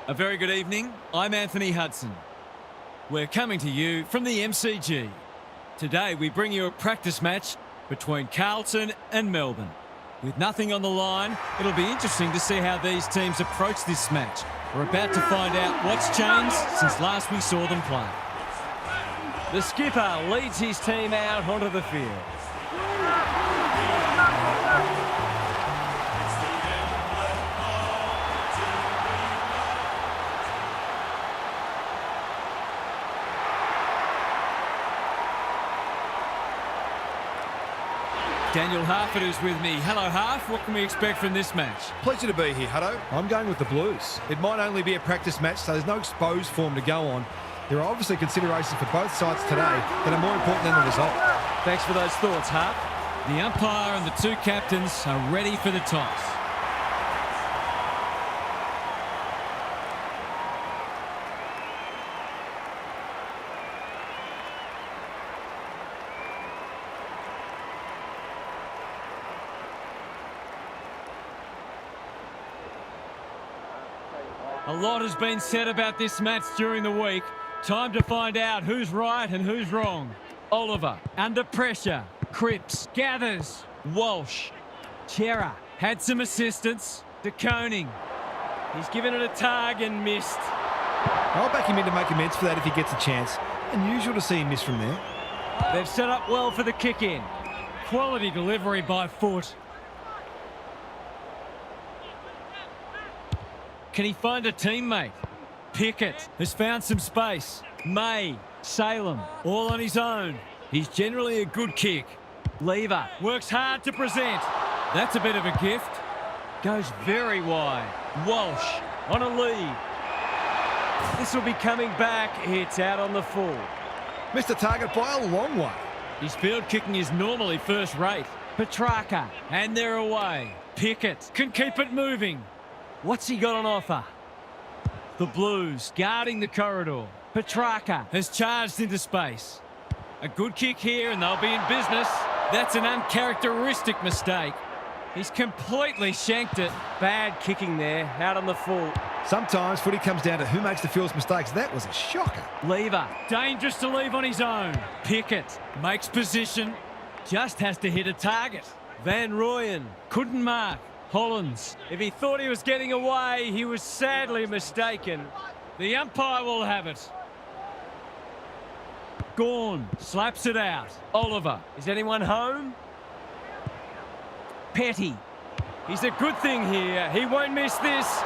A very good evening. I'm Anthony Hudson. We're coming to you from the MCG. Today we bring you a practice match between Carlton and Melbourne. With nothing on the line, it'll be interesting to see how these teams approach this match. We're about to find out what's changed since last we saw them play. The skipper leads his team out onto the field. Daniel Harford is with me. Hello, Harf. What can we expect from this match? Pleasure to be here, Hutto. I'm going with the Blues. It might only be a practice match, so there's no exposed form to go on. There are obviously considerations for both sides today that are more important than the result. Thanks for those thoughts, Harp. The umpire and the two captains are ready for the toss. A lot has been said about this match during the week. Time to find out who's right and who's wrong. Oliver, under pressure. Cripps, gathers. Walsh. Chera, had some assistance. De Koning. He's given it a tug and missed. I'll back him in to make amends for that if he gets a chance. Unusual to see him miss from there. They've set up well for the kick-in. Quality delivery by foot. Can he find a teammate? Pickett has found some space. May, Salem, all on his own. He's generally a good kick. Lever works hard to present. That's a bit of a gift. Goes very wide. Walsh on a lead. This will be coming back. It's out on the full. Missed the target by a long way. His field kicking is normally first rate. Petrarca, and they're away. Pickett can keep it moving. What's he got on offer? The Blues guarding the corridor. Petrarca has charged into space. A good kick here and they'll be in business. That's an uncharacteristic mistake. He's completely shanked it. Bad kicking there, out on the full. Sometimes footy comes down to who makes the fewest mistakes. That was a shocker. Lever, dangerous to leave on his own. Pickett makes position, just has to hit a target. Van Rooyen Couldn't mark. Hollands. If he thought he was getting away, he was sadly mistaken. The umpire will have it. Gawn slaps it out. Oliver. Is anyone home? Petty. He's a good thing here. He won't miss this.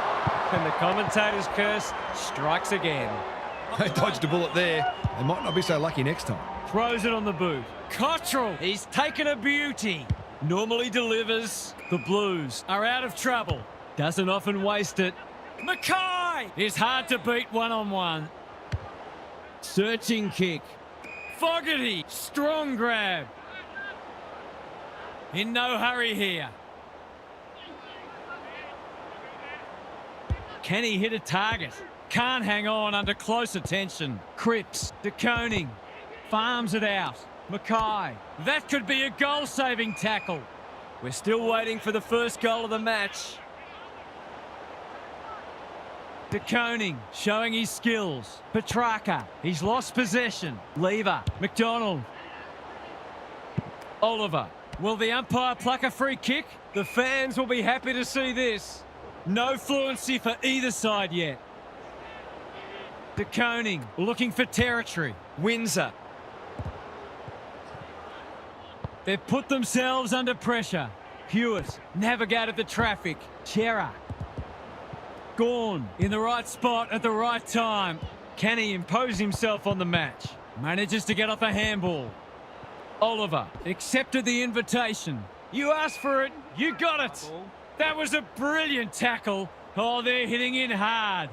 And the commentator's curse strikes again. They dodged a bullet there. They might not be so lucky next time. Throws it on the boot. Cottrell. He's taken a beauty. Normally delivers. The Blues are out of trouble. Doesn't often waste it. Mackay is hard to beat one-on-one. Searching kick. Fogarty, strong grab. In no hurry here. Can he hit a target? Can't hang on under close attention. Cripps, De Koning, farms it out. Mackay, that could be a goal-saving tackle. We're still waiting for the first goal of the match. De Koning showing his skills. Petrarca, he's lost possession. Lever, McDonald. Oliver, will the umpire pluck a free kick? The fans will be happy to see this. No fluency for either side yet. De Koning looking for territory. Windsor. They've put themselves under pressure. Hewitt navigated the traffic. Chera. Gawn in the right spot at the right time. Can he impose himself on the match? Manages to get off a handball. Oliver accepted the invitation. You asked for it, you got it. That was a brilliant tackle. Oh, they're hitting in hard.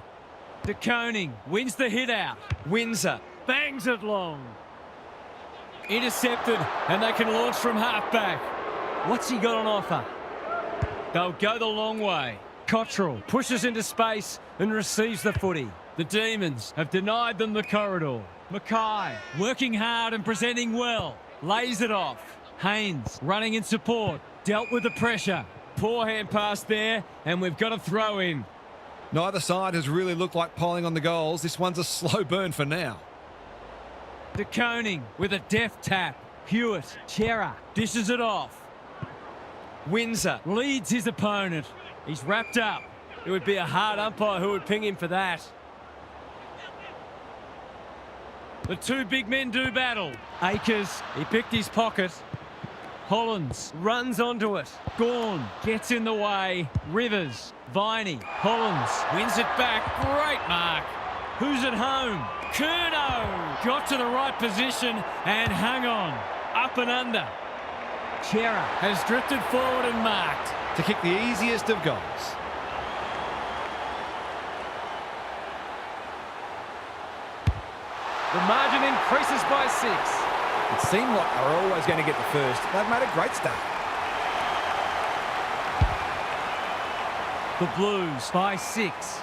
De Koning wins the hit out. Windsor bangs it long. Intercepted, and they can launch from halfback. What's he got on offer? They'll go the long way. Cottrell pushes into space and receives the footy. The Demons have denied them the corridor. Mackay working hard and presenting well. Lays it off. Haynes running in support. Dealt with the pressure. Poor hand pass there, and we've got a throw in. Neither side has really looked like piling on the goals. This one's a slow burn for now. De Koning with a deft tap. Hewitt, Chera, dishes it off. Windsor Leads his opponent. He's wrapped up. It would be a hard umpire who would ping him for that. The two big men do battle. Akers, He picked his pocket. Hollins, Runs onto it. Gorn gets in the way. Rivers, Viney, Hollins wins it back. Great mark. Who's at home? Curnow got to the right position and hung on. Up and under. Chera has drifted forward and marked. To kick the easiest of goals. The margin increases by 6. It seemed like they were always going to get the first. They've made a great start. The Blues by 6.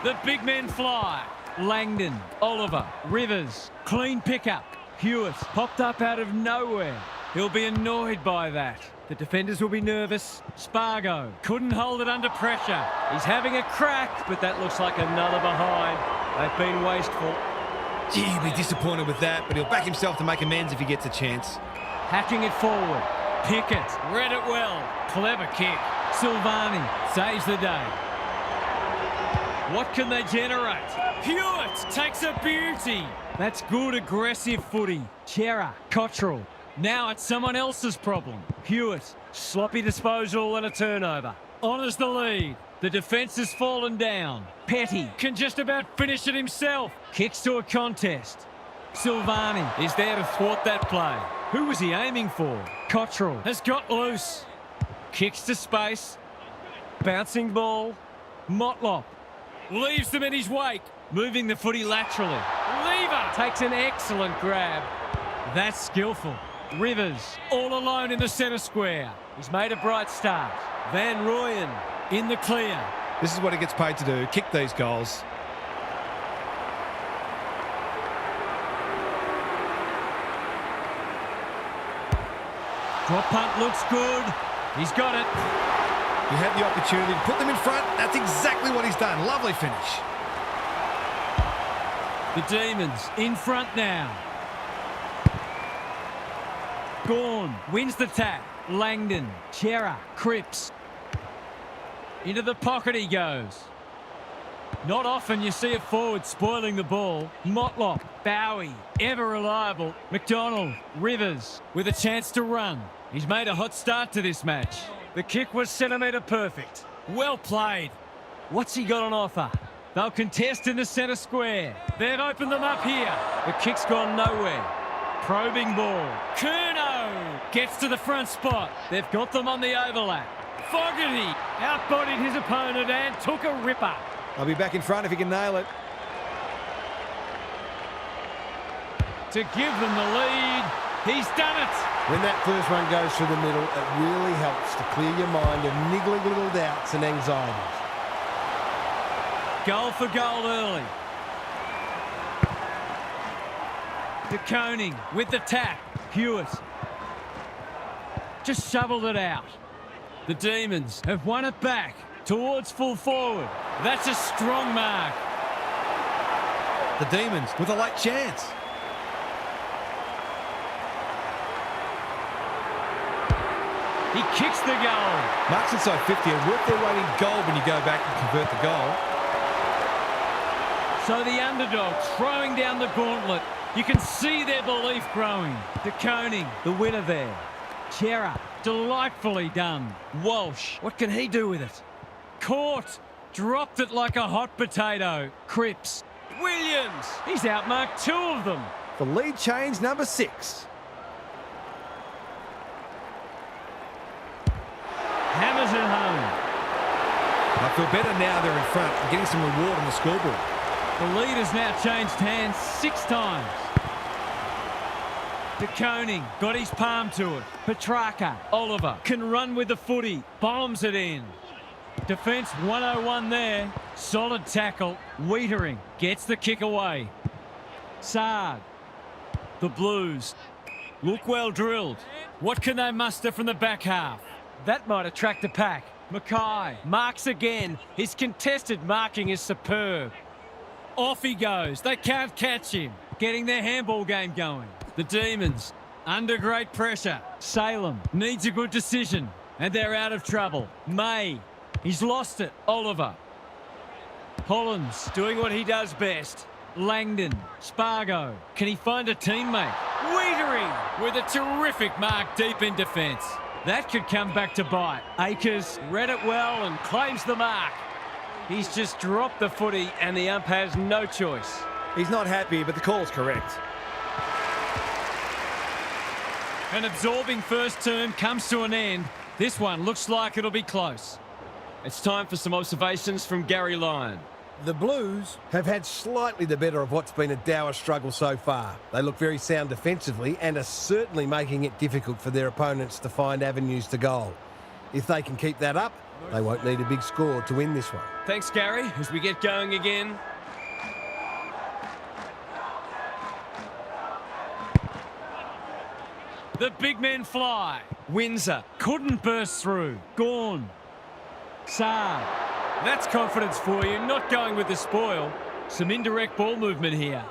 The big men fly. Langdon, Oliver, Rivers, clean pickup. Hewitt popped up out of nowhere. He'll be annoyed by that. The defenders will be nervous. Spargo couldn't hold it under pressure. He's having a crack, but that looks like another behind. They've been wasteful. Gee, he'll be disappointed with that, but he'll back himself to make amends if he gets a chance. Hacking it forward. Pickett read it well. Clever kick. Silvani saves the day. What can they generate? Hewitt takes a beauty. That's good aggressive footy. Chera, Cottrell. Now it's someone else's problem. Hewitt, Sloppy disposal and a turnover. honours the lead. The defence has fallen down. Petty can just about finish it himself. Kicks to a contest. Silvani is there to thwart that play. Who was he aiming for? Cottrell has got loose. Kicks to space. Bouncing ball. Motlop leaves them in his wake. Moving the footy laterally. Lever takes an excellent grab. That's skillful. Rivers all alone in the centre square. He's made a bright start. Van Rooyen in the clear. This is what he gets paid to do, kick these goals. Drop punt looks good. He's got it. He had the opportunity to put them in front. That's exactly what he's done. Lovely finish. The Demons in front now. Gorn wins the tap. Langdon, Chera, Cripps. Into the pocket he goes. Not often you see a forward spoiling the ball. Motlop, Bowie, ever reliable. McDonald, Rivers with a chance to run. He's made a hot start to this match. The kick was centimetre perfect. Well played. What's he got on offer? They'll contest in the centre square. They've opened them up here. The kick's gone nowhere. Probing ball. Curnow gets to the front spot. They've got them on the overlap. Fogarty outbodied his opponent and took a ripper. I'll be back in front if he can nail it. To give them the lead. He's done it. When that first one goes through the middle, it really helps to clear your mind of niggling little doubts and anxieties. Goal for goal early. De Koning with the tap. Hewitt just shoveled it out. The Demons have won it back towards full forward. That's a strong mark. The Demons with a late chance. He kicks the goal. Marks inside 50 and work their way in goal when you go back and convert the goal. So the underdogs throwing down the gauntlet. You can see their belief growing. De Koning, the winner there. Chera, delightfully done. Walsh, what can he do with it? Caught, dropped it like a hot potato. Cripps, Williams, he's outmarked two of them. The lead change number 6. Hammers it home. I feel better now they're in front and getting some reward on the scoreboard. The lead has now changed hands 6 times. De Koning got his palm to it. Petrarca, Oliver can run with the footy. Bombs it in. Defence 101 there. Solid tackle. Wiedering gets the kick away. Saad. The Blues look well drilled. What can they muster from the back half? That might attract the pack. Mackay. Marks again. His contested marking is superb. Off he goes. They can't catch him. Getting their handball game going. The Demons, under great pressure. Salem needs a good decision, and they're out of trouble. May, he's lost it. Oliver. Hollins, Doing what he does best. Langdon. Spargo. Can he find a teammate? Wiedering with a terrific mark deep in defence. That could come back to bite. Akers read it well and claims the mark. He's just dropped the footy and the ump has no choice. He's not happy, but the call's correct. An absorbing first term comes to an end. This one looks like it'll be close. It's time for some observations from Gary Lyon. The Blues have had slightly the better of what's been a dour struggle so far. They look very sound defensively and are certainly making it difficult for their opponents to find avenues to goal. If they can keep that up, they won't need a big score to win this one. Thanks, Gary, as we get going again. The big men fly. Windsor. Couldn't burst through. Gorn. Saab. That's confidence for you, not going with the spoil. Some indirect ball movement here.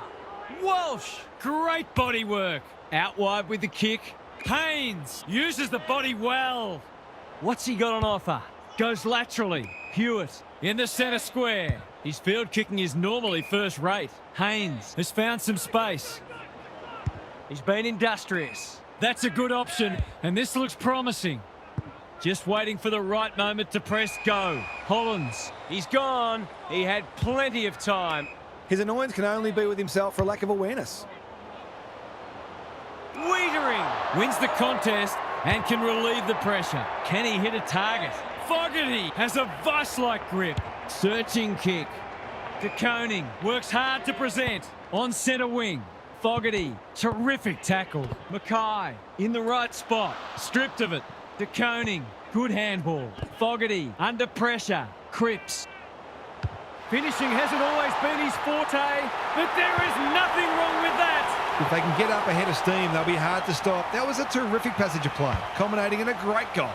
Walsh. Great body work. Out wide with the kick. Haynes uses the body well. What's he got on offer? Goes laterally. Hewitt in the centre square. His field kicking is normally first rate. Haynes has found some space. He's been industrious. That's a good option, and this looks promising. Just waiting for the right moment to press go. Hollins. He's gone. He had plenty of time. His annoyance can only be with himself for a lack of awareness. Wiedering wins the contest and can relieve the pressure. Can he hit a target? Fogarty has a vice-like grip. Searching kick. De Koning works hard to present. On centre wing. Fogarty, terrific tackle. Mackay in the right spot. Stripped of it. De Koning, good handball. Fogarty under pressure. Cripps. Finishing hasn't always been his forte, but there is nothing wrong with that. If they can get up ahead of steam, they'll be hard to stop. That was a terrific passage of play, culminating in a great goal.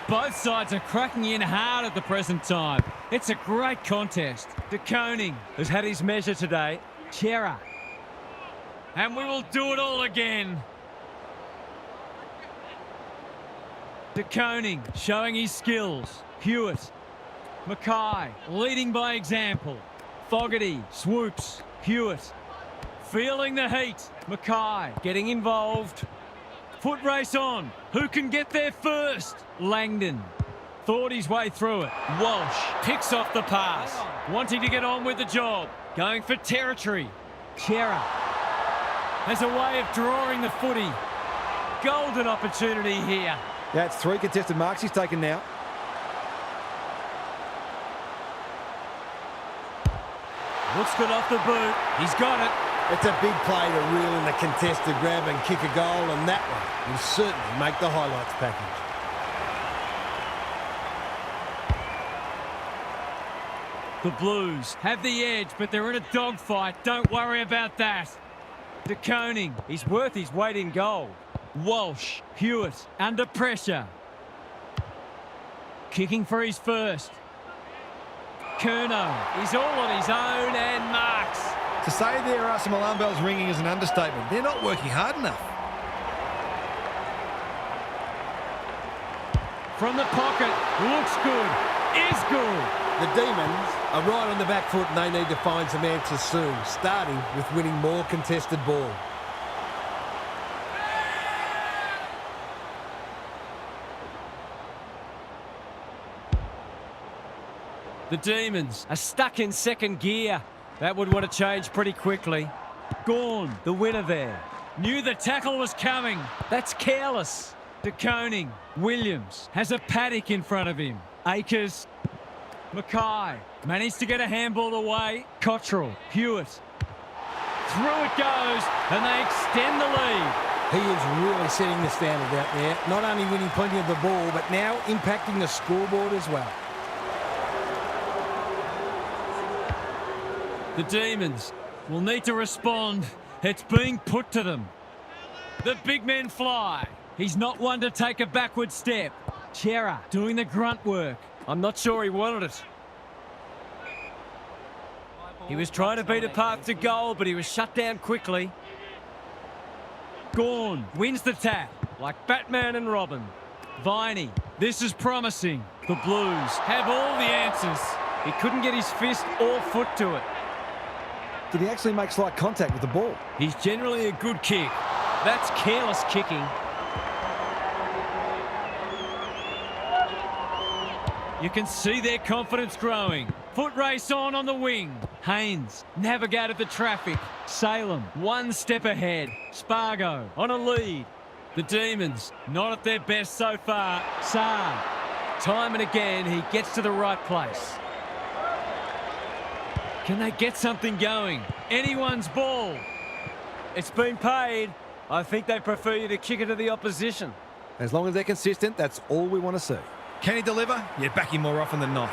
Both sides are cracking in hard at the present time. It's a great contest. De Koning has had his measure today. Chera. And we will do it all again. De Koning showing his skills. Hewitt. Mackay leading by example. Fogarty swoops. Hewitt feeling the heat. Mackay getting involved. Foot race on. Who can get there first? Langdon thought his way through it. Walsh picks off the pass. Wanting to get on with the job. Going for territory. Chera has a way of drawing the footy. Golden opportunity here. That's 3 contested marks he's taken now. Looks good off the boot. He's got it. It's a big play to reel in the contested grab and kick a goal, and that one will certainly make the highlights package. The Blues have the edge, but they're in a dogfight. Don't worry about that. De Koning, he's worth his weight in gold. Walsh, Hewitt, under pressure. Kicking for his first. Curnow, he's all on his own and marks. To say there are some alarm bells ringing is an understatement. They're not working hard enough. From the pocket, looks good, is good. The Demons are right on the back foot and they need to find some answers soon, starting with winning more contested ball. The Demons are stuck in second gear. That would want to change pretty quickly. Gorn, the winner there. Knew the tackle was coming. That's careless. De Koning, Williams has a paddock in front of him. Akers, Mackay managed to get a handball away. Cottrell, Hewitt. Through it goes, and they extend the lead. He is really setting the standard out there, not only winning plenty of the ball, but now impacting the scoreboard as well. The Demons will need to respond. It's being put to them. The big men fly. He's not one to take a backward step. Chera doing the grunt work. I'm not sure he wanted it. He was trying to beat a path to goal, but he was shut down quickly. Gorn wins the tap. Like Batman and Robin. Viney, this is promising. The Blues have all the answers. He couldn't get his fist or foot to it. Did he actually make slight contact with the ball? He's generally a good kick. That's careless kicking. You can see their confidence growing. Foot race on the wing. Haynes navigated the traffic. Salem one step ahead. Spargo on a lead. The Demons not at their best so far. Saab, time and again he gets to the right place. Can they get something going? Anyone's ball. It's been paid. I think they prefer you to kick it to the opposition. As long as they're consistent, that's all we want to see. Can he deliver? Yeah, back him more often than not.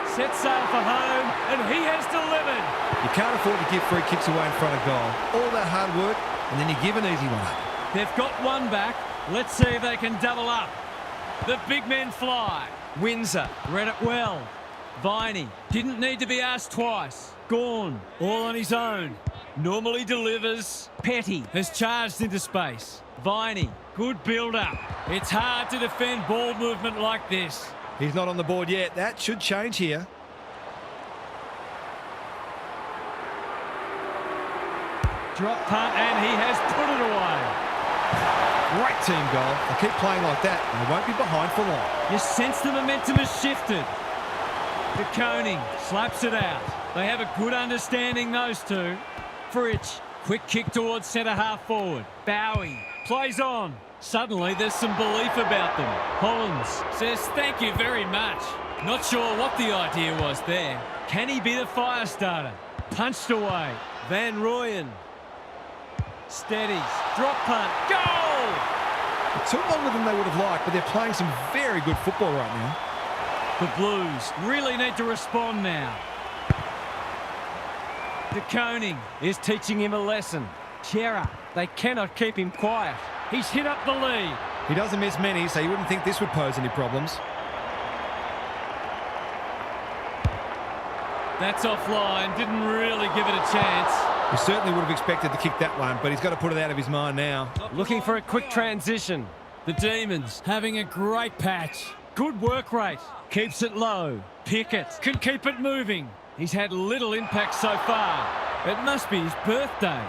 Set sail for home, and he has delivered. You can't afford to give free kicks away in front of goal. All that hard work, and then you give an easy one up. They've got one back. Let's see if they can double up. The big men fly. Windsor read it well. Viney didn't need to be asked twice. Gorn all on his own. Normally delivers. Petty has charged into space. Viney, good build-up. It's hard to defend ball movement like this. He's not on the board yet. That should change here. Drop punt, and he has put it away. Great team goal. They'll keep playing like that, and they won't be behind for long. You sense the momentum has shifted. De Koning slaps it out. They have a good understanding, those two. Fritsch, quick kick towards centre-half forward. Bowie plays on. Suddenly, there's some belief about them. Hollins says thank you very much. Not sure what the idea was there. Can he be the fire starter? Punched away. Van Rooyen steadies. Drop punt. Goal! It took longer than they would have liked, but they're playing some very good football right now. The Blues really need to respond now. De Koning is teaching him a lesson. Chera, they cannot keep him quiet. He's hit up the lead. He doesn't miss many, so you wouldn't think this would pose any problems. That's offline. Didn't really give it a chance. He certainly would have expected to kick that one, but he's got to put it out of his mind now. Looking for a quick transition. The Demons having a great patch. Good work rate. Keeps it low. Pickett can keep it moving. He's had little impact so far. It must be his birthday.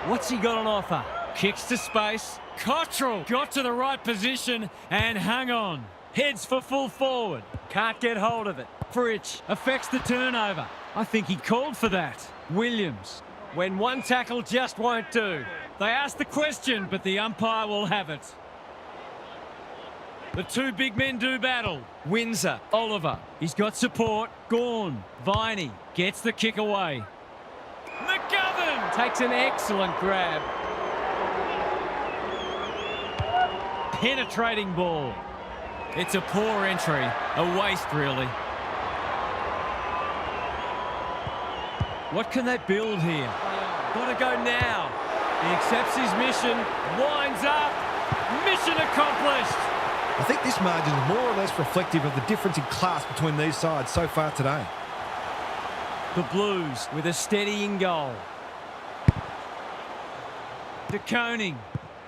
What's he got on offer? Kicks to space. Cottrell got to the right position and hung on. Heads for full forward. Can't get hold of it. Fritsch affects the turnover. I think he called for that. Williams. When one tackle just won't do. They asked the question, but the umpire will have it. The two big men do battle. Windsor, Oliver. He's got support. Gorn, Viney gets the kick away. McGovern takes an excellent grab. Penetrating ball. It's a poor entry. A waste, really. What can they build here? Gotta go now. He accepts his mission. Winds up. Mission accomplished. I think this margin is more or less reflective of the difference in class between these sides so far today. The Blues with a steadying goal. De Koning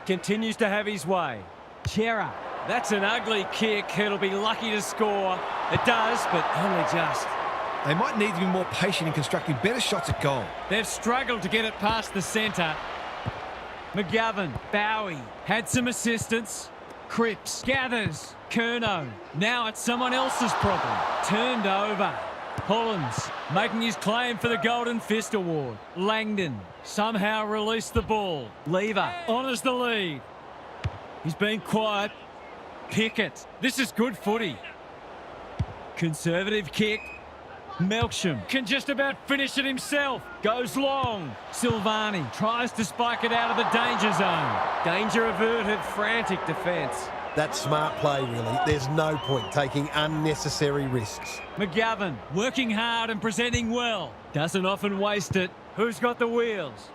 continues to have his way. Chera, that's an ugly kick. He'll be lucky to score. It does, but only just. They might need to be more patient in constructing better shots at goal. They've struggled to get it past the centre. McGovern, Bowie had some assistance. Cripps gathers. Curnow. Now it's someone else's problem. Turned over. Hollins making his claim for the Golden Fist Award. Langdon somehow released the ball. Lever honours the lead. He's been quiet. Pickett. This is good footy. Conservative kick. Melksham can just about finish it himself. Goes long. Silvani tries to spike it out of the danger zone. Danger averted, frantic defence. That's smart play, really. There's no point taking unnecessary risks. McGovern working hard and presenting well. Doesn't often waste it. Who's got the wheels?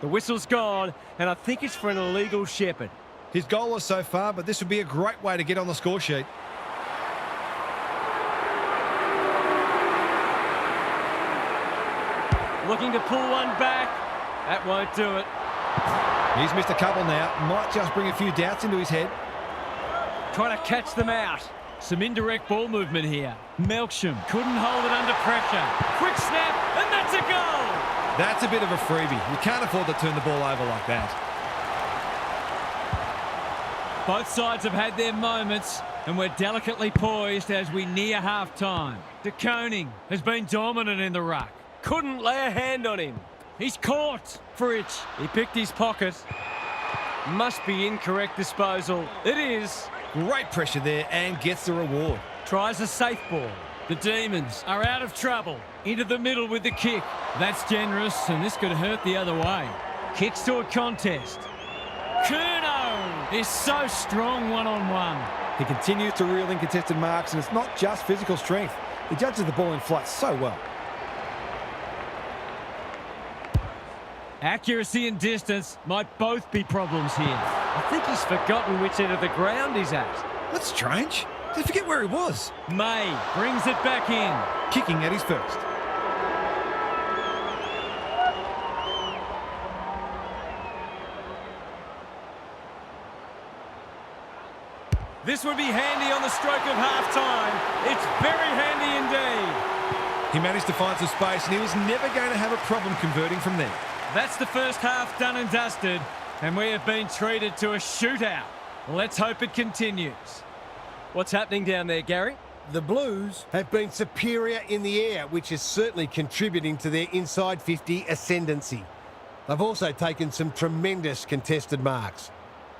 The whistle's gone, and I think it's for an illegal shepherd. He's goalless so far, but this would be a great way to get on the score sheet. Looking to pull one back. That won't do it. He's missed a couple now. Might just bring a few doubts into his head. Trying to catch them out. Some indirect ball movement here. Melksham couldn't hold it under pressure. Quick snap, and that's a goal! That's a bit of a freebie. You can't afford to turn the ball over like that. Both sides have had their moments, and we're delicately poised as we near half-time. De Koning has been dominant in the ruck. Couldn't lay a hand on him. He's caught. Fritsch. He picked his pocket. Must be incorrect disposal. It is. Great pressure there and gets the reward. Tries a safe ball. The Demons are out of trouble. Into the middle with the kick. That's generous, and this could hurt the other way. Kicks to a contest. Curnow is so strong one-on-one. He continues to reel in contested marks, and it's not just physical strength. He judges the ball in flight so well. Accuracy and distance might both be problems here. I think he's forgotten which end of the ground he's at. That's strange. Did he forget where he was? May brings it back in. Kicking at his first. This would be handy on the stroke of half-time. It's very handy indeed. He managed to find some space, and he was never going to have a problem converting from there. That's the first half done and dusted, and we have been treated to a shootout. Let's hope it continues. What's happening down there, Gary? The Blues have been superior in the air, which is certainly contributing to their inside 50 ascendancy. They've also taken some tremendous contested marks.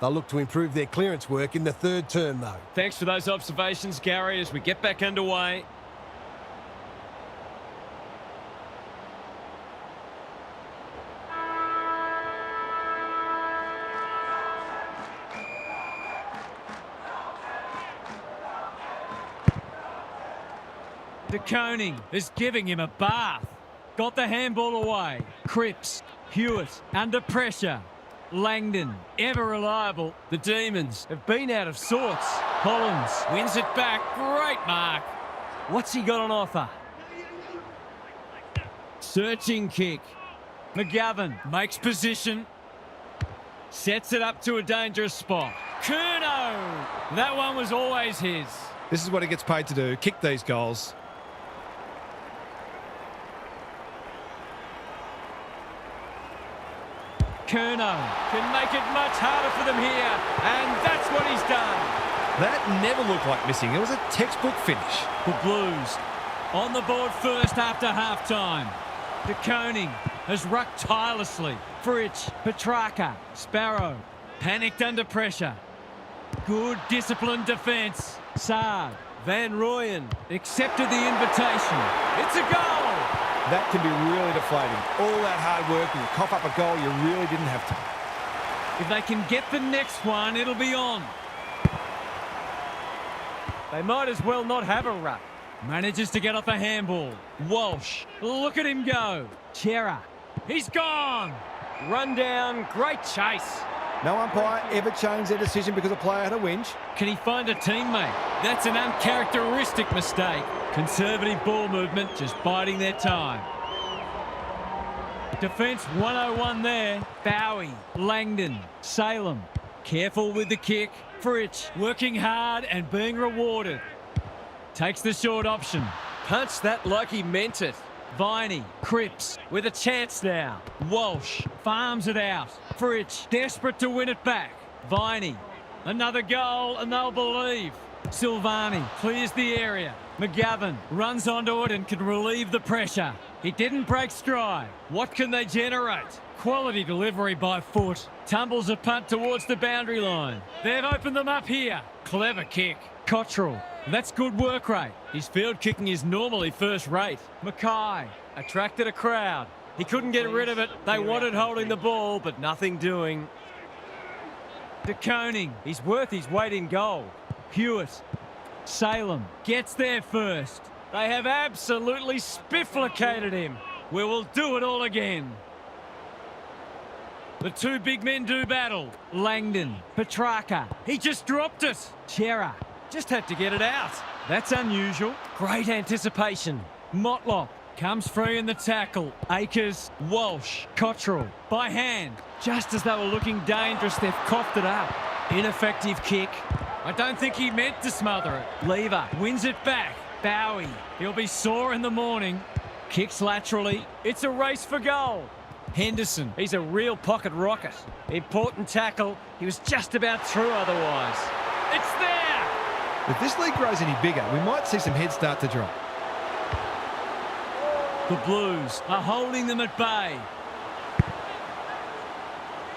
They'll look to improve their clearance work in the third term, though. Thanks for those observations, Gary, as we get back underway. De Koning is giving him a bath. Got the handball away. Cripps, Hewitt, under pressure. Langdon, ever reliable. The Demons have been out of sorts. Collins wins it back. Great mark. What's he got on offer? Searching kick. McGovern makes position. Sets it up to a dangerous spot. Curnow! That one was always his. This is what he gets paid to do, kick these goals. Curnow can make it much harder for them here, and that's what he's done. That never looked like missing. It was a textbook finish. The Blues on the board first after half-time. De Koning has rucked tirelessly. Fritsch, Petrarca, Sparrow, panicked under pressure. Good disciplined defence. Saad, Van Rooyen accepted the invitation. It's a goal! That can be really deflating. All that hard work and you cough up a goal you really didn't have to. If they can get the next one, it'll be on. They might as well not have a ruck. Manages to get off a handball. Walsh, look at him go. Chera, he's gone. Run down, great chase. No umpire ever changed their decision because a player had a whinge. Can he find a teammate? That's an uncharacteristic mistake. Conservative ball movement, just biding their time. Defence 101 there. Bowie, Langdon, Salem. Careful with the kick. Fritsch working hard and being rewarded. Takes the short option. Punched that like he meant it. Viney, Cripps with a chance now. Walsh farms it out. Fritsch desperate to win it back. Viney, another goal and they'll believe. Silvani clears the area. McGovern runs onto it and can relieve the pressure. He didn't break stride. What can they generate? Quality delivery by foot. Tumbles a punt towards the boundary line. They've opened them up here. Clever kick. Cottrell. That's good work rate. His field kicking is normally first rate. Mackay attracted a crowd. He couldn't get rid of it. They wanted holding the ball, but nothing doing. De Koning. He's worth his weight in gold. Hewitt. Salem gets there first. They have absolutely spifflicated him. We will do it all again. The two big men do battle. Langdon, Petrarca. He just dropped it. Chera just had to get it out. That's unusual. Great anticipation. Motlop comes free in the tackle. Akers, Walsh, Cottrell by hand. Just as they were looking dangerous, they've coughed it up. Ineffective kick. I don't think he meant to smother it. Lever wins it back. Bowie, he'll be sore in the morning. Kicks laterally. It's a race for goal. Henderson, he's a real pocket rocket. Important tackle. He was just about through otherwise. It's there! If this league grows any bigger, we might see some heads start to drop. The Blues are holding them at bay.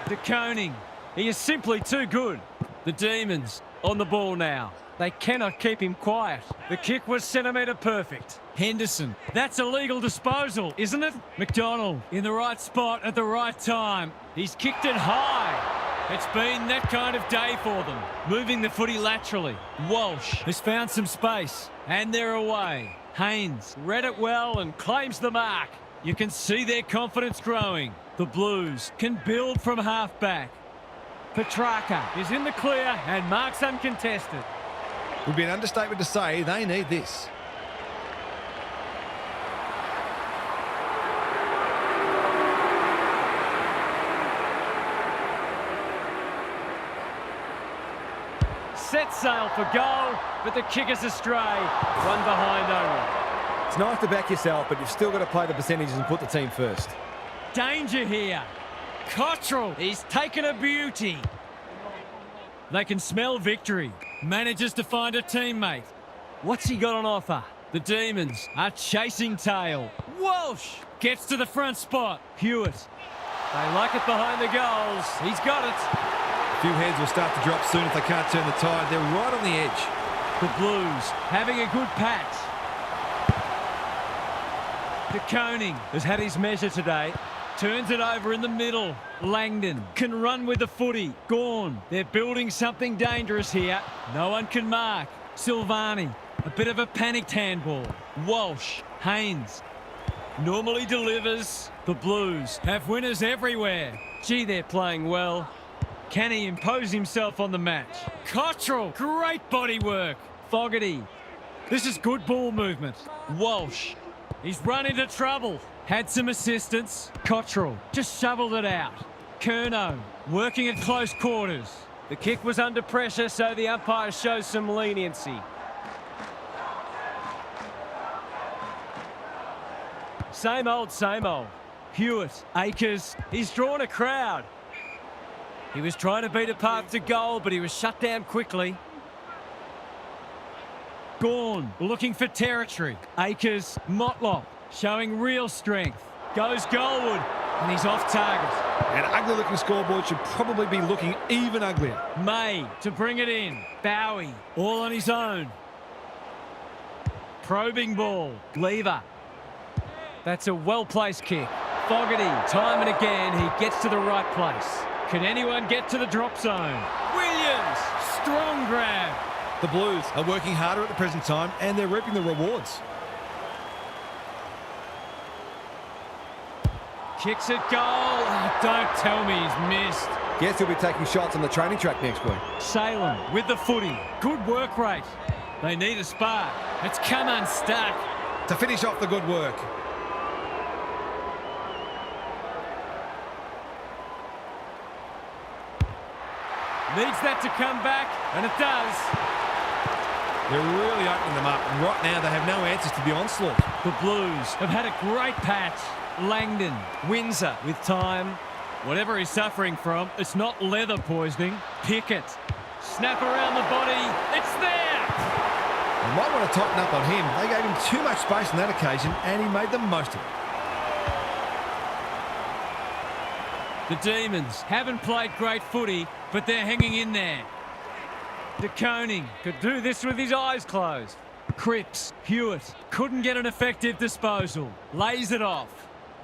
De Koning, he is simply too good. The Demons on the ball now. They cannot keep him quiet. The kick was centimetre perfect. Henderson, that's a legal disposal, isn't it? McDonald in the right spot at the right time. He's kicked it high. It's been that kind of day for them. Moving the footy laterally. Walsh has found some space and they're away. Haynes read it well and claims the mark. You can see their confidence growing. The Blues can build from half-back. Petrarca is in the clear and marks uncontested. It would be an understatement to say they need this. Set sail for goal, but the kick is astray. One behind only. It's nice to back yourself, but you've still got to play the percentages and put the team first. Danger here. Cottrell, he's taken a beauty. They can smell victory. Manages to find a teammate. What's he got on offer? The Demons are chasing tail. Walsh gets to the front spot. Hewitt. They like it behind the goals. He's got it. A few heads will start to drop soon if they can't turn the tide. They're right on the edge. The Blues having a good patch. De Koning has had his measure today. Turns it over in the middle. Langdon can run with the footy. Gawn. They're building something dangerous here. No one can mark. Silvani. A bit of a panicked handball. Walsh. Haynes. Normally delivers. The Blues have winners everywhere. Gee, they're playing well. Can he impose himself on the match? Cottrell. Great body work. Fogarty. This is good ball movement. Walsh. He's run into trouble. Had some assistance. Cottrell just shoveled it out. Curnow working at close quarters. The kick was under pressure, so the umpire shows some leniency. Same old, same old. Hewitt, Akers, he's drawn a crowd. He was trying to beat a path to goal, but he was shut down quickly. Gawn looking for territory. Akers, Motlop showing real strength. Goes goalward, and he's off target. An ugly-looking scoreboard should probably be looking even uglier. May to bring it in. Bowie, all on his own. Probing ball. Lever. That's a well-placed kick. Fogarty, time and again, he gets to the right place. Can anyone get to the drop zone? Williams, strong grab. The Blues are working harder at the present time and they're reaping the rewards. Kicks it goal. Oh, don't tell me he's missed. Guess he'll be taking shots on the training track next week. Salem with the footy. Good work rate. They need a spark. It's come unstuck. To finish off the good work. Needs that to come back, and it does. They're really opening them up, and right now they have no answers to the onslaught. The Blues have had a great patch. Langdon, Windsor with time. Whatever he's suffering from, it's not leather poisoning. Pickett, snap around the body. It's there! They might want to tighten up on him. They gave him too much space on that occasion, and he made the most of it. The Demons haven't played great footy, but they're hanging in there. De Koning could do this with his eyes closed. Cripps, Hewitt couldn't get an effective disposal. Lays it off.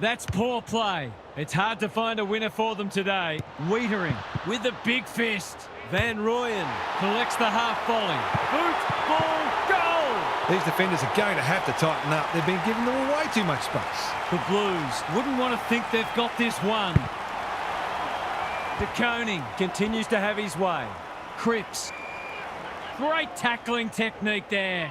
That's poor play. It's hard to find a winner for them today. Wiedering with the big fist. Van Rooyen collects the half volley. Boot, ball, goal! These defenders are going to have to tighten up. They've been giving them way too much space. The Blues wouldn't want to think they've got this one. De Koning Continues to have his way. Cripps. Great tackling technique there.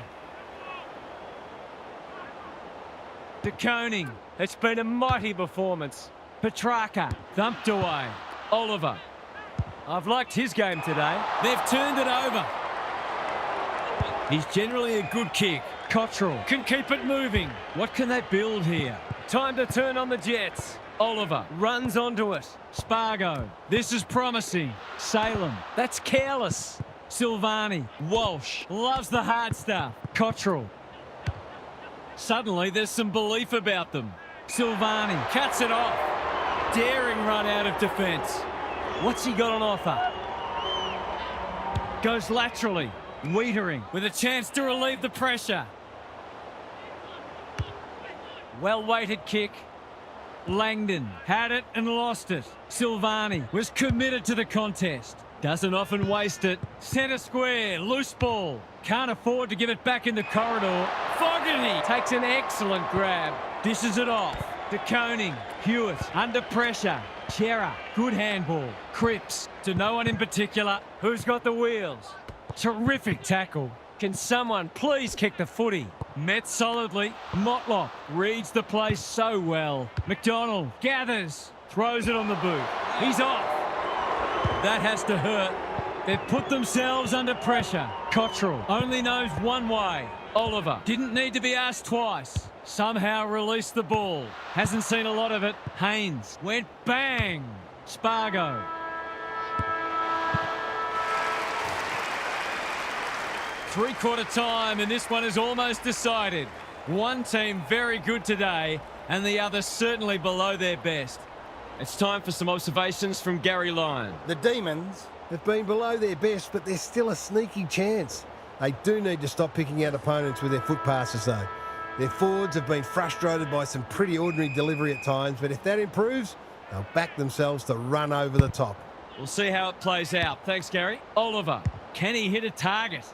De Koning. It's been a mighty performance. Petrarca thumped away. Oliver. I've liked his game today. They've turned it over. He's generally a good kick. Cottrell can keep it moving. What can they build here? Time to turn on the Jets. Oliver. Runs onto it. Spargo. This is promising. Salem. That's careless. Silvani. Walsh. Loves the hard stuff. Cottrell. Suddenly there's some belief about them. Silvani cuts it off. Daring run out of defence. What's he got on offer? Goes laterally. Wiedering with a chance to relieve the pressure. Well-weighted kick. Langdon had it and lost it. Silvani was committed to the contest. Doesn't often waste it. Centre square, loose ball. Can't afford to give it back in the corridor. Fogarty takes an excellent grab. Dishes it off. De Koning. Hewitt under pressure. Chera, good handball. Cripps to no one in particular. Who's got the wheels? Terrific tackle. Can someone please kick the footy? Met solidly. Motlock reads the play so well. McDonald gathers. Throws it on the boot. He's off. That has to hurt. They've put themselves under pressure. Cottrell only knows one way. Oliver didn't need to be asked twice. Somehow released the ball. Hasn't seen a lot of it. Haynes went bang. Spargo. Three-quarter time, and this one is almost decided. One team very good today, and the other certainly below their best. It's time for some observations from Gary Lyon. The Demons have been below their best, but there's still a sneaky chance. They do need to stop picking out opponents with their foot passes, though. Their forwards have been frustrated by some pretty ordinary delivery at times, but if that improves, they'll back themselves to run over the top. We'll see how it plays out. Thanks, Gary. Oliver, can he hit a target?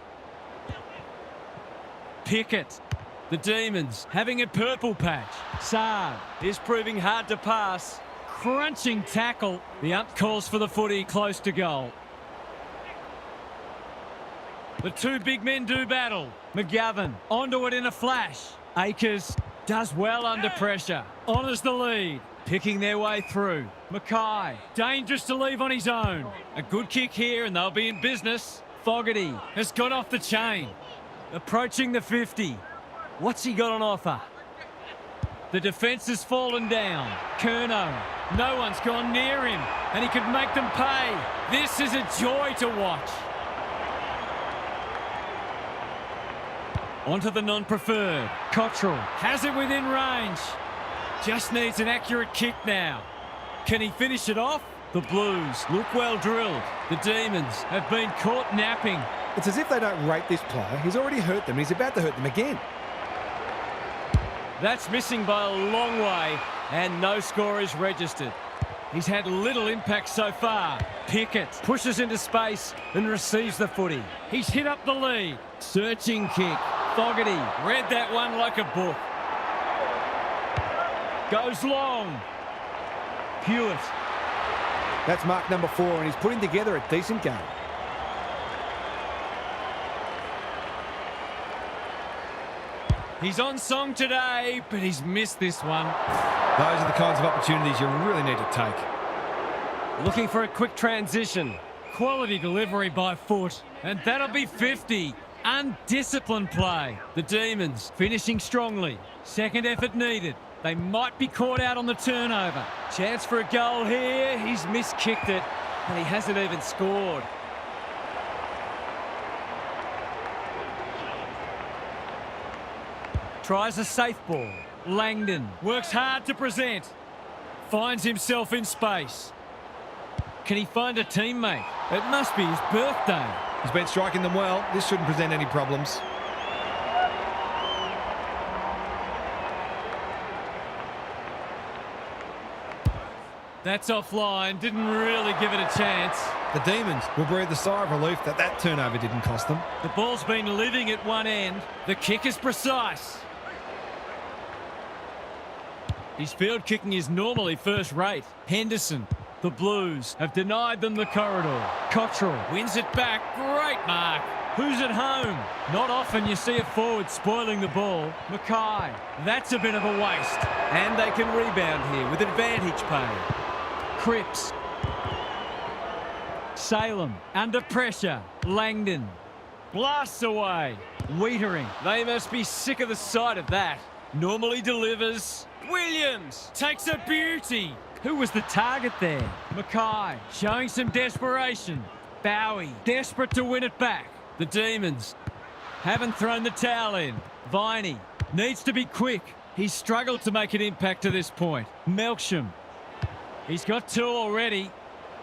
Pickett. The Demons having a purple patch. Saad is proving hard to pass. Crunching tackle. The ump calls for the footy close to goal. The two big men do battle. McGovern onto it in a flash. Akers does well under pressure. Honours the lead. Picking their way through. Mackay, dangerous to leave on his own. A good kick here and they'll be in business. Fogarty has got off the chain. Approaching the 50. What's he got on offer? The defence has fallen down. Curnow. No one's gone near him. And he could make them pay. This is a joy to watch. Onto the non-preferred. Cottrell has it within range. Just needs an accurate kick now. Can he finish it off? The Blues look well drilled. The Demons have been caught napping. It's as if they don't rate this player. He's already hurt them and he's about to hurt them again. That's missing by a long way, and no score is registered. He's had little impact so far. Pickett pushes into space and receives the footy. He's hit up the lead. Searching kick. Fogarty read that one like a book. Goes long. Hewitt. That's mark number 4 and he's putting together a decent game. He's on song today, but he's missed this one. Those are the kinds of opportunities you really need to take. Looking for a quick transition. Quality delivery by foot, and that'll be 50. Undisciplined play. The Demons finishing strongly. Second effort needed. They might be caught out on the turnover. Chance for a goal here. He's miskicked it, and he hasn't even scored. Tries a safe ball. Langdon works hard to present. Finds himself in space. Can he find a teammate? It must be his birthday. He's been striking them well. This shouldn't present any problems. That's offline. Didn't really give it a chance. The Demons will breathe a sigh of relief that that turnover didn't cost them. The ball's been living at one end. The kick is precise. His field kicking is normally first rate. Henderson The Blues have denied them the corridor. Cottrell wins it back. Great mark. Who's at home? Not often you see a forward spoiling the ball. Mackay. That's a bit of a waste. And they can rebound here with advantage play. Cripps. Salem under pressure. Langdon blasts away. Wiedering. They must be sick of the sight of that. Normally delivers. Williams takes a beauty. Who was the target there? Mackay showing some desperation. Bowie desperate to win it back. The Demons haven't thrown the towel in. Viney needs to be quick. He's struggled to make an impact to this point. Melksham. He's got 2 already.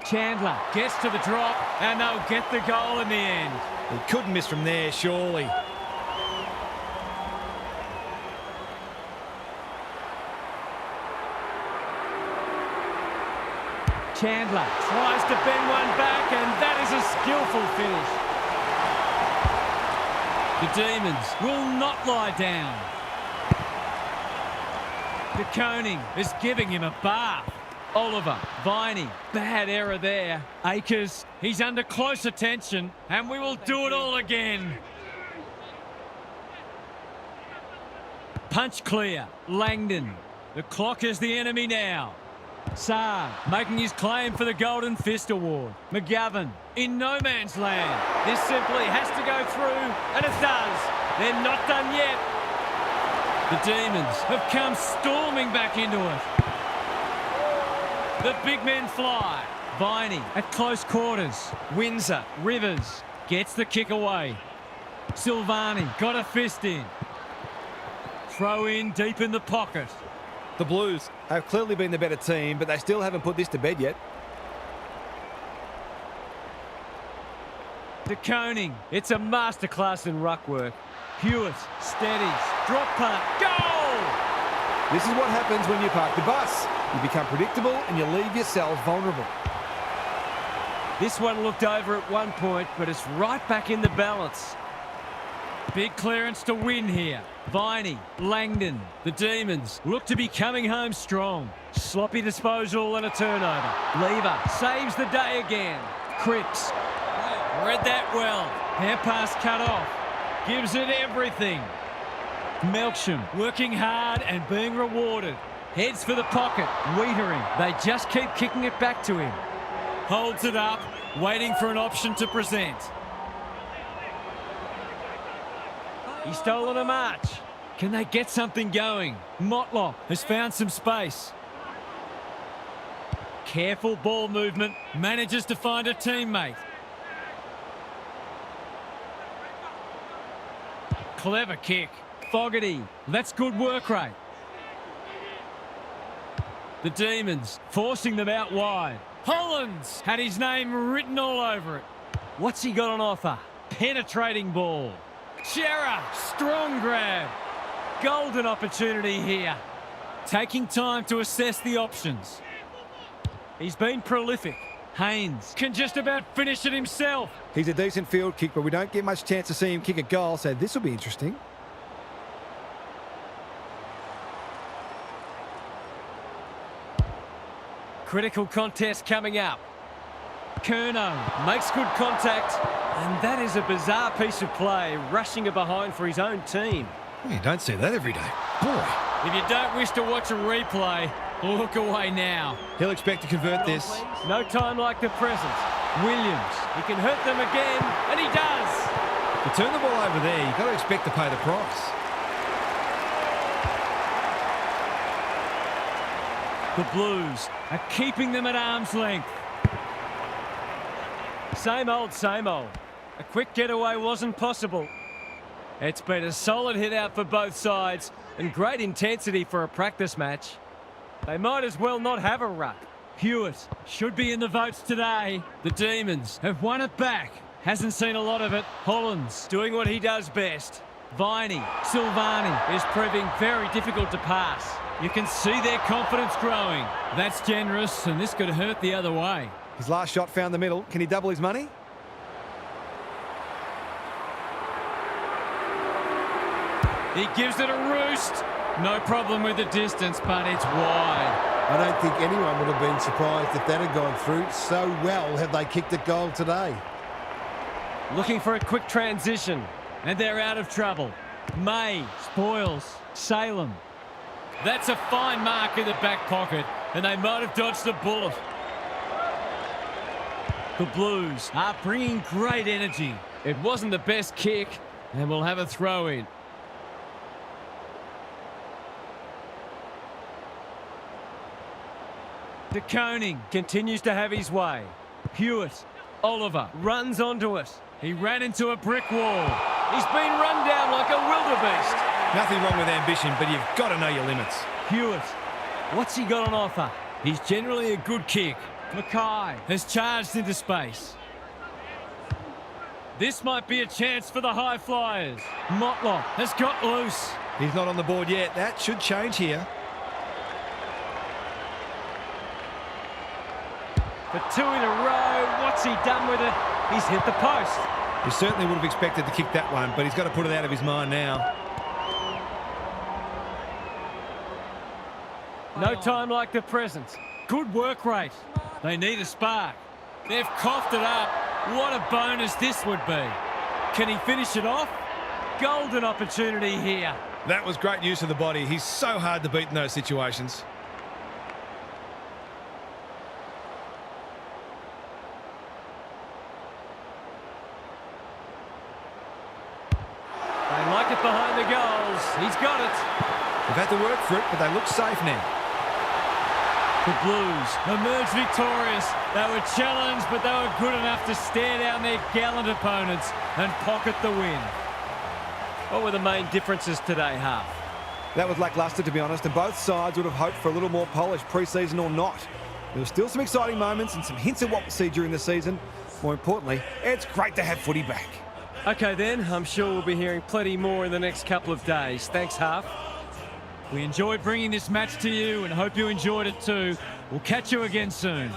Chandler gets to the drop and they'll get the goal in the end. He couldn't miss from there, surely. Chandler tries to bend one back and that is a skillful finish. The Demons will not lie down. De Koning is giving him a bath. Oliver, Viney, bad error there. Akers, he's under close attention and we will do it all again. Punch clear, Langdon. The clock is the enemy now. Saar making his claim for the Golden Fist Award. McGovern in no man's land. This simply has to go through, and it does. They're not done yet. The Demons have come storming back into it. The big men fly. Viney at close quarters. Windsor, Rivers gets the kick away. Silvani got a fist in. Throw in deep in the pocket. The Blues have clearly been the better team, but they still haven't put this to bed yet. De Koning, it's a masterclass in ruck work. Hewitt steadies, drop punt, goal! This is what happens when you park the bus. You become predictable and you leave yourself vulnerable. This one looked over at one point, but it's right back in the balance. Big clearance to win here. Viney, Langdon, the Demons look to be coming home strong. Sloppy disposal and a turnover. Lever saves the day again. Cripps read that well. Hair pass cut off. Gives it everything. Melksham working hard and being rewarded. Heads for the pocket. Wiedering. They just keep kicking it back to him. Holds it up, waiting for an option to present. He's stolen a march. Can they get something going? Motlop has found some space. Careful ball movement. Manages to find a teammate. Clever kick. Fogarty. That's good work rate. The Demons forcing them out wide. Hollands had his name written all over it. What's he got on offer? Penetrating ball. Shearer, strong grab. Golden opportunity here. Taking time to assess the options. He's been prolific. Haynes can just about finish it himself. He's a decent field kick, but we don't get much chance to see him kick a goal, so this will be interesting. Critical contest coming up. Curnow makes good contact, and that is a bizarre piece of play, rushing it behind for his own team. You don't see that every day. Boy. If you don't wish to watch a replay, look away now. He'll expect to convert this. No time like the present. Williams, he can hurt them again, and he does. To turn the ball over there, you've got to expect to pay the price. The Blues are keeping them at arm's length. Same old, same old. A quick getaway wasn't possible. It's been a solid hit out for both sides and great intensity for a practice match. They might as well not have a ruck. Hewitt should be in the votes today. The Demons have won it back. Hasn't seen a lot of it. Hollands Doing what he does best. Viney, Silvani is proving very difficult to pass. You can see their confidence growing. That's generous, and this could hurt the other way. His last shot found the middle. Can he double his money? He gives it a roost. No problem with the distance, but it's wide. I don't think anyone would have been surprised if that had gone through. So well have they kicked a goal today. Looking for a quick transition. And they're out of trouble. May spoils Salem. That's a fine mark in the back pocket, and they might have dodged a bullet. The Blues are bringing great energy. It wasn't the best kick, and we'll have a throw in. De Koning Continues to have his way. Hewitt. Oliver Runs onto it. He ran into a brick wall. He's been run down like a wildebeest. Nothing wrong with ambition, but you've got to know your limits. Hewitt. What's he got on offer? He's generally a good kick. Mackay has charged into space. This might be a chance for the high flyers. Motlop has got loose. He's not on the board yet. That should change here. For 2 in a row. What's he done with it? He's hit the post. He certainly would have expected to kick that one, but he's got to put it out of his mind now. No time like the present. Good work rate. They need a spark. They've coughed it up. What a bonus this would be. Can he finish it off? Golden opportunity here. That was great use of the body. He's so hard to beat in those situations. They like it behind the goals. He's got it. They've had to work for it, but they look safe now. The Blues emerged victorious. They were challenged, but they were good enough to stare down their gallant opponents and pocket the win. What were the main differences today, Half? That was lacklustre, to be honest, and both sides would have hoped for a little more polish, pre-season or not. There were still some exciting moments and some hints of what we'll see during the season. More importantly, it's great to have footy back. Okay then, I'm sure we'll be hearing plenty more in the next couple of days. Thanks, Half. We enjoyed bringing this match to you and hope you enjoyed it too. We'll catch you again soon.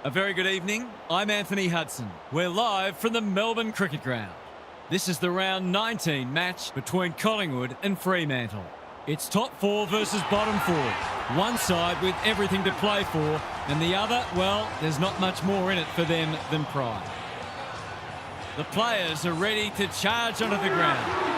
A very good evening. I'm Anthony Hudson. We're live from the Melbourne Cricket Ground. This is the round 19 match between Collingwood and Fremantle. It's top four versus bottom four. One side with everything to play for, and the other, well, there's not much more in it for them than pride. The players are ready to charge onto the ground.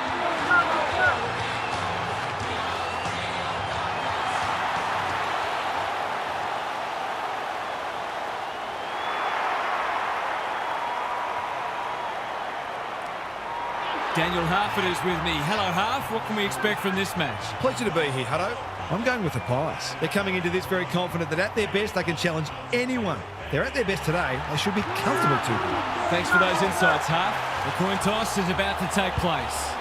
Daniel Harford is with me. Hello, Harf. What can we expect from this match? Pleasure to be here, Hutto. I'm going with the Pies. They're coming into this very confident that at their best they can challenge anyone. They're at their best today. They should be comfortable to them. Thanks for those insights, Harf. The coin toss is about to take place.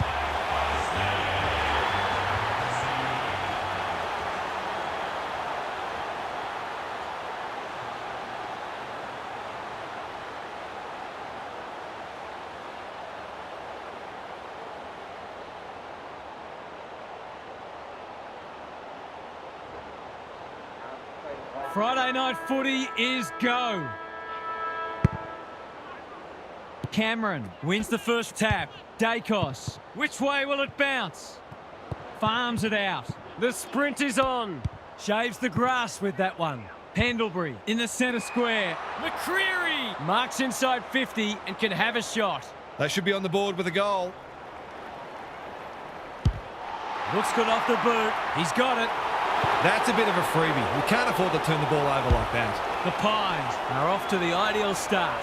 Friday night footy is go. Cameron wins the first tap. Dacos. Which way will it bounce? Farms it out. The sprint is on. Shaves the grass with that one. Pendlebury in the centre square. McCreery marks inside 50 and can have a shot. They should be on the board with a goal. Looks good off the boot. He's got it. That's a bit of a freebie. You can't afford to turn the ball over like that. The Pies are off to the ideal start.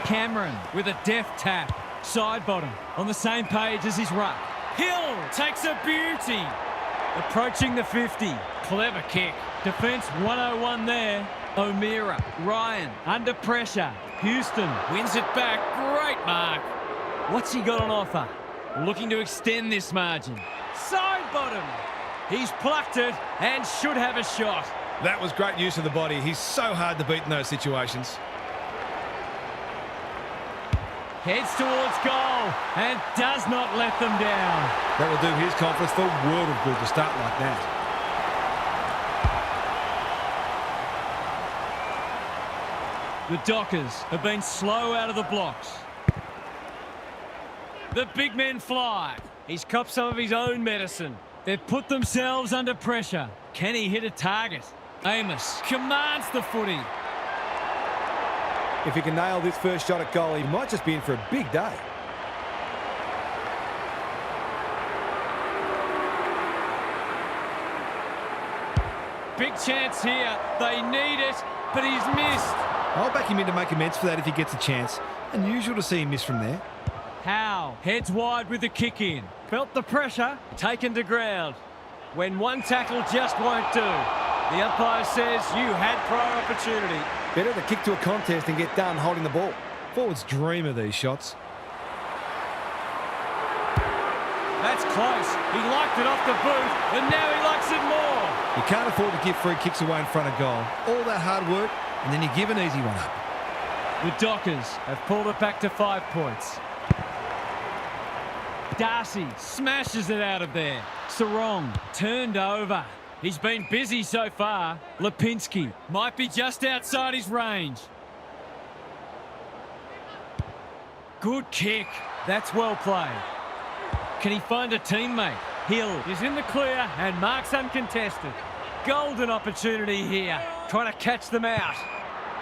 Cameron with a deft tap. Side bottom on the same page as his ruck. Hill takes a beauty. Approaching the 50. Clever kick. Defence 101 there. O'Meara. Ryan under pressure. Houston wins it back. Great mark. What's he got on offer? Looking to extend this margin. Side bottom. He's plucked it and should have a shot. That was great use of the body. He's so hard to beat in those situations. Heads towards goal and does not let them down. That will do his confidence the world of good to start like that. The Dockers have been slow out of the blocks. The big men fly. He's copped some of his own medicine. They've put themselves under pressure. Can he hit a target? Amos commands the footy. If he can nail this first shot at goal, he might just be in for a big day. Big chance here. They need it, but he's missed. I'll back him in to make amends for that if he gets a chance. Unusual to see him miss from there. Howe heads wide with the kick in. Felt the pressure, taken to ground. When one tackle just won't do, the umpire says you had prior opportunity. Better to kick to a contest and get done holding the ball. Forwards dream of these shots. That's close. He liked it off the boot, and now he likes it more. You can't afford to give free kicks away in front of goal. All that hard work, and then you give an easy one up. The Dockers have pulled it back to 5 points. Darcy smashes it out of there. Sarong turned over. He's been busy so far. Lipinski might be just outside his range. Good kick. That's well played. Can he find a teammate? Hill is in the clear and marks uncontested. Golden opportunity here. Trying to catch them out.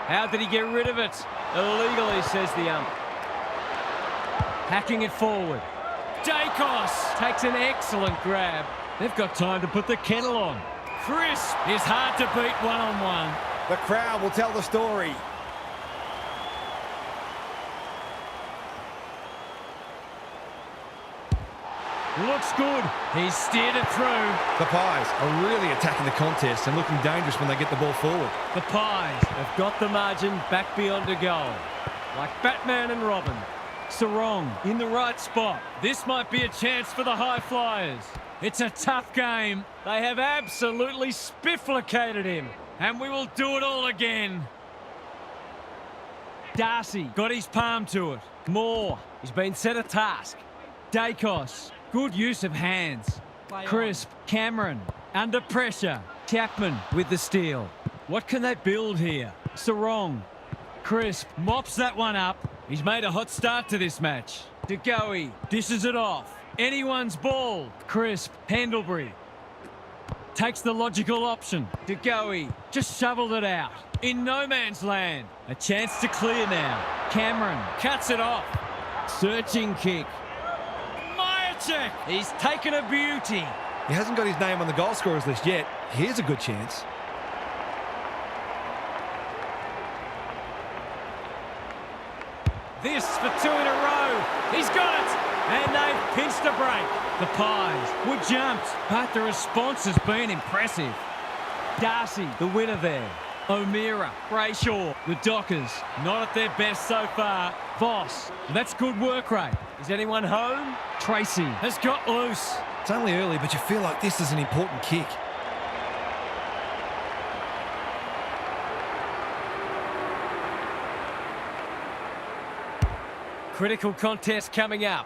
How did he get rid of it? Illegally, says the ump. Hacking it forward. Dacos takes an excellent grab. They've got time to put the kettle on. Crisp is hard to beat one-on-one. The crowd will tell the story. Looks good. He's steered it through. The Pies are really attacking the contest and looking dangerous when they get the ball forward. The Pies have got the margin back beyond a goal. Like Batman and Robin. Sarong in the right spot. This might be a chance for the high flyers. It's a tough game. They have absolutely spifflicated him. And we will do it all again. Darcy got his palm to it. Moore, he's been set a task. Dacos, good use of hands. Crisp, Cameron, under pressure. Chapman with the steal. What can they build here? Sarong. Crisp mops that one up. He's made a hot start to this match. De Goey dishes it off. Anyone's ball. Crisp. Pendlebury. Takes the logical option. De Goey just shoveled it out. In no man's land. A chance to clear now. Cameron cuts it off. Searching kick. Myercheck. He's taken a beauty. He hasn't got his name on the goal scorers list yet. Here's a good chance. This for 2 in a row. He's got it. And they've pinched a break. The Pies were jumped, but the response has been impressive. Darcy, the winner there. O'Meara, Brayshaw, the Dockers, not at their best so far. Voss, that's good work rate. Is anyone home? Tracy has got loose. It's only early, but you feel like this is an important kick. Critical contest coming up.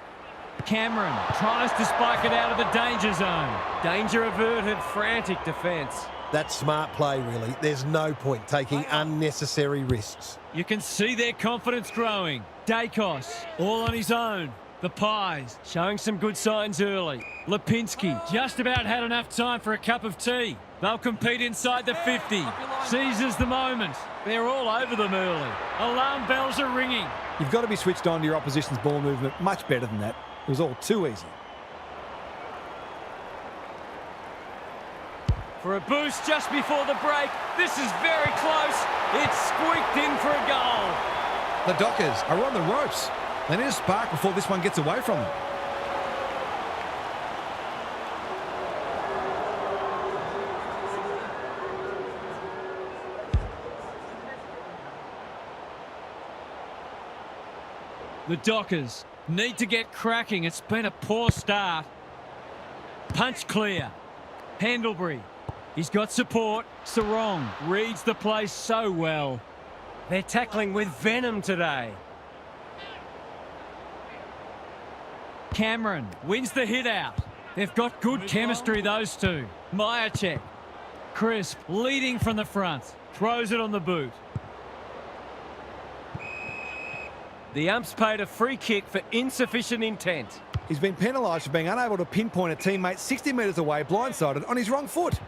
Cameron tries to spike it out of the danger zone. Danger averted, frantic defence. That's smart play, really. There's no point taking unnecessary risks. You can see their confidence growing. Dacos, all on his own. The Pies showing some good signs early. Lipinski just about had enough time for a cup of tea. They'll compete inside the 50. Seizes the moment. They're all over them early. Alarm bells are ringing. You've got to be switched on to your opposition's ball movement much better than that. It was all too easy. For a boost just before the break. This is very close. It's squeaked in for a goal. The Dockers are on the ropes. They need a spark before this one gets away from them. The Dockers need to get cracking. It's been a poor start. Punch clear. Pendlebury. He's got support. Sarong reads the play so well. They're tackling with venom today. Cameron wins the hit out. They've got good chemistry, those two. Myercheck. Crisp leading from the front. Throws it on the boot. The umps paid a free kick for insufficient intent. He's been penalised for being unable to pinpoint a teammate 60 metres away blindsided on his wrong foot.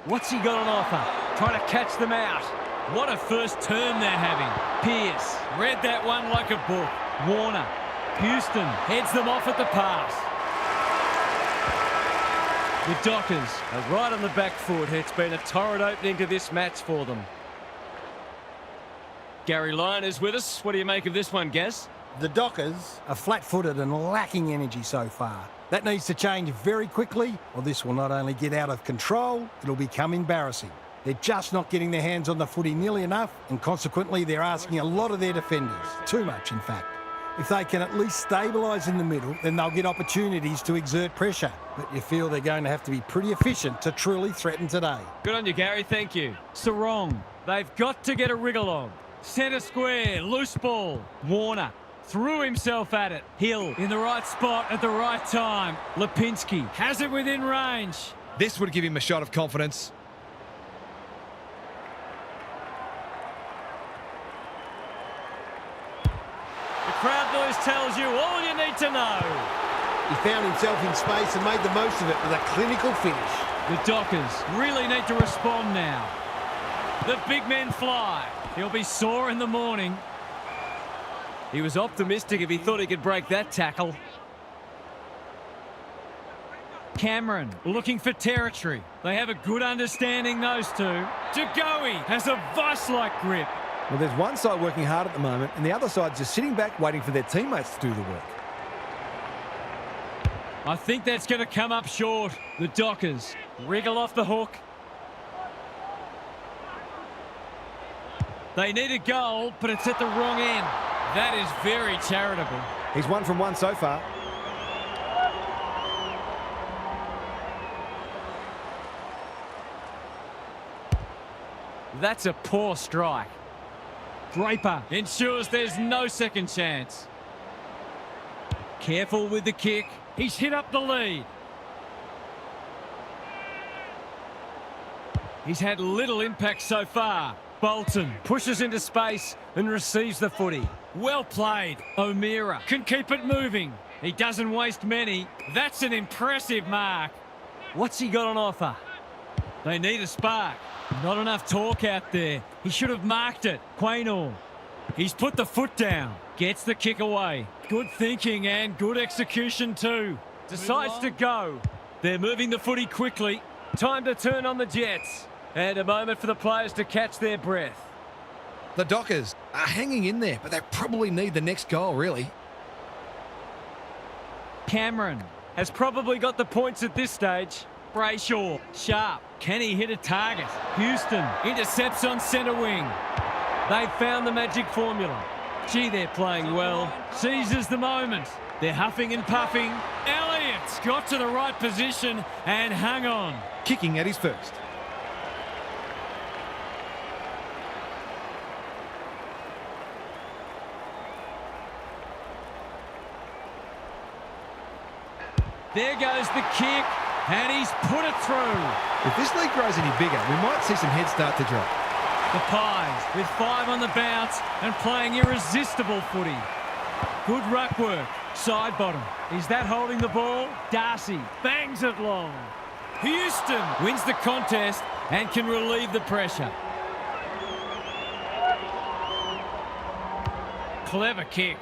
What's he got on offer? Trying to catch them out. What a first turn they're having. Pearce read that one like a book. Warner. Houston heads them off at the pass. The Dockers are right on the back foot. It's been a torrid opening to this match for them. Gary Lyon is with us. What do you make of this one, Gaz? The Dockers are flat-footed and lacking energy so far. That needs to change very quickly, or this will not only get out of control, it'll become embarrassing. They're just not getting their hands on the footy nearly enough, and consequently they're asking a lot of their defenders. Too much, in fact. If they can at least stabilise in the middle, then they'll get opportunities to exert pressure. But you feel they're going to have to be pretty efficient to truly threaten today. Good on you, Gary. Thank you. Sarong. They've got to get a wriggle on. Centre square. Loose ball. Warner threw himself at it. Hill in the right spot at the right time. Lipinski has it within range. This would give him a shot of confidence. The crowd noise tells you all you need to know. He found himself in space and made the most of it with a clinical finish. The Dockers really need to respond now. The big men fly. He'll be sore in the morning. He was optimistic if he thought he could break that tackle. Cameron looking for territory. They have a good understanding, those two. De Goey has a vice-like grip. Well, there's one side working hard at the moment, and the other side's just sitting back waiting for their teammates to do the work. I think that's going to come up short. The Dockers wriggle off the hook. They need a goal, but it's at the wrong end. That is very charitable. He's 1 from 1 so far. That's a poor strike. Draper ensures there's no second chance. Careful with the kick. He's hit up the lead. He's had little impact so far. Bolton pushes into space and receives the footy. Well played. O'Meara can keep it moving. He doesn't waste many. That's an impressive mark. What's he got on offer? They need a spark. Not enough torque out there. He should have marked it. Quaynor. He's put the foot down. Gets the kick away. Good thinking and good execution too. Decides to go. They're moving the footy quickly. Time to turn on the Jets. And a moment for the players to catch their breath. The Dockers are hanging in there, but they probably need the next goal, really. Cameron Has probably got the points at this stage. Brayshaw, sharp. Can he hit a target? Houston intercepts on centre wing. They've found the magic formula. Gee, they're playing well. Seizes the moment. They're huffing and puffing. Elliott's got to the right position and hung on. Kicking at his first. There goes the kick, and he's put it through. If this league grows any bigger, we might see some heads start to drop. The Pies with 5 on the bounce and playing irresistible footy. Good ruck work. Side bottom. Is that holding the ball? Darcy bangs it long. Houston wins the contest and can relieve the pressure. Clever kick.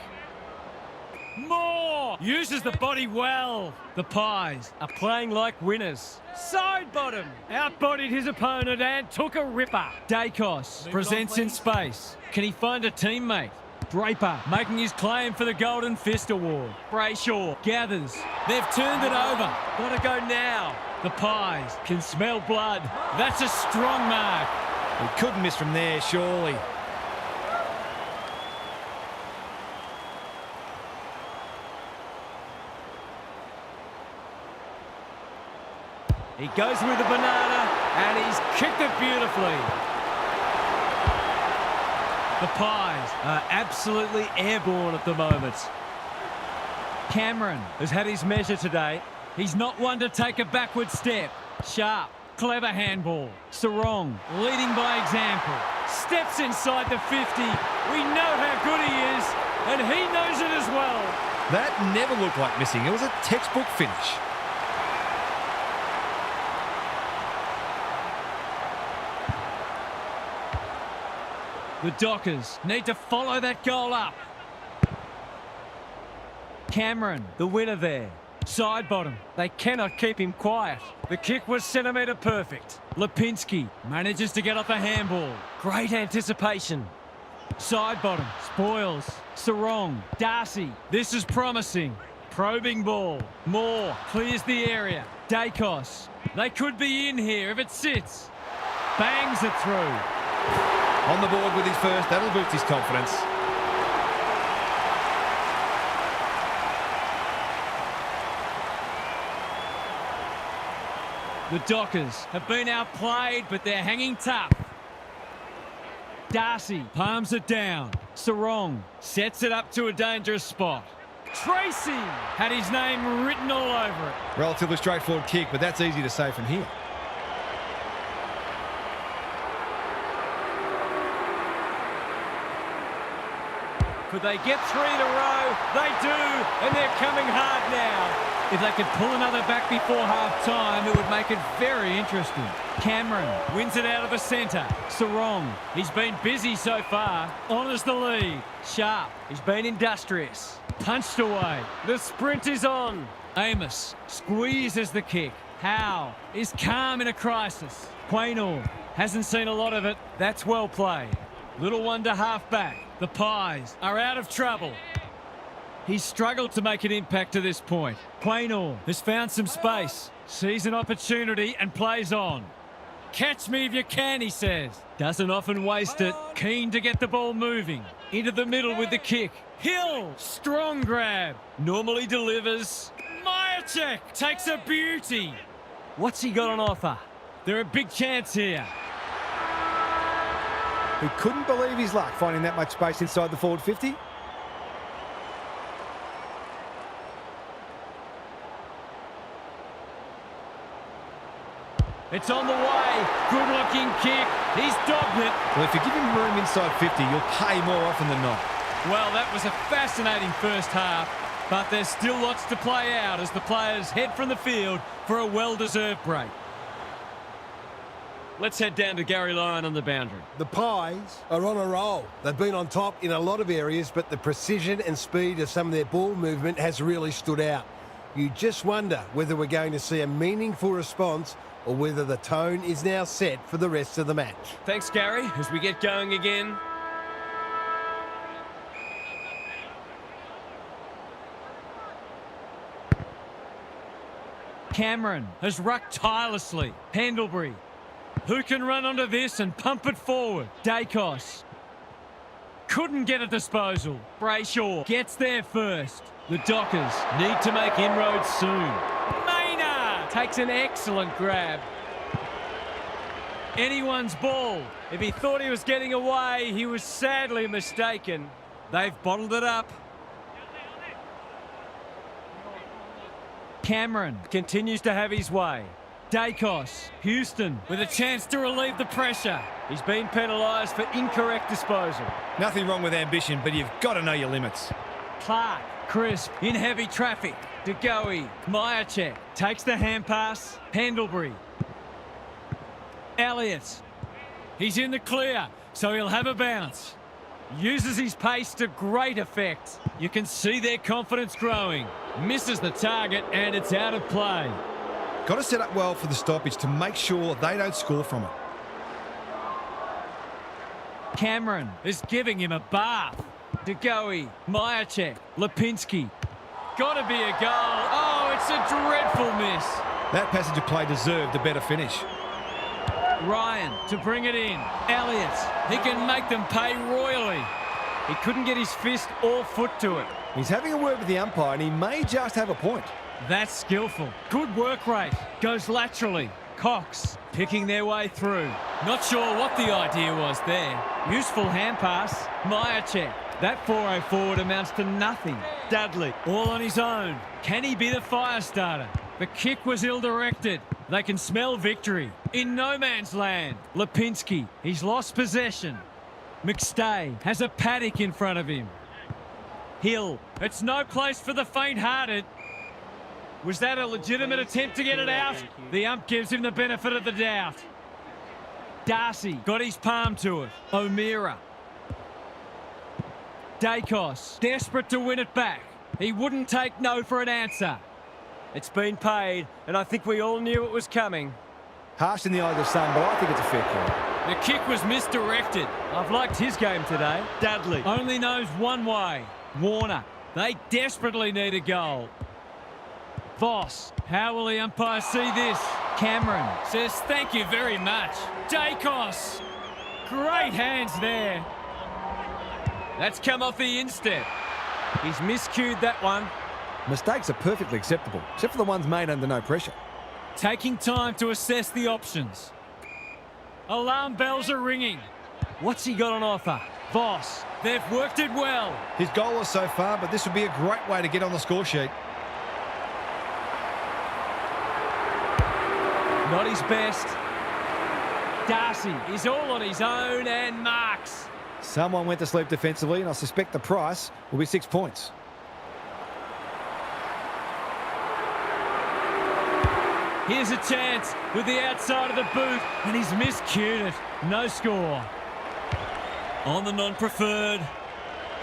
Moore uses the body well. The Pies Are playing like winners. side bottom. Outbodied his opponent and took a ripper. Dacos presents in space. Can he find a teammate? Draper making his claim for the Golden Fist Award. Brayshaw gathers. They've turned it over. Gotta go now. The Pies can smell blood. That's a strong mark. He couldn't miss from there, surely. He goes with the banana and he's kicked it beautifully. The Pies Are absolutely airborne at the moment. Cameron Has had his measure today. He's not one to take a backward step. Sharp, clever handball. Sarong leading by example. Steps inside the 50. We know how good he is, and he knows it as well. That never looked like missing. It was a textbook finish. The Dockers need to follow that goal up. Cameron, The winner there. side bottom. They cannot keep him quiet. The kick was centimetre perfect. Lipinski manages to get off a handball. Great anticipation. Side bottom, spoils. Sarong, Darcy, this is promising. Probing ball. Moore clears the area. Dacos, they could be in here if it sits. Bangs it through. On the board with his first. That'll boost his confidence. The Dockers have been outplayed, but they're hanging tough. Darcy palms it down. Sarong sets it up to a dangerous spot. Tracy had his name written all over it. Relatively straightforward kick, but that's easy to say from here. Could they get 3 in a row? They do, and they're coming hard now. If they could pull another back before half-time, it would make it very interesting. Cameron wins it out of the centre. Sarong, he's been busy so far. Honours the lead. Sharp, He's been industrious. punched away. The sprint is on. Amos squeezes the kick. Howe is calm in a crisis. Quaynor hasn't seen a lot of it. That's well played. Little one to half-back. The Pies are out of trouble. He's struggled to make an impact to this point. Quaynor has found some space, sees an opportunity and plays on. Catch me if you can, he says. Doesn't often waste it. Keen to get the ball moving. Into the middle with the kick. Hill, strong grab. Normally delivers. Myercheck takes a beauty. What's he got on offer? They're a big chance here. He couldn't believe his luck finding that much space inside the forward 50. It's on the way. Good-looking kick. He's dogged it. Well, if you give him room inside 50, you'll pay more often than not. Well, that was a fascinating first half, but there's still lots to play out as the players head from the field for a well-deserved break. Let's head down to Gary Lyon on the boundary. The Pies are on a roll. They've been on top in a lot of areas, but the precision and speed of some of their ball movement has really stood out. You just wonder whether we're going to see a meaningful response or whether the tone is now set for the rest of the match. Thanks, Gary, as we get going again. Cameron has rucked tirelessly. Pendlebury. Who can run onto this and pump it forward? Dacos. Couldn't get a disposal. Brayshaw gets there first. The Dockers need to make inroads soon. Maynard takes an excellent grab. Anyone's ball. If he thought he was getting away, he was sadly mistaken. They've bottled it up. Cameron Continues to have his way. Dacos. Houston with a chance to relieve the pressure. He's been penalised for incorrect disposal. Nothing wrong with ambition, but you've got to know your limits. Clark. Crisp in heavy traffic. DeGoey. Myercheck takes the hand pass. Pendlebury. Elliott. He's in the clear, so he'll have a bounce. Uses his pace to great effect. You can see their confidence growing. Misses the target and it's out of play. Got to set up well for the stoppage to make sure they don't score from it. Cameron is giving him a bath. DeGoey, Myercheck, Lipinski. Got to be a goal. Oh, it's a dreadful miss. That passage of play deserved a better finish. Ryan to bring it in. Elliott, he can make them pay royally. He couldn't get his fist or foot to it. He's having a word with the umpire, and he may just have a point. That's skillful. Good work rate. Goes laterally. Cox picking their way through. Not sure what the idea was there. Useful hand pass. Myercheck. That 4-0 forward amounts to nothing. Dudley, all on his own. Can he be the fire starter? The kick was ill-directed. They can smell victory. In no man's land. Lipinski, he's lost possession. McStay has a paddock in front of him. Hill, it's no place for the faint-hearted. Was that a legitimate attempt to get it out? The ump gives him the benefit of the doubt. Darcy got his palm to it. O'Meara. Dacos, desperate to win it back. He wouldn't take no for an answer. It's been paid, and I think we all knew it was coming. Harsh in the eye of the sun, but I think it's a fair call. The kick was misdirected. I've liked his game today. Dudley only knows one way. Warner, they desperately need a goal. Voss, how will the umpire see this? Cameron says thank you very much. Dacos, great hands there. That's come off the instep. He's miscued that one. Mistakes are perfectly acceptable, except for the ones made under no pressure. Taking time to assess the options. Alarm bells are ringing. What's he got on offer? Voss, they've worked it well. His goalless so far, but this would be a great way to get on the score sheet. Not his best. Darcy is all on his own and marks. Someone went to sleep defensively, and I suspect the price will be 6 points. Here's a chance with the outside of the boot, and he's miscued it. No score. On the non-preferred.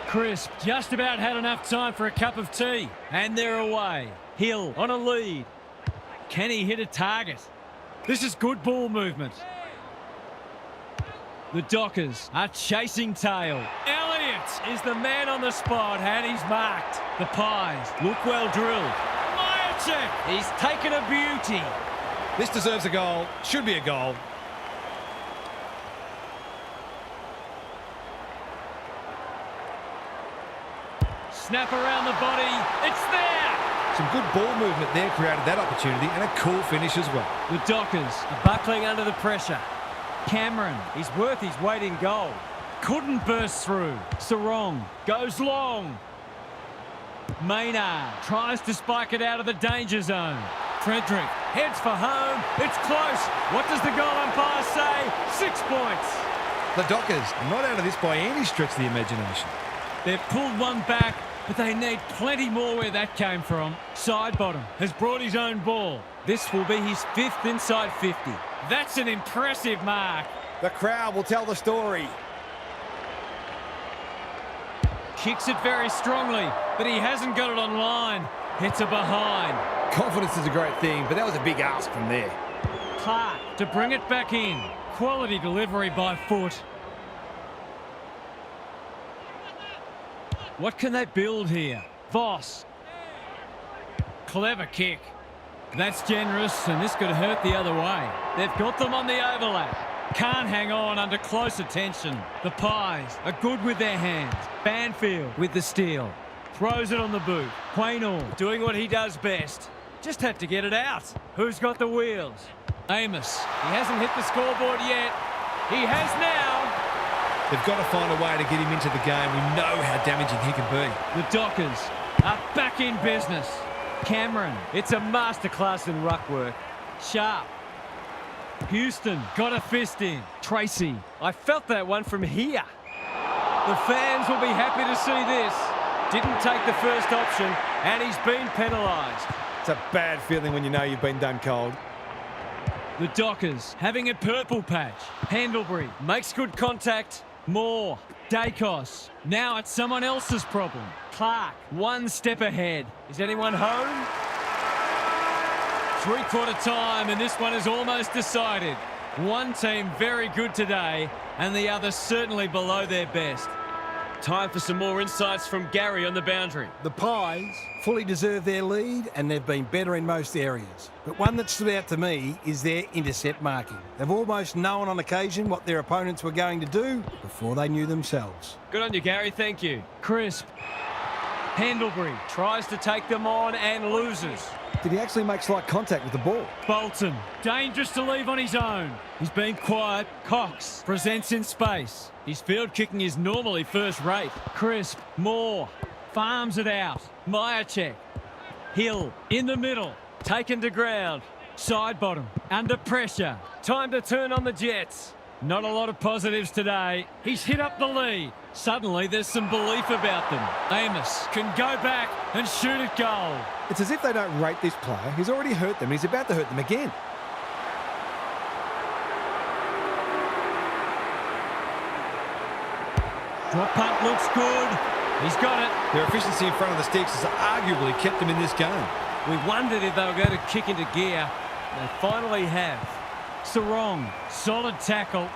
Crisp just about had enough time for a cup of tea, and they're away. Hill on a lead. Can he hit a target? This is good ball movement. The Dockers are chasing tail. Elliott is the man on the spot, and he's marked. The Pies look well drilled. Myercheck, he's taken a beauty. This deserves a goal. Should be a goal. Snap around the body. It's there. Some good ball movement there created that opportunity, and a cool finish as well. The Dockers are buckling under the pressure. Cameron, He's worth his weight in gold. couldn't burst through. Sarong goes long. Maynard tries to spike it out of the danger zone. Frederick heads for home. It's close. What does the goal umpire say? 6 points. The Dockers are not out of this by any stretch of the imagination. They've pulled one back, but they need plenty more where that came from. Sidebottom has brought his own ball. This will be his 5th inside 50. That's an impressive mark. The crowd will tell the story. Kicks it very strongly, but he hasn't got it on line. Hits a behind. Confidence is a great thing, but that was a big ask from there. Clark to bring it back in. Quality delivery by foot. What can they build here? Voss. Clever kick. That's generous, and this could hurt the other way. They've got them on the overlap. Can't hang on under close attention. The Pies are good with their hands. Banfield with the steal. Throws it on the boot. Quaynor Doing what he does best. Just had to get it out. Who's got the wheels? Amos. He hasn't hit the scoreboard yet. He has now. They've got to find a way to get him into the game. We know how damaging he can be. The Dockers are back in business. Cameron. It's a masterclass in ruck work. Sharp. Houston got a fist in. Tracy. I felt that one from here. The fans will be happy to see this. Didn't take the first option, and he's been penalised. It's a bad feeling when you know you've been done cold. The Dockers having a purple patch. Pendlebury Makes good contact. Moore. Dacos. Now it's someone else's problem. Clark, one step ahead. Is anyone home? Three-quarter time, and this one is almost decided. One team very good today, and the other certainly below their best. Time for some more insights from Gary on the boundary. The Pies fully deserve their lead, and they've been better in most areas. But one that stood out to me is their intercept marking. They've almost known on occasion what their opponents were going to do before they knew themselves. Good on you, Gary. Thank you. Crisp. Pendlebury Tries to take them on and loses. Did he actually make slight contact with the ball? Bolton, dangerous to leave on his own. He's been quiet. Cox presents in space. His field kicking is normally first rate. Crisp, Moore, farms it out. Myercheck, Hill, in the middle. Taken to ground. Sidebottom, under pressure. Time to turn on the Jets. Not a lot of positives today. He's hit up the lead. Suddenly there's some belief about them. Amos can go back and shoot at goal. It's as if they don't rate this player. He's already hurt them, and he's about to hurt them again. Drop punt looks good. He's got it. Their efficiency in front of the sticks has arguably kept them in this game. We wondered if they were going to kick into gear. They finally have. Sarong, solid tackle.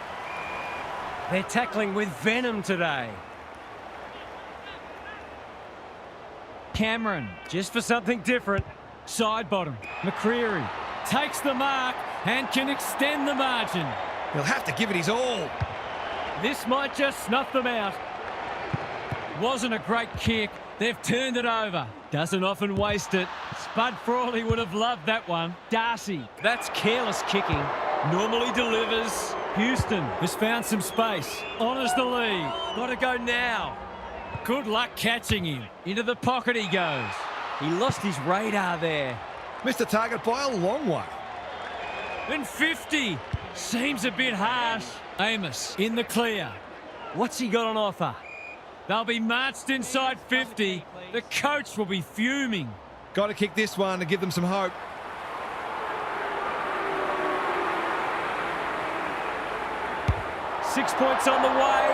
They're tackling with venom today. Cameron, Just for something different. Sidebottom. McCreary takes the mark and can extend the margin. He'll have to give it his all. This might just snuff them out. Wasn't a great kick. They've turned it over. Doesn't often waste it. Spud Frawley would have loved that one. Darcy. That's careless kicking. Normally delivers. Houston has found some space. Honours the lead. Got to go now. Good luck catching him. Into the pocket he goes. He lost his radar there. Missed the target by a long way. And 50. Seems a bit harsh. Amos in the clear. What's he got on offer? They'll be marched inside 50. The coach will be fuming. Got to kick this one to give them some hope. .6 points on the way.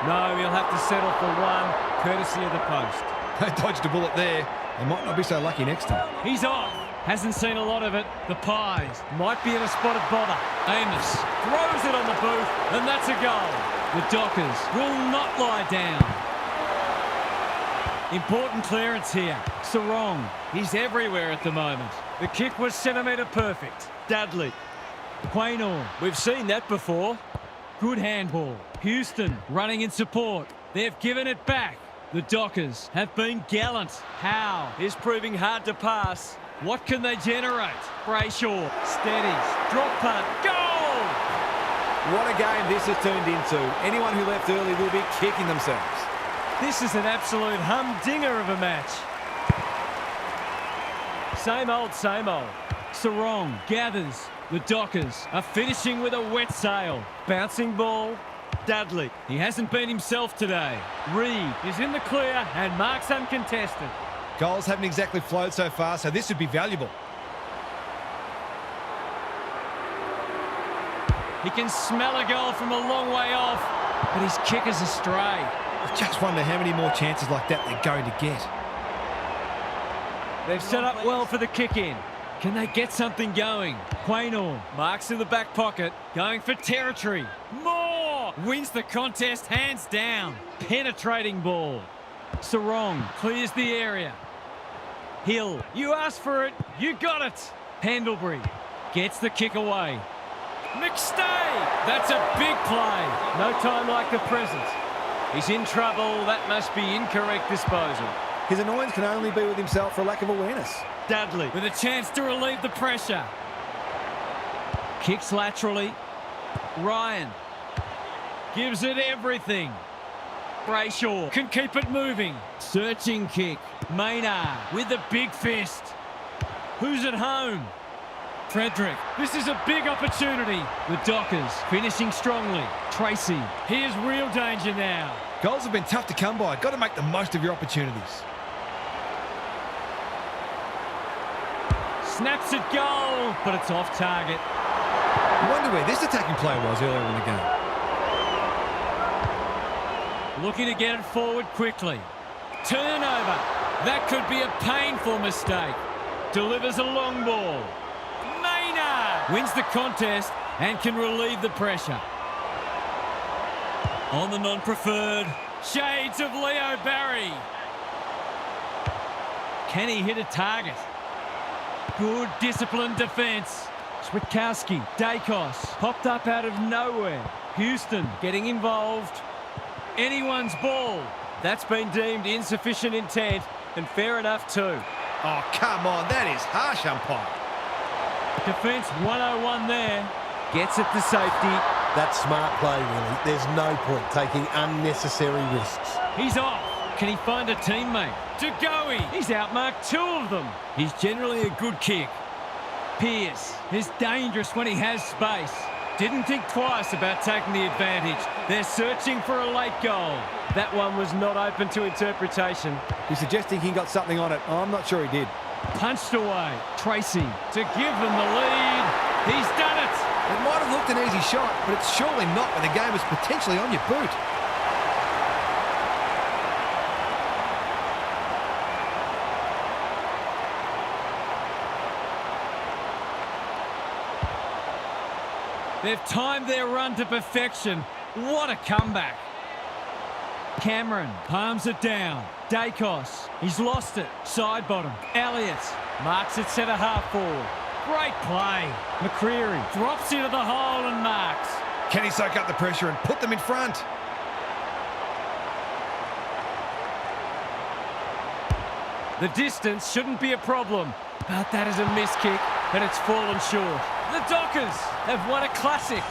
No, he'll have to settle for one, courtesy of the post. They dodged a bullet there. They might not be so lucky next time. He's off. Hasn't seen a lot of it. The Pies might be in a spot of bother. Amos throws it on the boot, and that's a goal. The Dockers will not lie down. Important clearance here. Sarong, he's everywhere at the moment. The kick was centimetre perfect. Dudley. Quaynor, We've seen that before. good handball. Houston running in support. They've given it back. The Dockers have been gallant. Howe Is proving hard to pass. what can they generate? Brayshaw steadies. Drop punt. Goal! What a game this has turned into. Anyone who left early will be kicking themselves. This is an absolute humdinger of a match. Same old, same old. Sarong gathers. The Dockers are finishing with a wet sail. Bouncing ball. Dudley. He hasn't been himself today. Reed is in the clear and marks uncontested. Goals haven't exactly flowed so far, so this would be valuable. He can smell a goal from a long way off, but his kick is astray. I just wonder how many more chances like that they're going to get. They've set up well for the kick-in. Can they get something going? Quaynor marks in the back pocket, going for territory. More! Wins the contest hands down. Penetrating ball. Sarong clears the area. Hill, you asked for it, you got it. Pendlebury gets the kick away. McStay! That's a big play. No time like the present. He's in trouble. That must be incorrect disposal. His annoyance can only be with himself for lack of awareness. Dudley. With a chance to relieve the pressure. Kicks laterally. Ryan gives it everything. Brayshaw can keep it moving. Searching kick. Maynard with the big fist. Who's at home? Frederick. This is a big opportunity. The Dockers finishing strongly. Tracy. Here's real danger now. Goals have been tough to come by. Got to make the most of your opportunities. Snaps it goal, but it's off target. I wonder where this attacking player was earlier in the game. Looking to get it forward quickly. Turnover. That could be a painful mistake. Delivers a long ball. Maynard wins the contest and can relieve the pressure. On the non-preferred. Shades of Leo Barry. Can he hit a target? Good disciplined defence. Switkowski, Dacos, popped up out of nowhere. Houston getting involved. Anyone's ball. That's been deemed insufficient intent, and fair enough too. Oh, come on. That is harsh, umpire. Defence 101 there. Gets it to safety. That's smart play, really. There's no point taking unnecessary risks. He's off. Can he find a teammate? Jagoe. He's outmarked two of them. He's generally a good kick. Pearce is dangerous when he has space. Didn't think twice about taking the advantage. They're searching for a late goal. That one was not open to interpretation. He's suggesting he got something on it. I'm not sure he did. Punched away. Tracy to give them the lead. He's done it. It might have looked an easy shot, but it's surely not when the game is potentially on your boot. They've timed their run to perfection. What a comeback. Cameron palms it down. Dacos, he's lost it. Side bottom. Elliott marks it centre half forward. Great play. McCreary drops into the hole and marks. Can he soak up the pressure and put them in front? The distance shouldn't be a problem, but that is a missed kick, and it's fallen short. The Dockers have won a classic.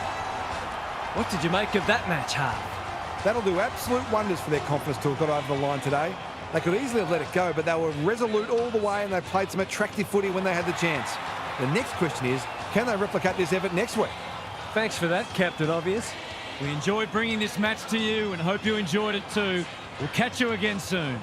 What did you make of that match, Harv? That'll do absolute wonders for their confidence to have got over the line today. They could easily have let it go, but they were resolute all the way and they played some attractive footy when they had the chance. The next question is, can they replicate this effort next week? Thanks for that, Captain Obvious. We enjoyed bringing this match to you and hope you enjoyed it too. We'll catch you again soon.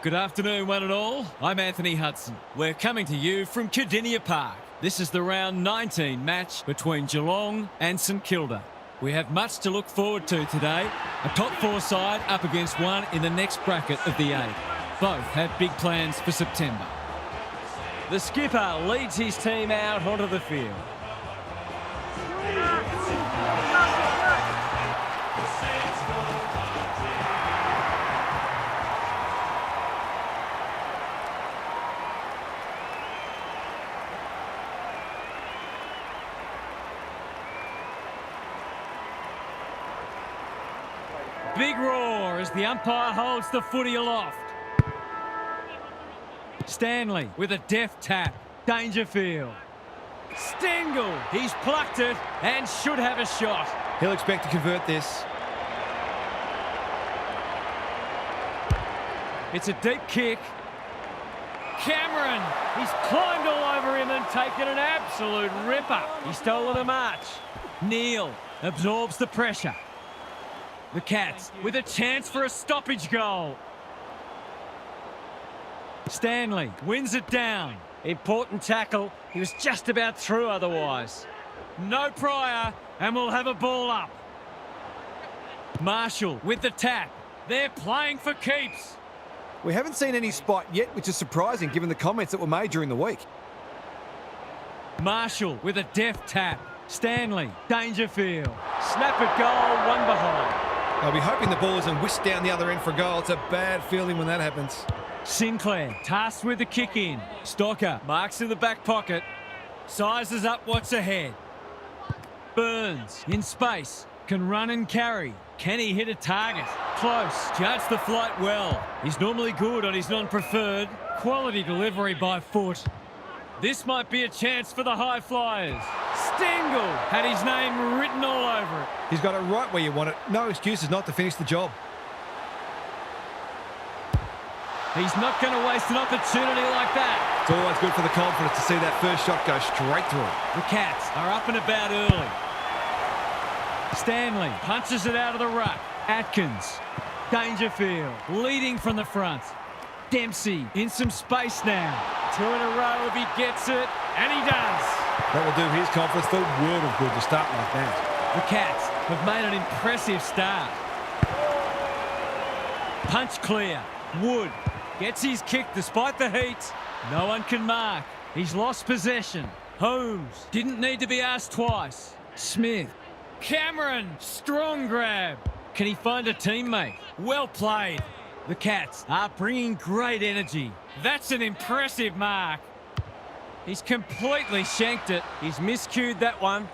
Good afternoon, one and all. I'm Anthony Hudson. We're coming to you from Cardinia Park. This is the round 19 match between Geelong and St Kilda. We have much to look forward to today. A top four side up against one in the next bracket of the 8. Both have big plans for September. The skipper leads his team out onto the field. Big roar as the umpire holds the footy aloft. Stanley with a deft tap. Dangerfield. Stengel. He's plucked it and should have a shot. He'll expect to convert this. It's a deep kick. Cameron. He's climbed all over him and taken an absolute ripper. He's stolen a march. Neal absorbs the pressure. The Cats with a chance for a stoppage goal. Stanley wins it down. Important tackle. He was just about through otherwise. No prior, and we'll have a ball up. Marshall with the tap. They're playing for keeps. We haven't seen any spot yet, which is surprising given the comments that were made during the week. Marshall with a deft tap. Stanley, Dangerfield. Snap at goal, one behind. I'll be hoping the ball isn't whisked down the other end for a goal. It's a bad feeling when that happens. Sinclair tasked with the kick in. Stocker marks in the back pocket. Sizes up what's ahead. Burns in space. Can run and carry. Can he hit a target? Close. Judged the flight well. He's normally good on his non-preferred. Quality delivery by foot. This might be a chance for the high flyers. Stengel had his name written all over it. He's got it right where you want it. No excuses not to finish the job. He's not going to waste an opportunity like that. It's always good for the confidence to see that first shot go straight through. The Cats are up and about early. Stanley punches it out of the ruck. Atkins. Dangerfield leading from the front. Dempsey in some space now. 2 in a row if he gets it, and he does. That will do his confidence the world of good to start like that. The Cats have made an impressive start. Punch clear. Wood gets his kick despite the heat. No one can mark. He's lost possession. Holmes didn't need to be asked twice. Smith. Cameron. Strong grab. Can he find a teammate? Well played. The Cats are bringing great energy. That's an impressive mark. He's completely shanked it. He's miscued that one.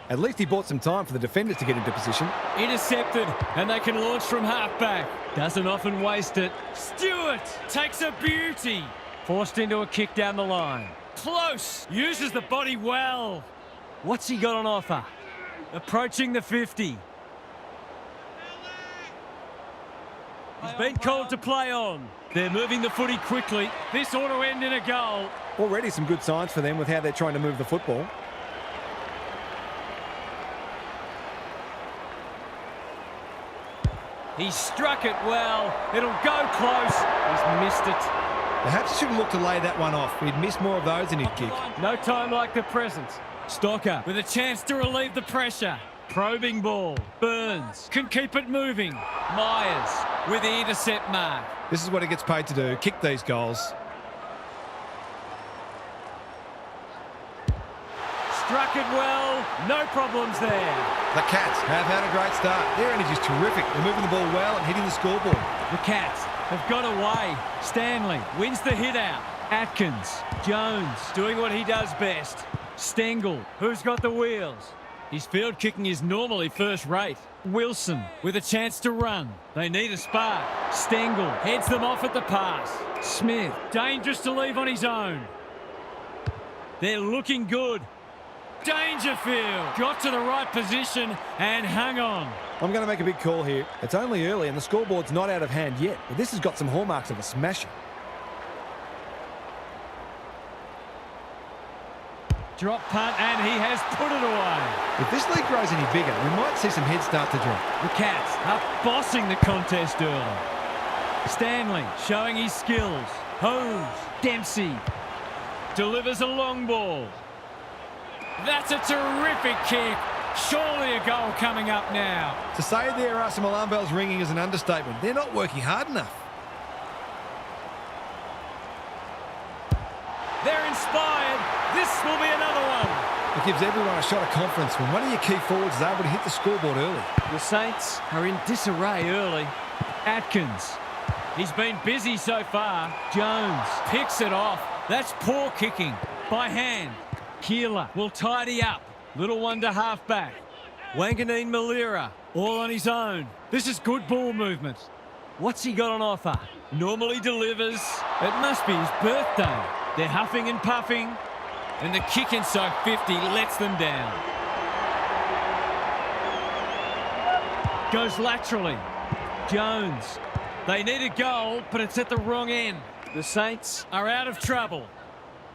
At least he bought some time for the defenders to get into position. Intercepted, and they can launch from halfback. Doesn't often waste it. Stewart takes a beauty. Forced into a kick down the line. Close. Uses the body well. What's he got on offer? Approaching the 50. He's been called to play on. They're moving the footy quickly. This ought to end in a goal. Already some good signs for them with how they're trying to move the football. He struck it well. It'll go close. He's missed it. Perhaps he should have looked to lay that one off. He'd missed more of those than he'd kick. No time like the present. Stocker with a chance to relieve the pressure. Probing ball. Burns can keep it moving. Myers with the intercept mark. This is what he gets paid to do, kick these goals. Struck it well. No problems there. The Cats have had a great start. Their energy's terrific. They're moving the ball well and hitting the scoreboard. The Cats have got away. Stanley wins the hit out. Atkins. Jones doing what he does best. Stengel, who's got the wheels. His field kicking is normally first rate. Wilson with a chance to run. They need a spark. Stengel heads them off at the pass. Smith, dangerous to leave on his own. They're looking good. Dangerfield got to the right position and hung on. I'm going to make a big call here. It's only early and the scoreboard's not out of hand yet, but this has got some hallmarks of a smasher. Drop punt, and he has put it away. If this league grows any bigger, we might see some heads start to drop. The Cats are bossing the contest early. Stanley showing his skills. Holmes. Dempsey. Delivers a long ball. That's a terrific kick. Surely a goal coming up now. To say there are some alarm bells ringing is an understatement. They're not working hard enough. They're inspired. This will be another one. It gives everyone a shot of confidence when one of your key forwards is able to hit the scoreboard early. The Saints are in disarray early. Atkins. He's been busy so far. Jones picks it off. That's poor kicking by hand. Keeler will tidy up. Little one to half-back. Wanganeen Malira, all on his own. This is good ball movement. What's he got on offer? Normally delivers. It must be his birthday. They're huffing and puffing. And the kick inside 50 lets them down. Goes laterally. Jones. They need a goal, but it's at the wrong end. The Saints are out of trouble.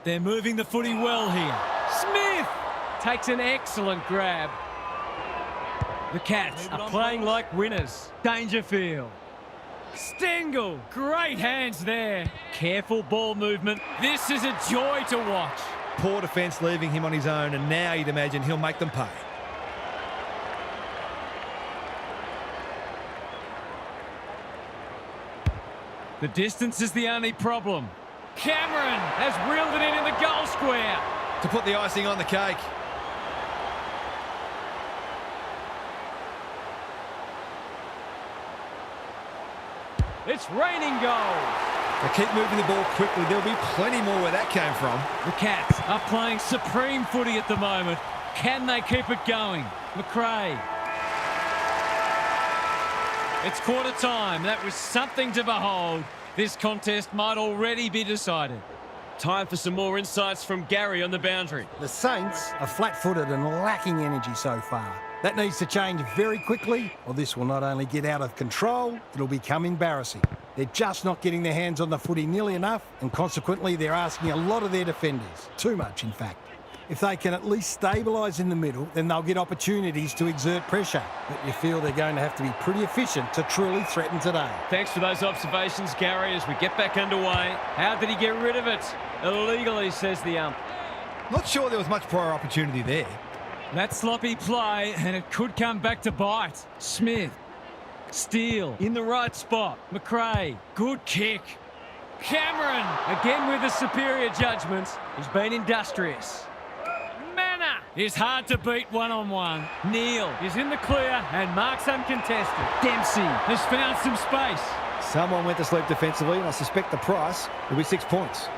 They're moving the footy well here. Smith takes an excellent grab. The Cats are playing like winners. Dangerfield. Stengel. Great hands there. Careful ball movement. This is a joy to watch. Poor defence leaving him on his own, and now you'd imagine he'll make them pay. The distance is the only problem. Cameron has reeled it in the goal square. To put the icing on the cake. It's raining goals. They keep moving the ball quickly. There'll be plenty more where that came from. The Cats are playing supreme footy at the moment. Can they keep it going? McRae. It's quarter time. That was something to behold. This contest might already be decided. Time for some more insights from Gary on the boundary. The Saints are flat-footed and lacking energy so far. That needs to change very quickly, or this will not only get out of control, it'll become embarrassing. They're just not getting their hands on the footy nearly enough, and consequently they're asking a lot of their defenders. Too much, in fact. If they can at least stabilise in the middle, then they'll get opportunities to exert pressure. But you feel they're going to have to be pretty efficient to truly threaten today. Thanks for those observations, Gary, as we get back underway. How did he get rid of it? Illegally, says the ump. Not sure there was much prior opportunity there. That sloppy play, and it could come back to bite. Smith. Steele in the right spot. McRae. Good kick. Cameron. Again with the superior judgment. He's been industrious. Manor is hard to beat one-on-one. Neal is in the clear and marks uncontested. Dempsey has found some space. Someone went to sleep defensively, and I suspect the price will be 6 points.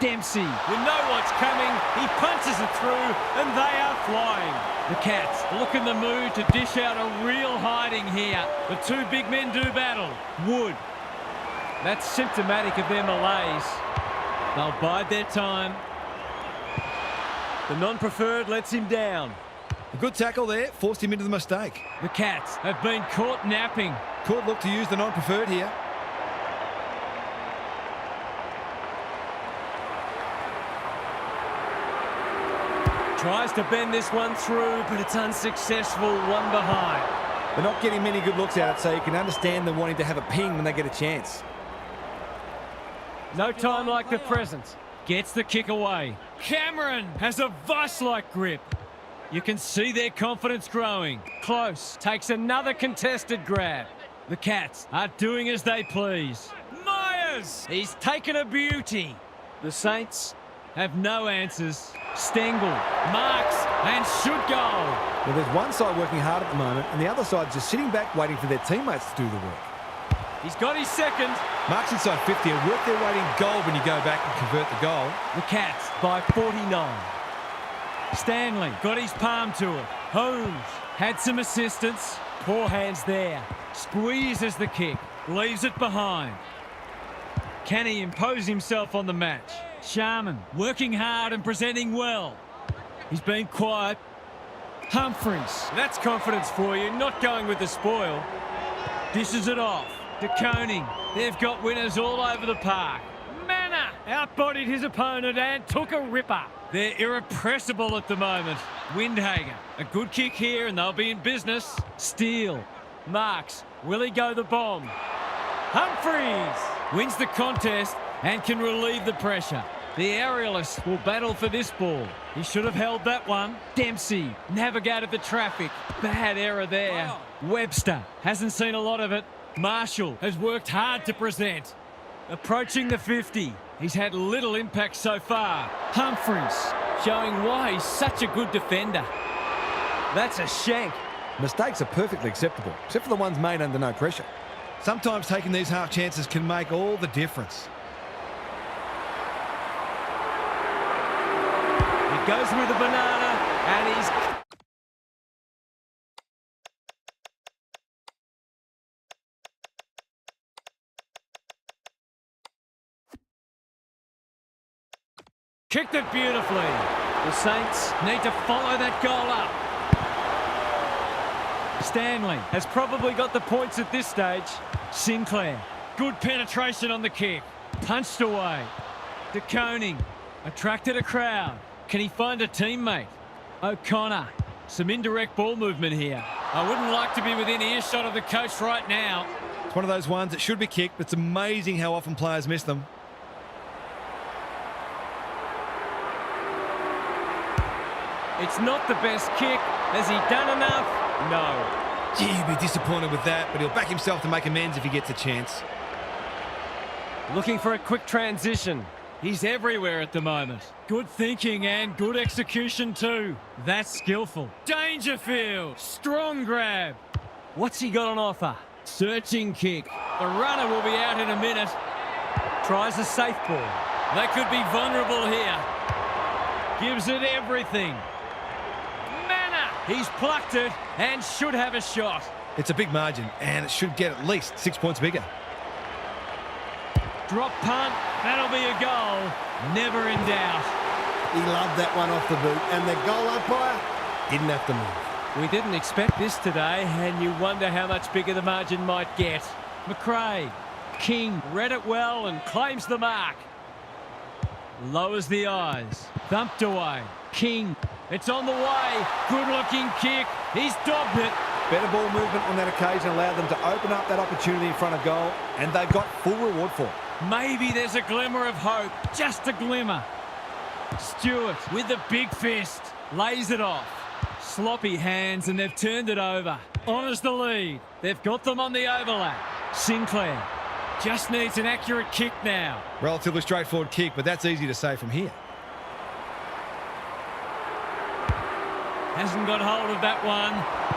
Dempsey, with no one's coming, he punches it through, and they are flying. The Cats look in the mood to dish out a real hiding here. The two big men do battle. Wood. That's symptomatic of their malaise. They'll bide their time. The non-preferred lets him down. A good tackle there, forced him into the mistake. The Cats have been caught napping. Could look to use the non-preferred here. Tries to bend this one through, but it's unsuccessful, one behind. They're not getting many good looks at it, so you can understand them wanting to have a ping when they get a chance. No time like the present. Gets the kick away. Cameron has a vice-like grip. You can see their confidence growing. Close. Takes another contested grab. The Cats are doing as they please. Myers! He's taken a beauty. The Saints have no answers. Stengel marks and should go. Well, there's one side working hard at the moment, and the other side's just sitting back waiting for their teammates to do the work. He's got his second. Marks inside 50 and work their weight in goal when you go back and convert the goal. The Cats by 49. Stanley got his palm to it. Holmes had some assistance. Poor hands there. Squeezes the kick. Leaves it behind. Can he impose himself on the match? Sharman working hard and presenting well. He's been quiet. Humphreys. That's confidence for you, not going with the spoil. Dishes it off. De Koning. They've got winners all over the park. Manor outbodied his opponent and took a ripper. They're irrepressible at the moment. Windhager. A good kick here and they'll be in business. Steele. Marks. Will he go the bomb? Humphries Wins the contest and can relieve the pressure. The aerialist will battle for this ball. He should have held that one. Dempsey navigated the traffic. Bad error there. Webster hasn't seen a lot of it. Marshall has worked hard to present. Approaching the 50. He's had little impact so far. Humphries showing why he's such a good defender. That's a shank. Mistakes are perfectly acceptable, except for the ones made under no pressure. Sometimes taking these half chances can make all the difference. He goes with the banana and he's... Kicked it beautifully. The Saints need to follow that goal up. Stanley has probably got the points at this stage. Sinclair. Good penetration on the kick. Punched away. De Koning attracted a crowd. Can he find a teammate? O'Connor. Some indirect ball movement here. I wouldn't like to be within earshot of the coach right now. It's one of those ones that should be kicked, but it's amazing how often players miss them. It's not the best kick. Has he done enough? No. Gee, he'd be disappointed with that, but he'll back himself to make amends if he gets a chance. Looking for a quick transition. He's everywhere at the moment. Good thinking and good execution too. That's skillful. Dangerfield. Strong grab. What's he got on offer? Searching kick. The runner will be out in a minute. Tries a safe ball. They could be vulnerable here. Gives it everything. Manor. He's plucked it and should have a shot. It's a big margin, and it should get at least 6 points bigger. Drop punt. That'll be a goal. Never in doubt. He loved that one off the boot, and the goal umpire didn't have to move. We didn't expect this today, and you wonder how much bigger the margin might get. McRae. King read it well and claims the mark. Lowers the eyes. Thumped away. King. It's on the way. Good-looking kick. He's dobbed it. Better ball movement on that occasion allowed them to open up that opportunity in front of goal, and they've got full reward for it. Maybe there's a glimmer of hope. Just a glimmer. Stewart with the big fist. Lays it off. Sloppy hands, and they've turned it over. Honours the lead. They've got them on the overlap. Sinclair just needs an accurate kick now. Relatively straightforward kick, but that's easy to say from here. Hasn't got hold of that one.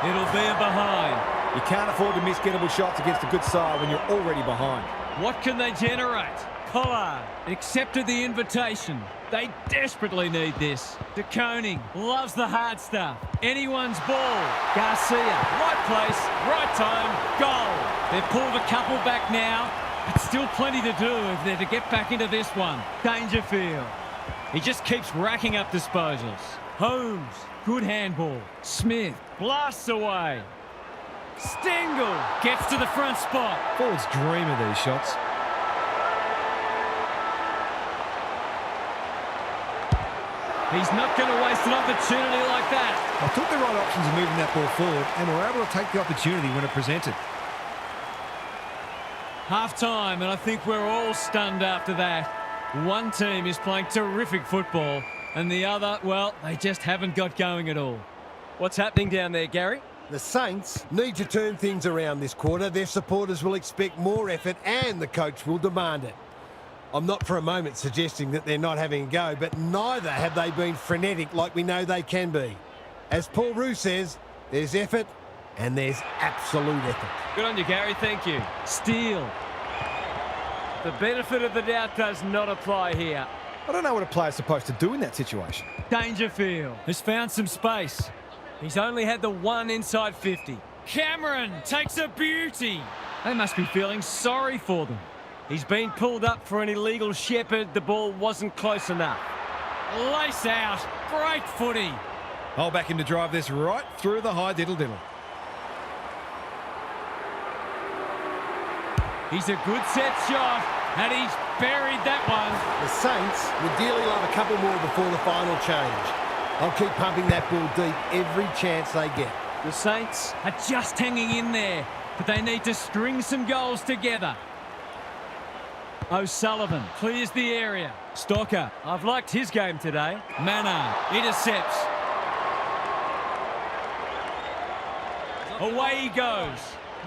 It'll be a behind. You can't afford to miss gettable shots against a good side when you're already behind. What can they generate? Collard accepted the invitation. They desperately need this. De Koning loves the hard stuff. Anyone's ball. Garcia, right place, right time, goal. They've pulled a couple back now, but still plenty to do if they're to get back into this one. Dangerfield. He just keeps racking up disposals. Holmes, good handball. Smith blasts away. Stengel gets to the front spot. Forwards dream of these shots. He's not going to waste an opportunity like that. They took the right options in moving that ball forward and were able to take the opportunity when it presented. Half-time, and I think we're all stunned after that. One team is playing terrific football, and the other, well, they just haven't got going at all. What's happening down there, Gary? The Saints need to turn things around this quarter. Their supporters will expect more effort, and the coach will demand it. I'm not for a moment suggesting that they're not having a go, but neither have they been frenetic like we know they can be. As Paul Roux says, there's effort and there's absolute effort. Good on you, Gary. Thank you. Steele. The benefit of the doubt does not apply here. I don't know what a player's supposed to do in that situation. Dangerfield has found some space. He's only had the one inside 50. Cameron takes a beauty. They must be feeling sorry for them. He's been pulled up for an illegal shepherd. The ball wasn't close enough. Lace out. Great footy. I'll back him to drive this right through the high diddle-diddle. He's a good set shot, and he's buried that one. The Saints would dearly love a couple more before the final change. I'll keep pumping that ball deep every chance they get. The Saints are just hanging in there, but they need to string some goals together. O'Sullivan clears the area. Stocker. I've liked his game today. Manor intercepts. Away he goes.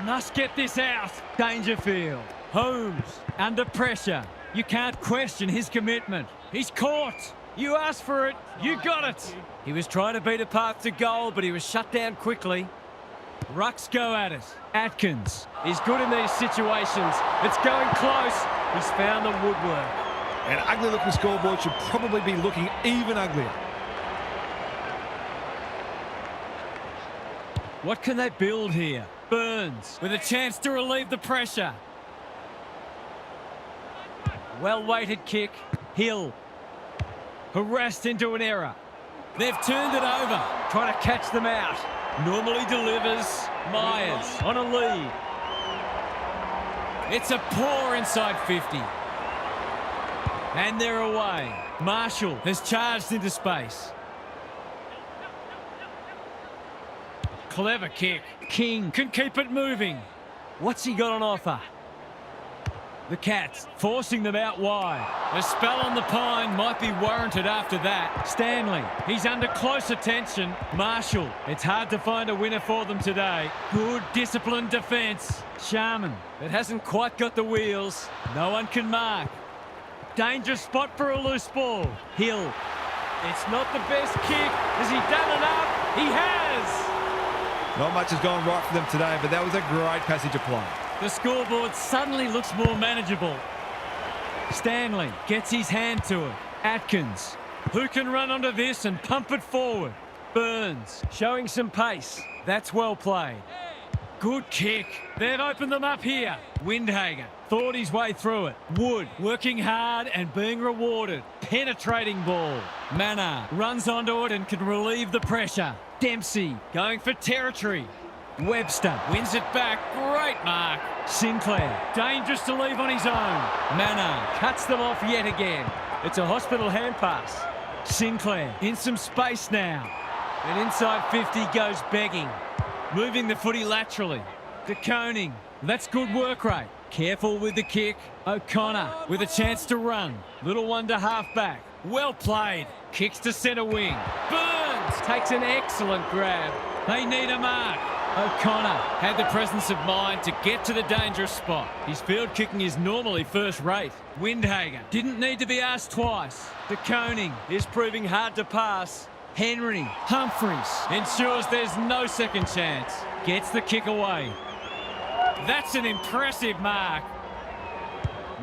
Must get this out. Dangerfield. Holmes under pressure. You can't question his commitment. He's caught. You asked for it. You got it. He was trying to beat a path to goal, but he was shut down quickly. Rucks go at it. Atkins. He's good in these situations. It's going close. He's found the woodwork. An ugly-looking scoreboard should probably be looking even uglier. What can they build here? Burns with a chance to relieve the pressure. Well-weighted kick. Hill. Harassed into an error. They've turned it over. Trying to catch them out. Normally delivers. Myers on a lead. It's a poor inside 50. And they're away. Marshall has charged into space. Clever kick. King can keep it moving. What's he got on offer? The Cats forcing them out wide. A spell on the pine might be warranted after that. Stanley, he's under close attention. Marshall, it's hard to find a winner for them today. Good disciplined defence. Sharman, it hasn't quite got the wheels. No one can mark. Dangerous spot for a loose ball. Hill. It's not the best kick. Has he done enough? He has. Not much has gone right for them today, but that was a great passage of play. The scoreboard suddenly looks more manageable. Stanley gets his hand to it. Atkins, who can run onto this and pump it forward? Burns, showing some pace. That's well played. Good kick. They've opened them up here. Windhager thought his way through it. Wood working hard and being rewarded. Penetrating ball. Manor runs onto it and can relieve the pressure. Dempsey going for territory. Webster wins it back. Great mark. Sinclair, dangerous to leave on his own. Manor cuts them off yet again. It's a hospital hand pass. Sinclair in some space now. And inside 50 goes begging. Moving the footy laterally. De Koning, that's good work rate. Careful with the kick. O'Connor with a chance to run. Little one to half back. Well played. Kicks to centre wing. Burns takes an excellent grab. They need a mark. O'Connor had the presence of mind to get to the dangerous spot. His field kicking is normally first rate. Windhager didn't need to be asked twice. De Koning is proving hard to pass. Henry Humphreys ensures there's no second chance. Gets the kick away. That's an impressive mark.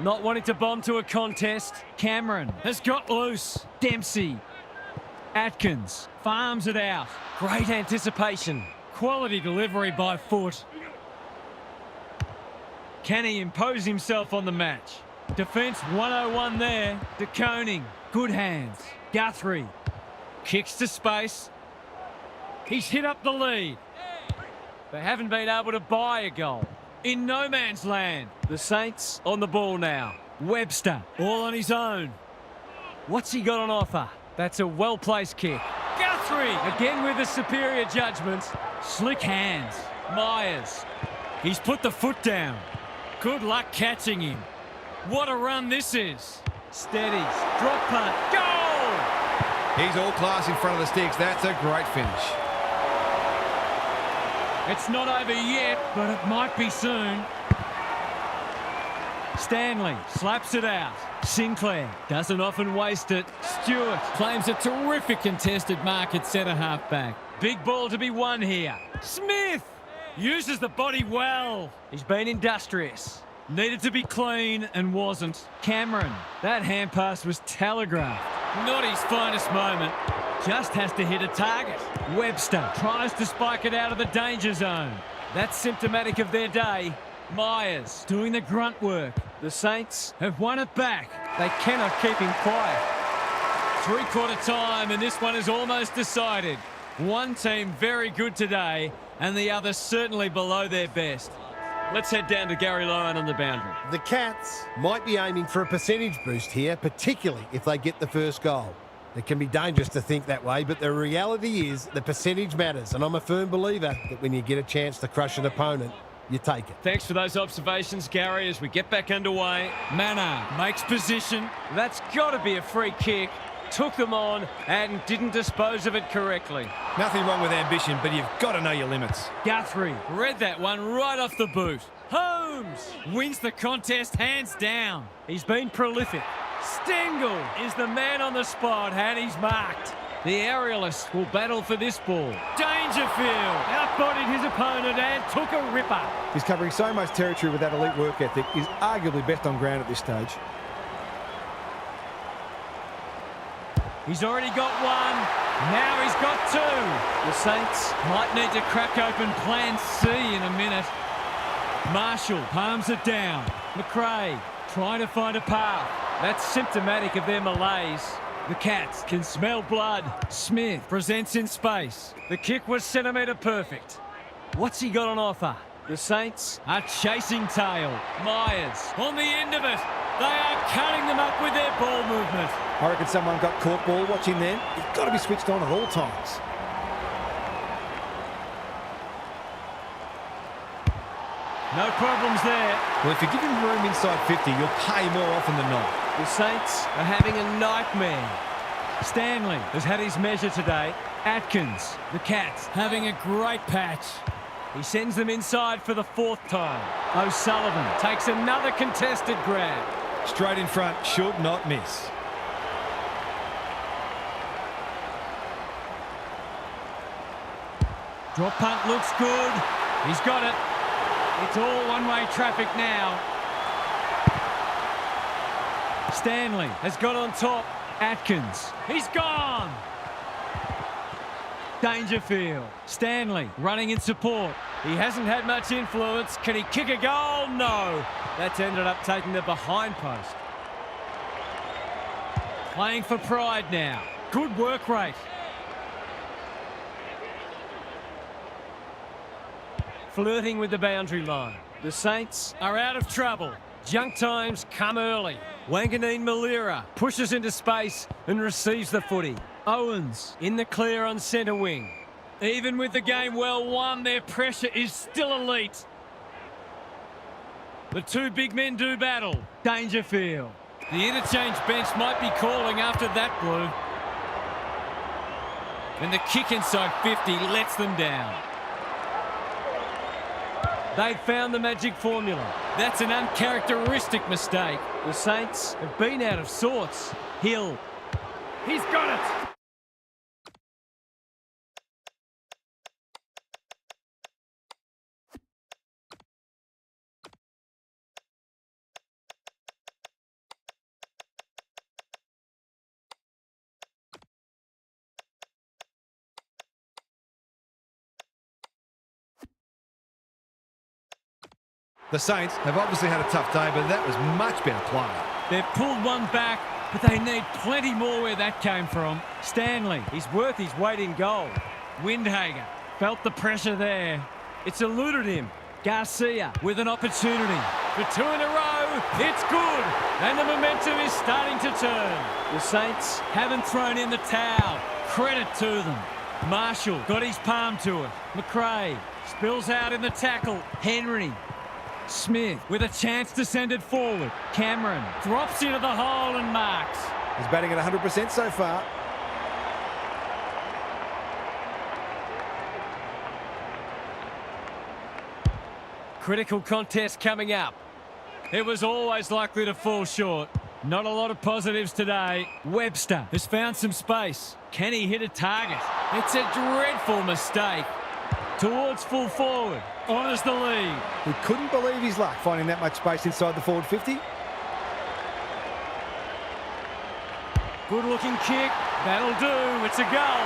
Not wanting to bomb to a contest. Cameron has got loose. Dempsey. Atkins farms it out. Great anticipation. Quality delivery by foot. Can he impose himself on the match? Defence 101 there. De Koning. Good hands. Guthrie. Kicks to space. He's hit up the lead. They haven't been able to buy a goal. In no man's land. The Saints on the ball now. Webster all on his own. What's he got on offer? That's a well-placed kick. Guthrie again with the superior judgment. Slick hands. Myers. He's put the foot down. Good luck catching him. What a run this is. Steadies. Drop punt. Goal! He's all class in front of the sticks. That's a great finish. It's not over yet, but it might be soon. Stanley slaps it out. Sinclair doesn't often waste it. Stewart claims a terrific contested mark at centre half back. Big ball to be won here. Smith uses the body well. He's been industrious. Needed to be clean and wasn't. Cameron, that hand pass was telegraphed. Not his finest moment. Just has to hit a target. Webster tries to spike it out of the danger zone. That's symptomatic of their day. Myers doing the grunt work. The Saints have won it back. They cannot keep him quiet. Three-quarter time and this one is almost decided. One team very good today and the other certainly below their best. Let's head down to Gary Lyon on the boundary. The Cats might be aiming for a percentage boost here, particularly if they get the first goal. It can be dangerous to think that way, but the reality is the percentage matters, and I'm a firm believer that when you get a chance to crush an opponent, you take it. Thanks for those observations, Gary, as we get back underway. Manor makes position. That's got to be a free kick. Took them on and didn't dispose of it correctly. Nothing wrong with ambition, but you've got to know your limits. Guthrie read that one right off the boot. Holmes wins the contest hands down. He's been prolific. Stengel is the man on the spot and he's marked. The aerialists will battle for this ball. Dangerfield Outbodied his opponent and took a ripper. He's covering so much territory with that elite work ethic. He's arguably best on ground at this stage. He's already got one. Now he's got two. The Saints might need to crack open plan C in a minute. Marshall palms it down. McRae trying to find a path. That's symptomatic of their malaise. The Cats can smell blood. Smith presents in space. The kick was centimetre perfect. What's he got on offer? The Saints are chasing tail. Myers on the end of it. They are cutting them up with their ball movement. I reckon someone got caught ball watching then. He's got to be switched on at all times. No problems there. Well, if you give him room inside 50, you'll pay more often than not. The Saints are having a nightmare. Stanley has had his measure today. Atkins, the Cats, having a great patch. He sends them inside for the fourth time. O'Sullivan takes another contested grab. Straight in front, should not miss. Drop punt looks good. He's got it. It's all one-way traffic now. Stanley has got on top. Atkins, he's gone. Dangerfield. Stanley running in support. He hasn't had much influence. Can he kick a goal? No. That's ended up taking the behind post. Playing for pride now. Good work rate. Flirting with the boundary line. The Saints are out of trouble. Junk times come early. Wanganeen Malira pushes into space and receives the footy. Owens In the clear on centre wing. even with the game well won, their pressure is still elite. The two big men do battle. Dangerfield. The interchange bench might be calling after that blue. And the kick inside 50 lets them down. They've found the magic formula. That's an uncharacteristic mistake. The Saints have been out of sorts. Hill. He's got it! The Saints have obviously had a tough day, but that was much better play. They've pulled one back, but they need plenty more where that came from. Stanley. He's worth his weight in gold. Windhager felt the pressure there. It's eluded him. Garcia with an opportunity. For two in a row, it's good. And the momentum is starting to turn. The Saints haven't thrown in the towel. Credit to them. Marshall got his palm to it. McRae spills out in the tackle. Henry. Smith with a chance to send it forward. Cameron drops into the hole and marks. He's batting at 100% so far. Critical contest coming up. It was always likely to fall short. Not a lot of positives today. Webster has found some space. Can he hit a target? It's a dreadful mistake. Towards full forward. Honours the lead. He couldn't believe his luck finding that much space inside the forward 50. Good looking kick. That'll do. It's a goal.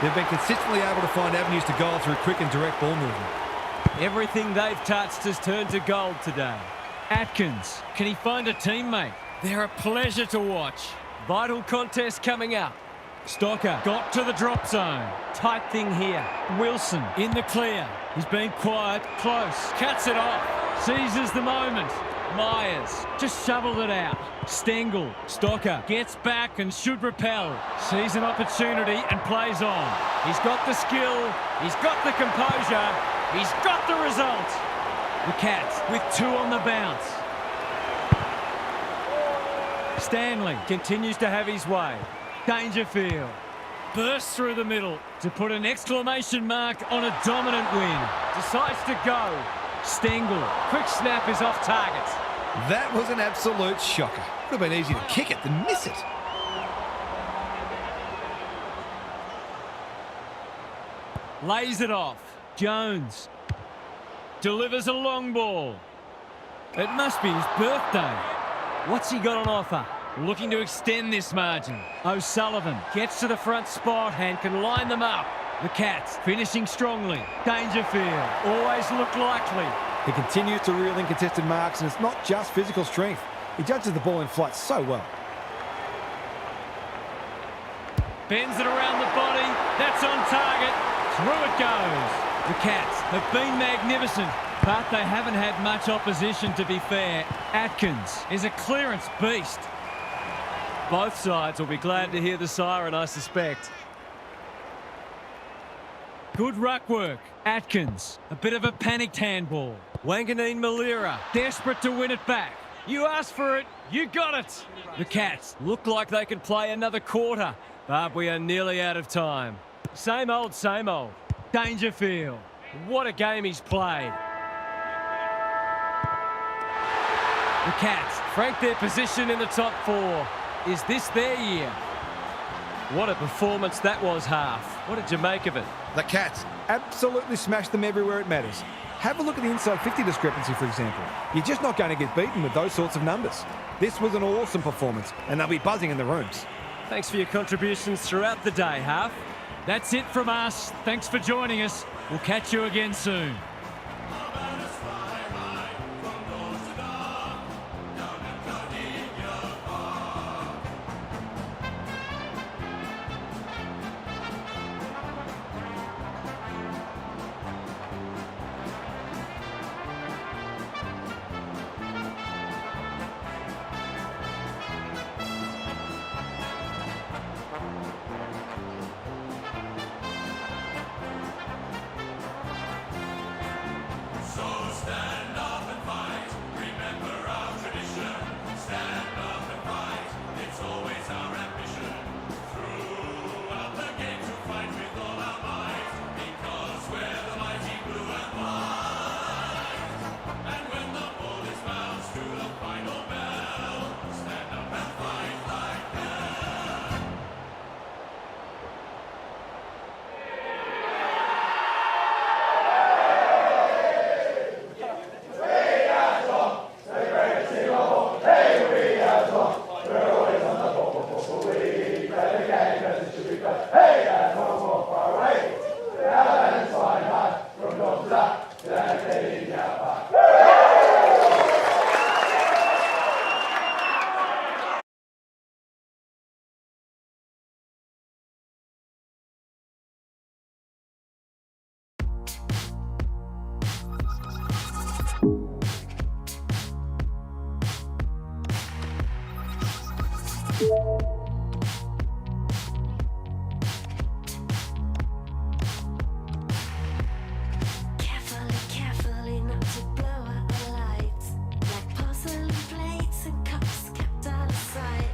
They've been consistently able to find avenues to goal through quick and direct ball movement. Everything they've touched has turned to gold today. Atkins, can he find a teammate? They're a pleasure to watch. Vital contest coming up. Stocker got to the drop zone. Tight thing here. Wilson in the clear. He's been quiet, close, cuts it off, seizes the moment. Myers just shoveled it out. Stengel, Stocker gets back and should repel. Sees an opportunity and plays on. He's got the skill, he's got the composure, he's got the result. The Cats with 2 on the bounce. Stanley Continues to have his way. Dangerfield bursts through the middle to put an exclamation mark on a dominant win. Decides to go. Stengel Quick snap is off target. That was an absolute shocker. Would have been easy to kick it than miss it. lays it off. Jones delivers a long ball. It must be his birthday. What's he got on offer? Looking to extend this margin. O'Sullivan gets to the front spot and can line them up. The Cats finishing strongly. Dangerfield always look likely. He continues to reel in contested marks, and it's not just physical strength. He judges the ball in flight so well. Bends it around the body. That's on target. Through it goes. The Cats have been magnificent, but they haven't had much opposition, to be fair. Atkins is a clearance beast. Both sides will be glad to hear the siren, I suspect. Good ruck work. Atkins, a bit of a panicked handball. Wanganeen Malira, desperate to win it back. You asked for it, you got it. The Cats look like they could play another quarter, but we are nearly out of time. Same old, same old. Dangerfield. What a game he's played. The Cats Frank their position in the top four. Is this their year? What a performance that was, Half. What did you make of it? The Cats Absolutely smashed them everywhere it matters. Have a look at the inside 50 discrepancy, for example. You're just not going to get beaten with those sorts of numbers. This was an awesome performance, and they'll be buzzing in the rooms. Thanks for your contributions throughout the day, Half. That's it from us. Thanks for joining us. We'll catch you again soon. Carefully not to blow out the lights, like porcelain plates and cups kept out of sight.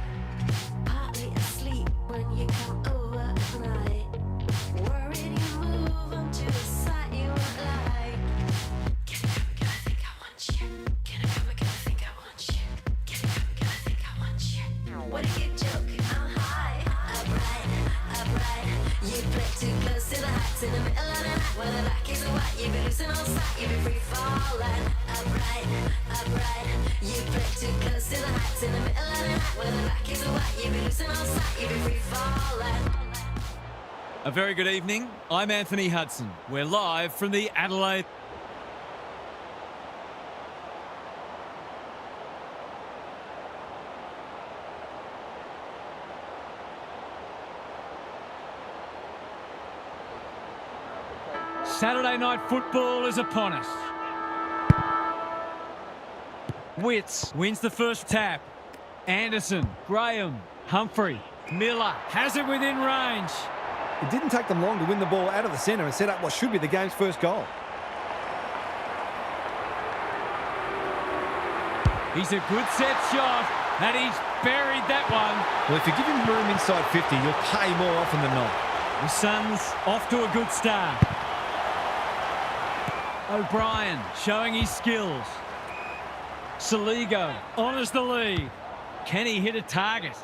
Partly asleep when you come over at night, worried you move onto a site you won't like. Can I come again? I think I want you. Can I come again? I think I want you. Can I come again? I think I want you. What a good joke, I'm high, upright. You play too close to the heights in the middle of the night. When the back is white, you be losing all sight, you be free falling. Upright. You play too close to the heights in the middle of the night. When the back is white, you be losing all sight, you be free falling. A very good evening. I'm Anthony Hudson. We're live from the Adelaide. Saturday night football is upon us. Witts wins the first tap. Anderson, Graham, Humphrey, Miller has it within range. It didn't take them long to win the ball out of the centre and set up what should be the game's first goal. He's a good set shot, and he's buried that one. Well, if you give him room inside 50, you'll pay more often than not. The Suns off to a good start. O'Brien showing his skills. Saligo honours the lead. Can he hit a target?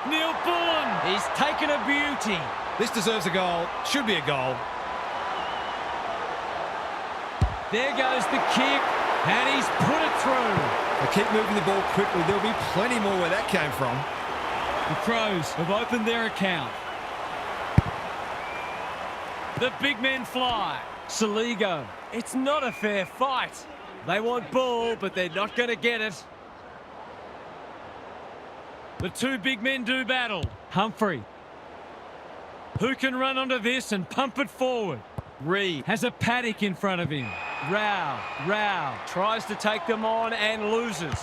Neil Bullen, he's taken a beauty. This deserves a goal. Should be a goal. There goes the kick, and he's put it through. They keep moving the ball quickly. There'll be plenty more where that came from. The Crows have opened their account. The big men fly. Saligo. It's not a fair fight. They want ball, but they're not going to get it. The two big men do battle. Humphrey. Who can run onto this and pump it forward? Reed has a paddock in front of him. Rao Tries to take them on and loses.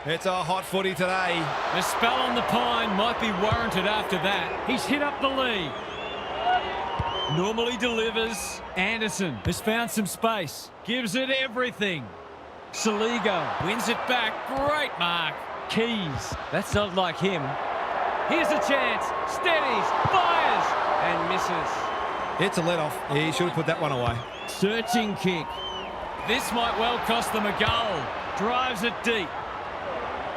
It's a hot footy today. A spell on the pine might be warranted after that. He's hit up the lead. Normally delivers. Anderson has found some space. Gives it everything. Saligo wins it back. Great mark. Keys. That's not like him. Here's a chance. Steadies. Fires. And misses. It's a let-off. He should have put that one away. Searching kick. This might well cost them a goal. Drives it deep.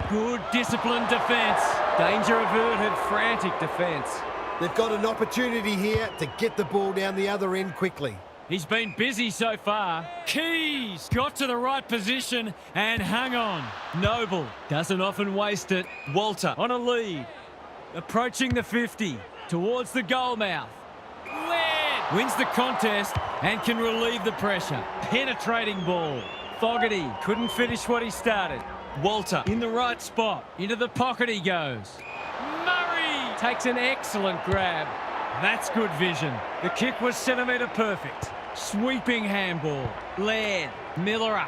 Good disciplined defence. Danger averted, frantic defence. They've got an opportunity here to get the ball down the other end quickly. He's been busy so far. Keys got to the right position and hung on. Noble doesn't often waste it. Walter on a lead. Approaching the 50. Towards the goal mouth. Led. Wins the contest and can relieve the pressure. Penetrating ball. Fogarty couldn't finish what he started. Walter in the right spot. Into the pocket he goes. Murray takes an excellent grab. That's good vision. The kick was centimetre perfect. Sweeping handball. Laird. Millerer.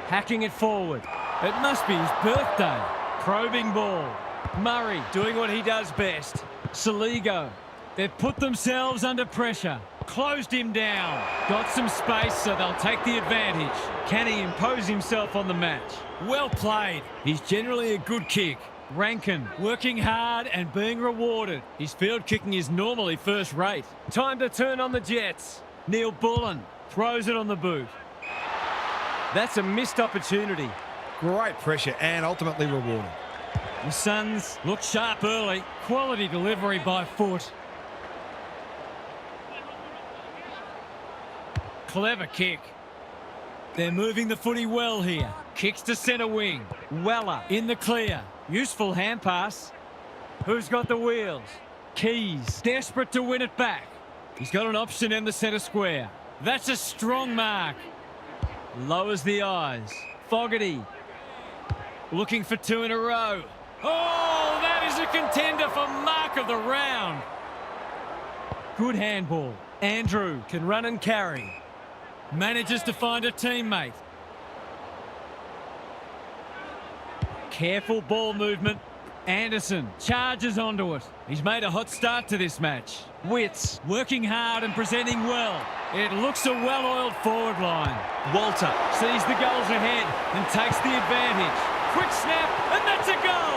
Hacking it forward. It must be his birthday. Probing ball. Murray doing what he does best. Saligo. They've put themselves under pressure. Closed him down. Got some space, so they'll take the advantage. Can he impose himself on the match? Well played. He's generally a good kick. Rankin working hard and being rewarded. His field kicking is normally first rate. Time to turn on the Jets. Neil Bullen throws it on the boot. That's a missed opportunity. Great pressure and ultimately rewarded. The Suns look sharp early. Quality delivery by foot. Clever kick. They're moving the footy well here. Kicks to centre wing. Weller in the clear. Useful hand pass. Who's got the wheels? Keys. Desperate to win it back. He's got an option in the centre square. That's a strong mark. Lowers the eyes. Fogarty. Looking for two in a row. Oh, that is a contender for mark of the round. Good handball. Andrew can run and carry. Manages to find a teammate. Careful ball movement. Anderson charges onto it. He's made a hot start to this match. Witts working hard and presenting well. It looks a well-oiled forward line. Walter sees the goals ahead and takes the advantage. Quick snap, and that's a goal!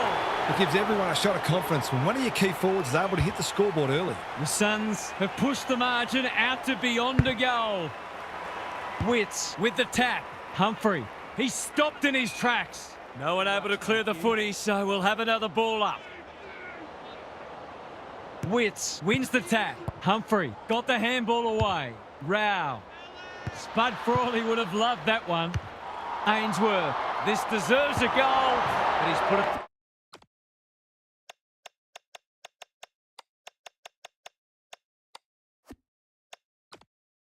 It gives everyone a shot of confidence when one of your key forwards is able to hit the scoreboard early. The Suns have pushed the margin out to beyond a goal. Witts with the tap. Humphrey, he's stopped in his tracks. No one able to clear the footy, so we'll have another ball up. Witts wins the tap. Humphrey got the handball away. Rao. Spud Frawley would have loved that one. Ainsworth. This deserves a goal, but he's put it...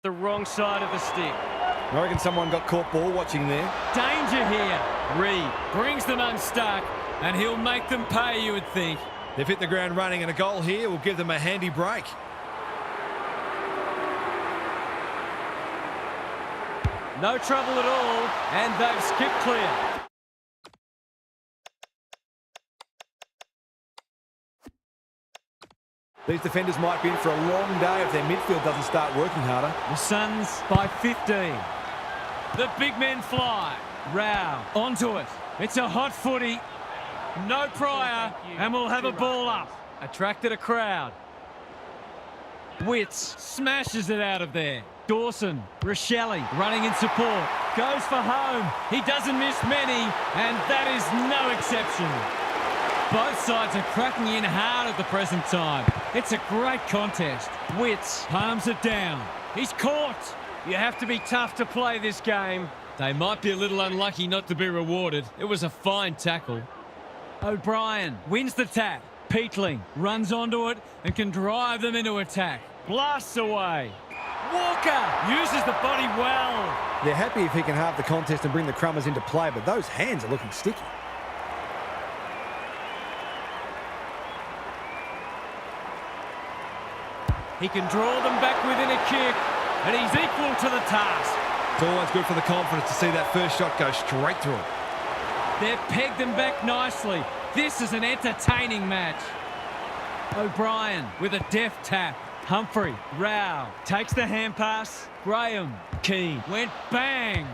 the wrong side of the stick. I reckon someone got caught ball watching there. Danger here. Reed brings them unstuck, and he'll make them pay, you would think. They've hit the ground running, and a goal here will give them a handy break. No trouble at all, and they've skipped clear. These defenders might be in for a long day if their midfield doesn't start working harder. The Suns by 15. The big men fly. Rao onto it. It's a hot footy. No prior, and we'll have a ball up. Attracted a crowd. Witts smashes it out of there. Dawson, Rochelle running in support. Goes for home. He doesn't miss many, and that is no exception. Both sides are cracking in hard at the present time. It's a great contest. Witts palms it down. He's caught. You have to be tough to play this game. They might be a little unlucky not to be rewarded. It was a fine tackle. O'Brien wins the tap. Peatling runs onto it and can drive them into attack. Blasts away. Walker uses the body well. They're happy if he can halve the contest and bring the Crummers into play, but those hands are looking sticky. He can draw them back within a kick, and he's equal to the task. It's always good for the confidence to see that first shot go straight through. They've pegged them back nicely. This is an entertaining match. O'Brien with a deft tap. Humphrey, Rao, takes the hand pass. Graham, Keane, went bang.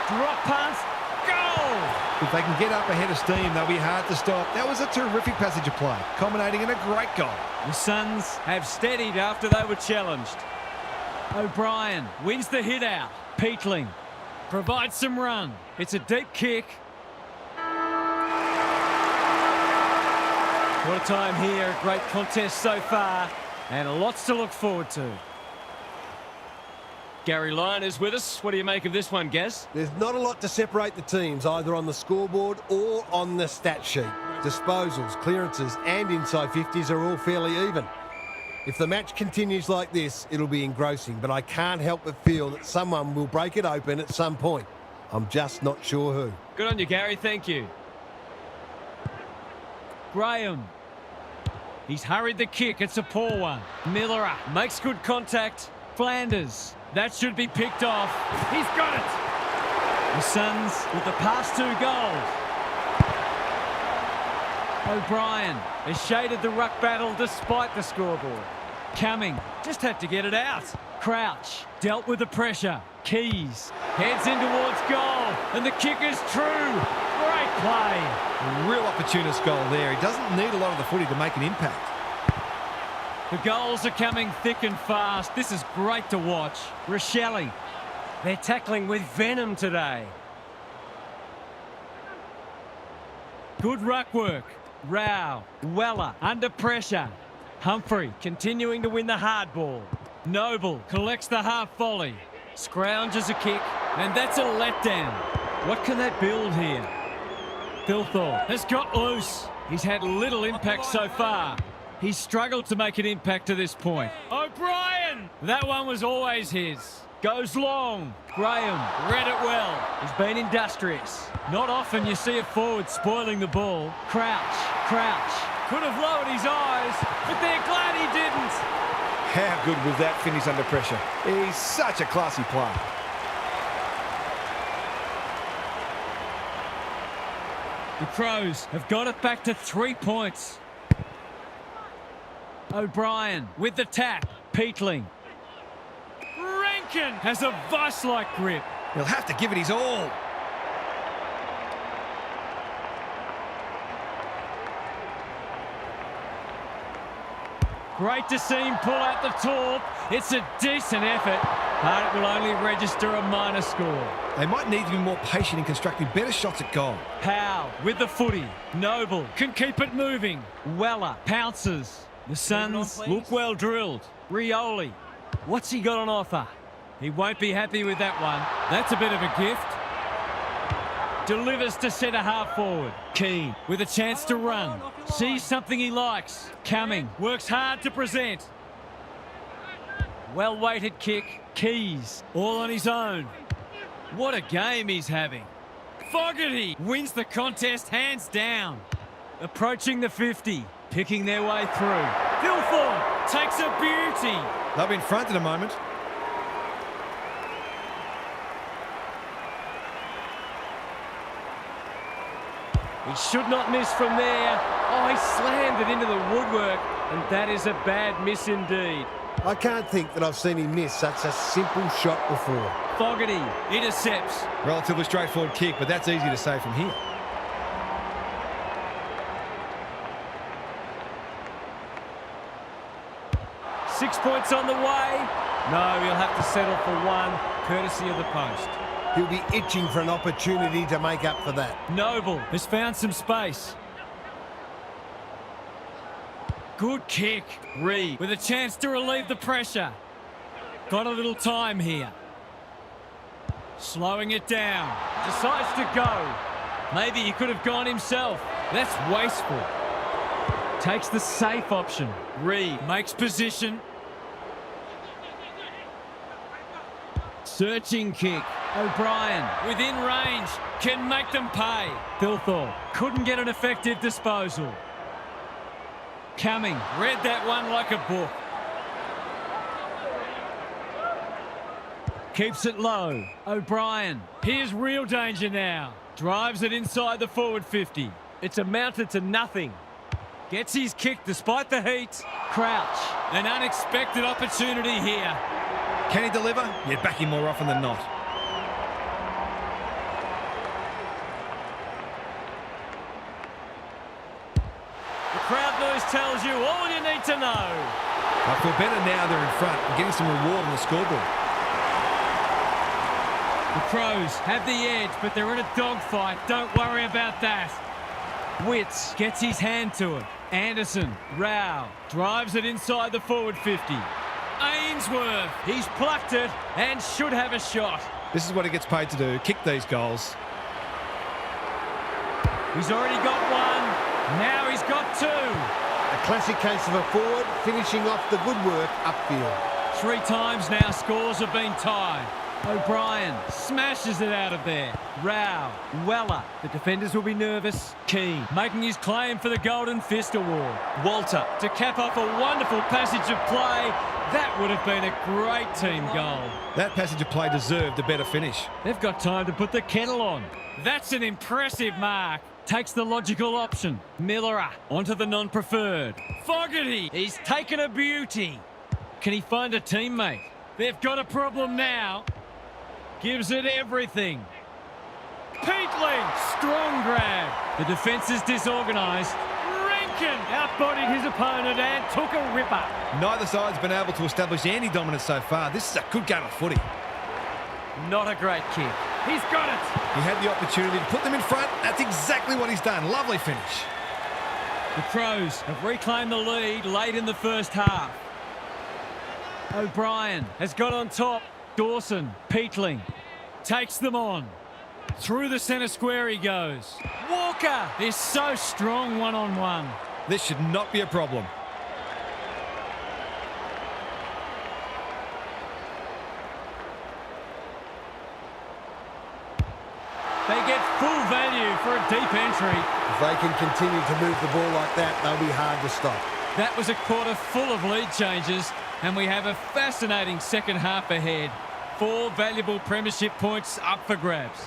Drop pass, goal! If they can get up ahead of steam, they'll be hard to stop. That was a terrific passage of play, culminating in a great goal. The Suns have steadied after they were challenged. O'Brien wins the hit out. Peatling provides some run. It's a deep kick. What a time here. A great contest so far, and lots to look forward to. Gary Lyon is with us. What do you make of this one, Gaz? There's not a lot to separate the teams, either on the scoreboard or on the stat sheet. Disposals, clearances and inside 50s are all fairly even. If the match continues like this, it'll be engrossing, but I can't help but feel that someone will break it open at some point. I'm just not sure who. Good on you, Gary. Thank you. Graham. He's hurried the kick. It's a poor one. Miller makes good contact. Flanders. That should be picked off. He's got it. The Suns with the past 2 goals. O'Brien has shaded the ruck battle despite the scoreboard. Cumming just had to get it out. Crouch dealt with the pressure. Keys heads in towards goal, and the kick is true. Great play. A real opportunist goal there. He doesn't need a lot of the footy to make an impact. The goals are coming thick and fast. This is great to watch. Rochelle. They're tackling with venom today. Good ruck work. Rao, Weller under pressure. Humphrey continuing to win the hard ball. Noble collects the half volley. Scrounges a kick, and that's a letdown. What can they build here? Thilthorpe has got loose. He's had little impact so far. He's struggled to make an impact to this point. O'Brien! That one was always his. Goes long. Graham read it well. He's been industrious. Not often you see a forward spoiling the ball. Crouch. Could have lowered his eyes, but they're glad he didn't. How good was that finish under pressure? He's such a classy player. The Crows have got it back to 3 points. O'Brien with the tap. Peatling. Rankin has a vice-like grip. He'll have to give it his all. Great to see him pull out the torp. It's a decent effort, but it will only register a minor score. They might need to be more patient in constructing better shots at goal. Powell with the footy. Noble can keep it moving. Weller pounces. The Suns look well drilled. Rioli. What's he got on offer? He won't be happy with that one. That's a bit of a gift. Delivers to centre half forward. Keane with a chance to run. Sees something he likes. Cumming works hard to present. Well-weighted kick. Keys all on his own. What a game he's having. Fogarty wins the contest hands down. Approaching the 50. Picking their way through. Thilthorpe takes a beauty. They'll be in front in a moment. He should not miss from there. Oh, he slammed it into the woodwork, and that is a bad miss indeed. I can't think that I've seen him miss such a simple shot before. Fogarty intercepts. Relatively straightforward kick, but that's easy to say from here. Six points on the way. No, he'll have to settle for one, courtesy of the post. He'll be itching for an opportunity to make up for that. Noble has found some space. Good kick. Reed with a chance to relieve the pressure. Got a little time here. Slowing it down. Decides to go. Maybe he could have gone himself. That's wasteful. Takes the safe option. Reed makes position. Searching kick. O'Brien within range. Can make them pay. Thilthorpe couldn't get an effective disposal. Cumming read that one like a book. Keeps it low. O'Brien. Here's real danger now. Drives it inside the forward 50. It's amounted to nothing. Gets his kick despite the heat. Crouch. An unexpected opportunity here. Can he deliver? Yeah, back him more often than not. The crowd noise tells you all you need to know. I feel better now they're in front and getting some reward on the scoreboard. The Crows have the edge, but they're in a dogfight. Don't worry about that. Witts gets his hand to it. Anderson, Rao, drives it inside the forward 50. Ainsworth, he's plucked it and should have a shot. This is what he gets paid to do, kick these goals. He's already got one. Now he's got two. A classic case of a forward finishing off the good work upfield. 3 times now scores have been tied. O'Brien smashes it out of there. Rao, Weller. The defenders will be nervous. Keane making his claim for the Golden Fist Award. Walter to cap off a wonderful passage of play. That would have been a great team goal. That passage of play deserved a better finish. They've got time to put the kettle on. That's an impressive mark. Takes the logical option. Miller onto the non-preferred. Fogarty, he's taken a beauty. Can he find a teammate? They've got a problem now. Gives it everything. Peatling, strong grab. The defence is disorganised. Rankin outbodied his opponent and took a ripper. Neither side's been able to establish any dominance so far. This is a good game of footy. Not a great kick. He's got it. He had the opportunity to put them in front. That's exactly what he's done. Lovely finish. The Crows have reclaimed the lead late in the first half. O'Brien has got on top. Dawson, Peatling, takes them on. Through the centre square he goes. Walker is so strong one-on-one. This should not be a problem. They get full value for a deep entry. If they can continue to move the ball like that, they'll be hard to stop. That was a quarter full of lead changes, and we have a fascinating second half ahead. 4 valuable premiership points up for grabs.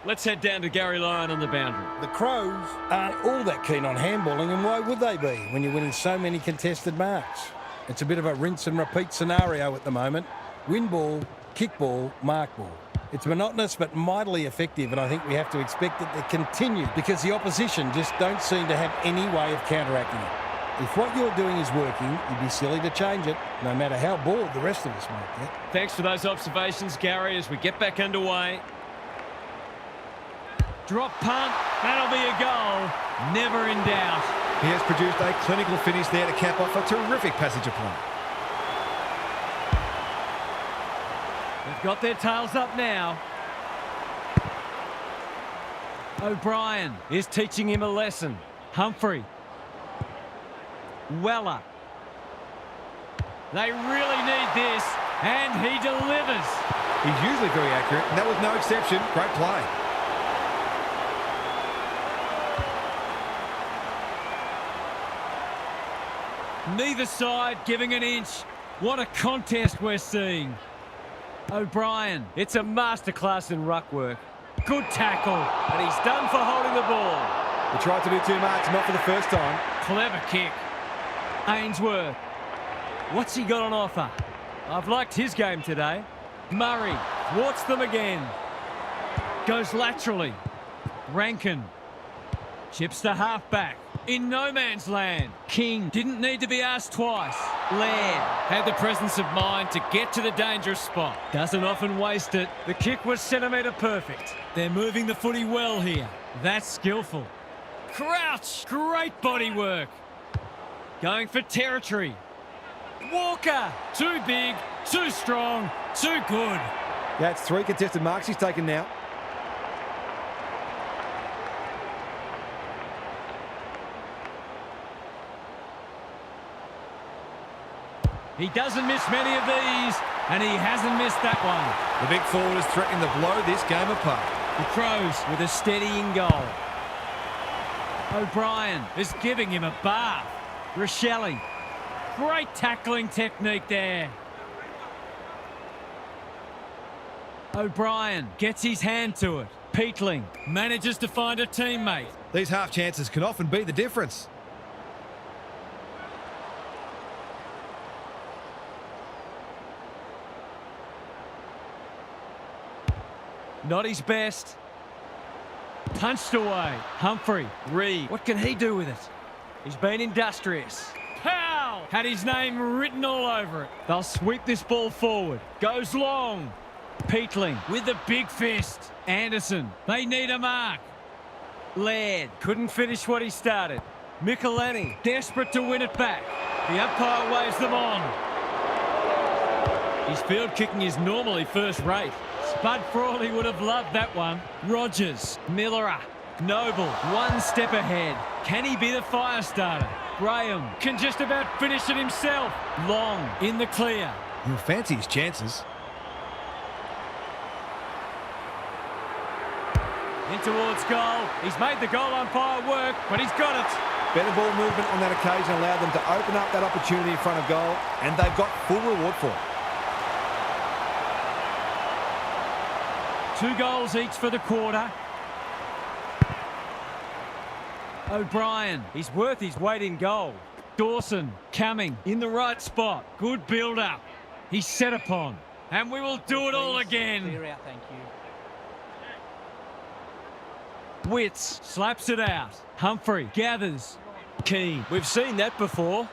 Let's head down to Gary Lyon on the boundary. The Crows aren't all that keen on handballing, and why would they be when you're winning so many contested marks? It's a bit of a rinse and repeat scenario at the moment. Win ball, kick ball, mark ball. It's monotonous but mightily effective, and I think we have to expect it to continue because the opposition just don't seem to have any way of counteracting it. If what you're doing is working, you'd be silly to change it, no matter how bored the rest of us might get. Thanks for those observations, Gary, as we get back underway. Drop punt, that'll be a goal. Never in doubt. He has produced a clinical finish there to cap off a terrific passage of play. They've got their tails up now. O'Brien is teaching him a lesson. Humphrey. Weller. They really need this, and he delivers. He's usually very accurate, and that was no exception. Great play. Neither side giving an inch. What a contest we're seeing. O'Brien. It's a masterclass in ruck work. Good tackle. And he's done for holding the ball. He tried to do too much, not for the first time. Clever kick. Ainsworth What's he got on offer? I've liked his game today. Murray thwarts them again. Goes laterally. Rankin. Chips the halfback. In no man's land. King didn't need to be asked twice. Laird had the presence of mind to get to the dangerous spot. Doesn't often waste it. The kick was centimetre perfect. They're moving the footy well here. That's skillful. Crouch. Great body work. Going for territory. Walker. Too big. Too strong. Too good. That's 3 contested marks he's taken now. He doesn't miss many of these, and he hasn't missed that one. The big forward is threatening to blow this game apart. The Crows with a steadying goal. O'Brien is giving him a bath. Rochelle. Great tackling technique there. O'Brien gets his hand to it. Peatling manages to find a teammate. These half chances can often be the difference. Not his best. Punched away. Humphrey. Reed. What can he do with it? He's been industrious. Pow! Had his name written all over it. They'll sweep this ball forward. Goes long. Peatling with the big fist. Anderson. They need a mark. Laird. Couldn't finish what he started. Michelini. Desperate to win it back. The umpire waves them on. His field kicking is normally first rate. Spud Frawley would have loved that one. Rogers. Millerer. Noble. One step ahead. Can he be the fire starter? Graham can just about finish it himself. Long in the clear. He'll fancy his chances. In towards goal. He's made the goal umpire work, but he's got it. Better ball movement on that occasion allowed them to open up that opportunity in front of goal, and they've got full reward for it. 2 goals each for the quarter. O'Brien. He's worth his weight in gold. Dawson coming in the right spot. Good build up. He's set upon. And we will do it all again. Clear out, thank you. Witts slaps it out. Humphrey gathers. Keane. We've seen that before.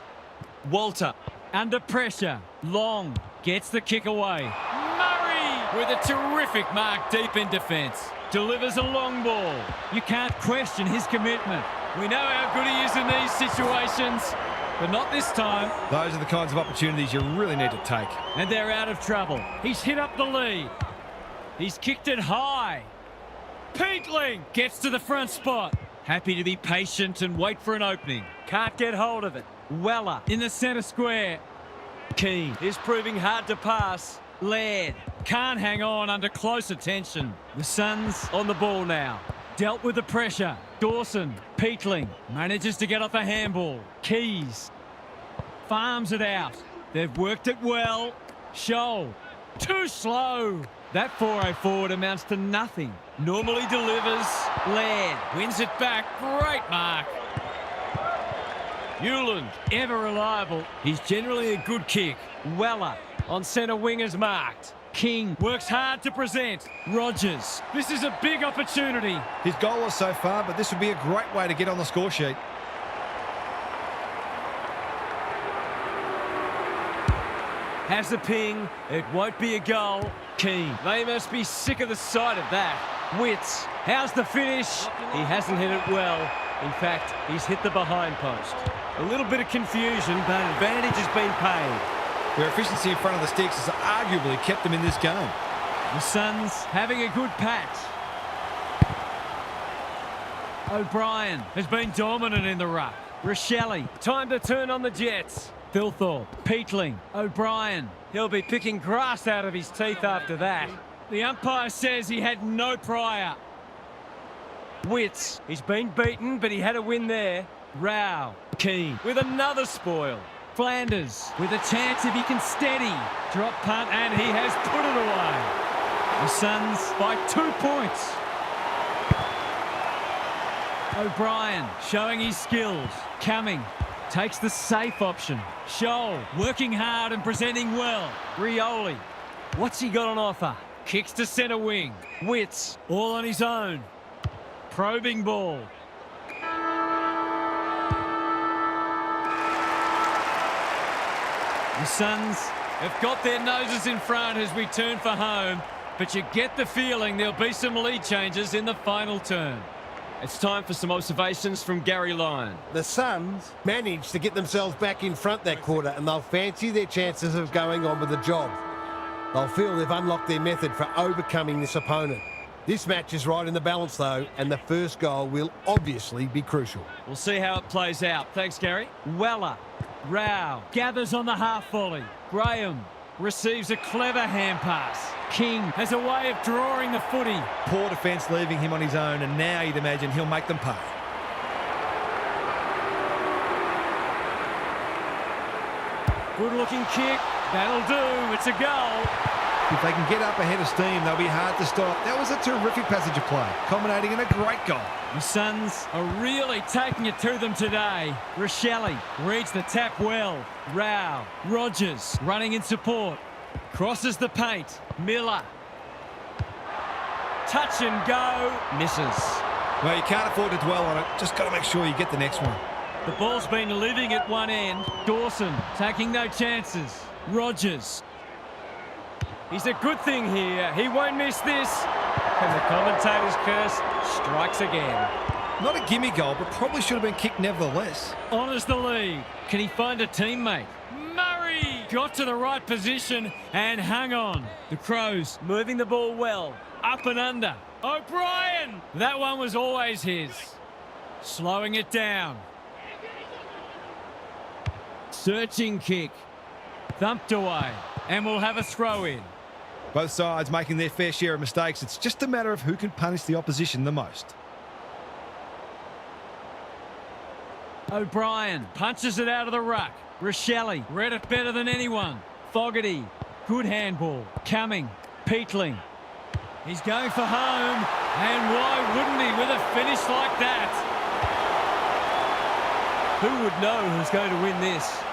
Walter under pressure. Long gets the kick away. Murray with a terrific mark deep in defence. Delivers a long ball. You can't question his commitment. We know how good he is in these situations, but not this time. Those are the kinds of opportunities you really need to take. And they're out of trouble. He's hit up the lead. He's kicked it high. Peatling gets to the front spot. Happy to be patient and wait for an opening. Can't get hold of it. Weller in the centre square. Keane is proving hard to pass. Laird can't hang on under close attention. The Suns on the ball now. Dealt with the pressure. Dawson, Peatling manages to get off a handball. Keys farms it out. They've worked it well. Scholl too slow. That 4-0 forward amounts to nothing. Normally delivers. Laird wins it back. Great mark. Hewland, ever reliable. He's generally a good kick. Weller on centre wingers marked. King works hard to present. Rogers, this is a big opportunity. His goal so far, but this would be a great way to get on the score sheet. Has the ping. It won't be a goal. Keane, They must be sick of the sight of that. Witts, how's the finish? He hasn't hit it well. In fact, he's hit the behind post. A little bit of confusion, but advantage has been paid. Their efficiency in front of the sticks has arguably kept them in this game. The Suns having a good patch. O'Brien has been dominant in the ruck. Rochelle, Time to turn on the Jets. Thilthorpe, Peatling, O'Brien. He'll be picking grass out of his teeth after that. The umpire says he had no prior. Witts, He's been beaten, but he had a win there. Rao, Keane With another spoil. Flanders with a chance if he can steady. Drop punt and he has put it away. The Suns by 2 points. O'Brien showing his skills. Coming. takes the safe option. Scholl working hard and presenting well. Rioli. What's he got on offer? Kicks to centre wing. Wits. All on his own. Probing ball. The Suns have got their noses in front as we turn for home, but you get the feeling there'll be some lead changes in the final turn. It's time for some observations from Gary Lyon. The Suns managed to get themselves back in front that quarter, and they'll fancy their chances of going on with the job. They'll feel they've unlocked their method for overcoming this opponent. This match is right in the balance, though, and the first goal will obviously be crucial. We'll see how it plays out. Thanks, Gary. Weller. Rao gathers on the half volley. Graham receives a clever hand pass. King has a way of drawing the footy. Poor defence leaving him on his own, and now you'd imagine he'll make them pay. Good looking kick. That'll do. It's a goal. If they can get up ahead of steam, they'll be hard to stop. That was a terrific passage of play, culminating in a great goal. The Suns are really taking it to them today. Rochelle reads the tap well. Rao, Rogers running in support. Crosses the paint. Miller. Touch and go. Misses. Well, you can't afford to dwell on it. Just got to make sure you get the next one. The ball's been living at one end. Dawson taking no chances. Rogers. He's a good thing here. He won't miss this. And the commentator's curse strikes again. Not a gimme goal, but probably should have been kicked nevertheless. Honours the lead. Can he find a teammate? Murray got to the right position and hung on. The Crows moving the ball well. Up and under. O'Brien! That one was always his. Slowing it down. Searching kick. Thumped away. And we'll have a throw in. Both sides making their fair share of mistakes. It's just a matter of who can punish the opposition the most. O'Brien punches it out of the ruck. Rochelle read it better than anyone. Fogarty, good handball. Cumming, Peatling. He's going for home. And why wouldn't he with a finish like that? Who would know who's going to win this?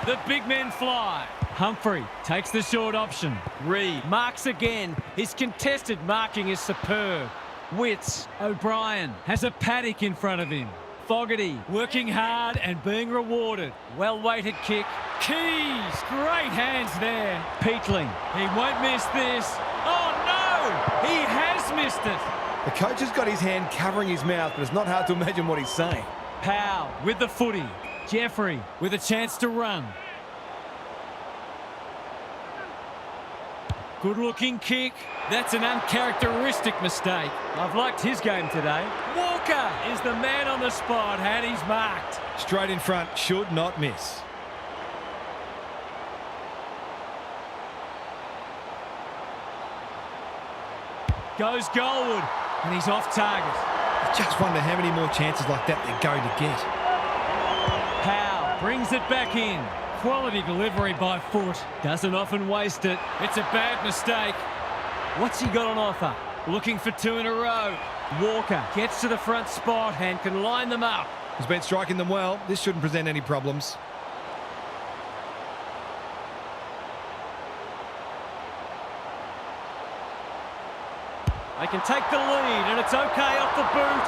The big men fly. Humphrey takes the short option. Reed marks again. His contested marking is superb. Wits. O'Brien has a paddock in front of him. Fogarty working hard and being rewarded. Well-weighted kick. Keys. Great hands there. Peatling. He won't miss this. Oh, no! He has missed it. The coach has got his hand covering his mouth, but it's not hard to imagine what he's saying. Powell with the footy. Jeffrey with a chance to run. Good-looking kick. That's an uncharacteristic mistake. I've liked his game today. Walker is the man on the spot, and he's marked. Straight in front, should not miss. Goes goalward, and he's off target. I just wonder how many more chances like that they're going to get. Powell brings it back in. Quality delivery by foot. Doesn't often waste it. It's a bad mistake. What's he got on offer? Looking for two in a row. Walker gets to the front spot and can line them up. He's been striking them well. This shouldn't present any problems. They can take the lead, and it's okay off the boot.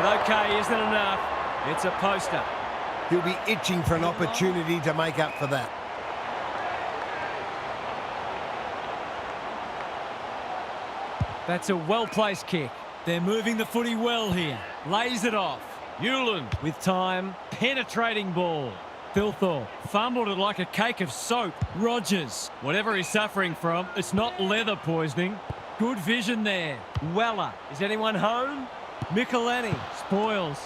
But okay isn't enough. It's a poster. He'll be itching for an opportunity to make up for that. That's a well-placed kick. They're moving the footy well here. Lays it off. Hewland with time. Penetrating ball. Thilthorpe fumbled it like a cake of soap. Rogers, whatever he's suffering from, it's not leather poisoning. Good vision there. Weller, is anyone home? Michelini spoils.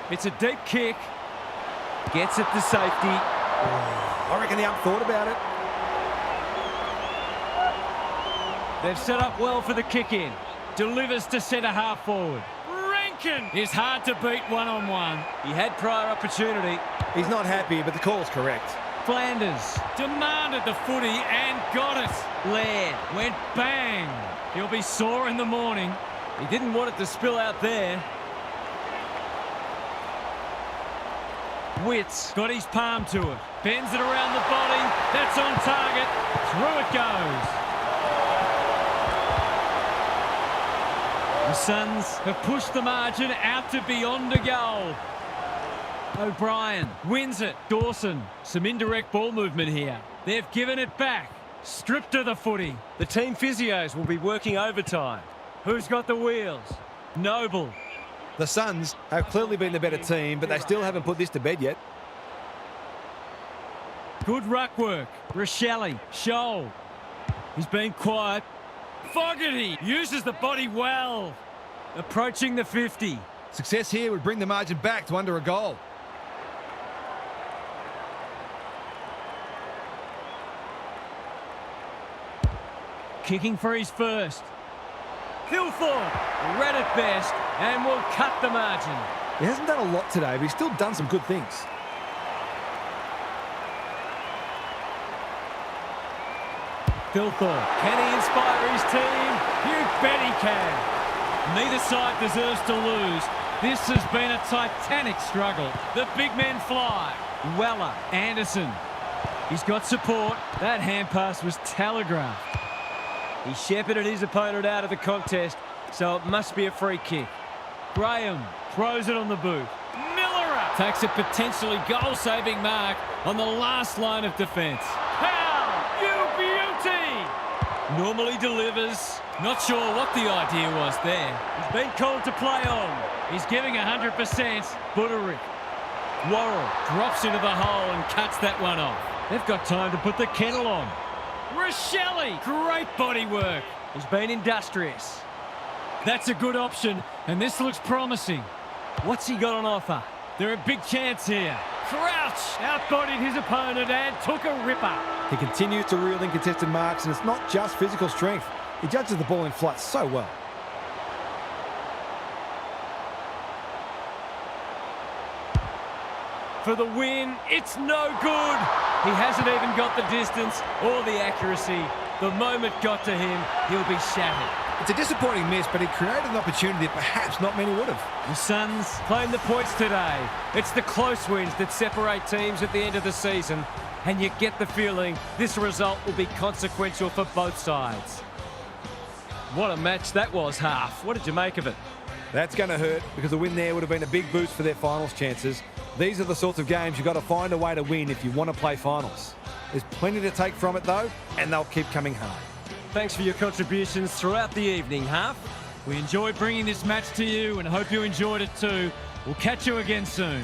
It's a deep kick. Gets it to safety. I reckon the ump thought about it. They've set up well for the kick-in. Delivers to centre half forward. Rankin is hard to beat one-on-one. He had prior opportunity. He's not happy, but the call's correct. Flanders demanded the footy and got it. Laird went bang. He'll be sore in the morning. He didn't want it to spill out there. Wits got his palm to it. Bends it around the body. That's on target. Through it goes. The Suns have pushed the margin out to beyond a goal. O'Brien wins it. Dawson, some indirect ball movement here. They've given it back. Stripped of the footy. The team physios will be working overtime. Who's got the wheels? Noble. The Suns have clearly been the better team, but they still haven't put this to bed yet. Good ruck work. Rochelle. Shoal. He's been quiet. Fogarty uses the body well. Approaching the 50. Success here would bring the margin back to under a goal. Kicking for his first. Hilthorpe read it best and will cut the margin. He hasn't done a lot today, but he's still done some good things. Hilthorpe, can he inspire his team? You bet he can. Neither side deserves to lose. This has been a titanic struggle. The big men fly. Weller, Anderson. He's got support. That hand pass was telegraphed. He shepherded his opponent out of the contest, so it must be a free kick. Graham throws it on the boot. Miller takes a potentially goal-saving mark on the last line of defence. How you beauty! Normally delivers. Not sure what the idea was there. He's been called to play on. He's giving 100%. Butterick. Worrell drops into the hole and cuts that one off. They've got time to put the kettle on. Rochelle, great body work. He's been industrious. That's a good option, and this looks promising. What's he got on offer? They're a big chance here. Crouch outbodied his opponent and took a ripper. He continues to reel in contested marks, and it's not just physical strength. He judges the ball in flight so well. For the win, it's no good. He hasn't even got the distance or the accuracy. The moment got to him, he'll be shattered. It's a disappointing miss, but he created an opportunity that perhaps not many would have. The Suns claim the points today. It's the close wins that separate teams at the end of the season, and you get the feeling this result will be consequential for both sides. What a match that was, Half. What did you make of it? That's going to hurt, because a win there would have been a big boost for their finals chances. These are the sorts of games you've got to find a way to win if you want to play finals. There's plenty to take from it, though, and they'll keep coming hard. Thanks for your contributions throughout the evening, Half. We enjoyed bringing this match to you and hope you enjoyed it too. We'll catch you again soon.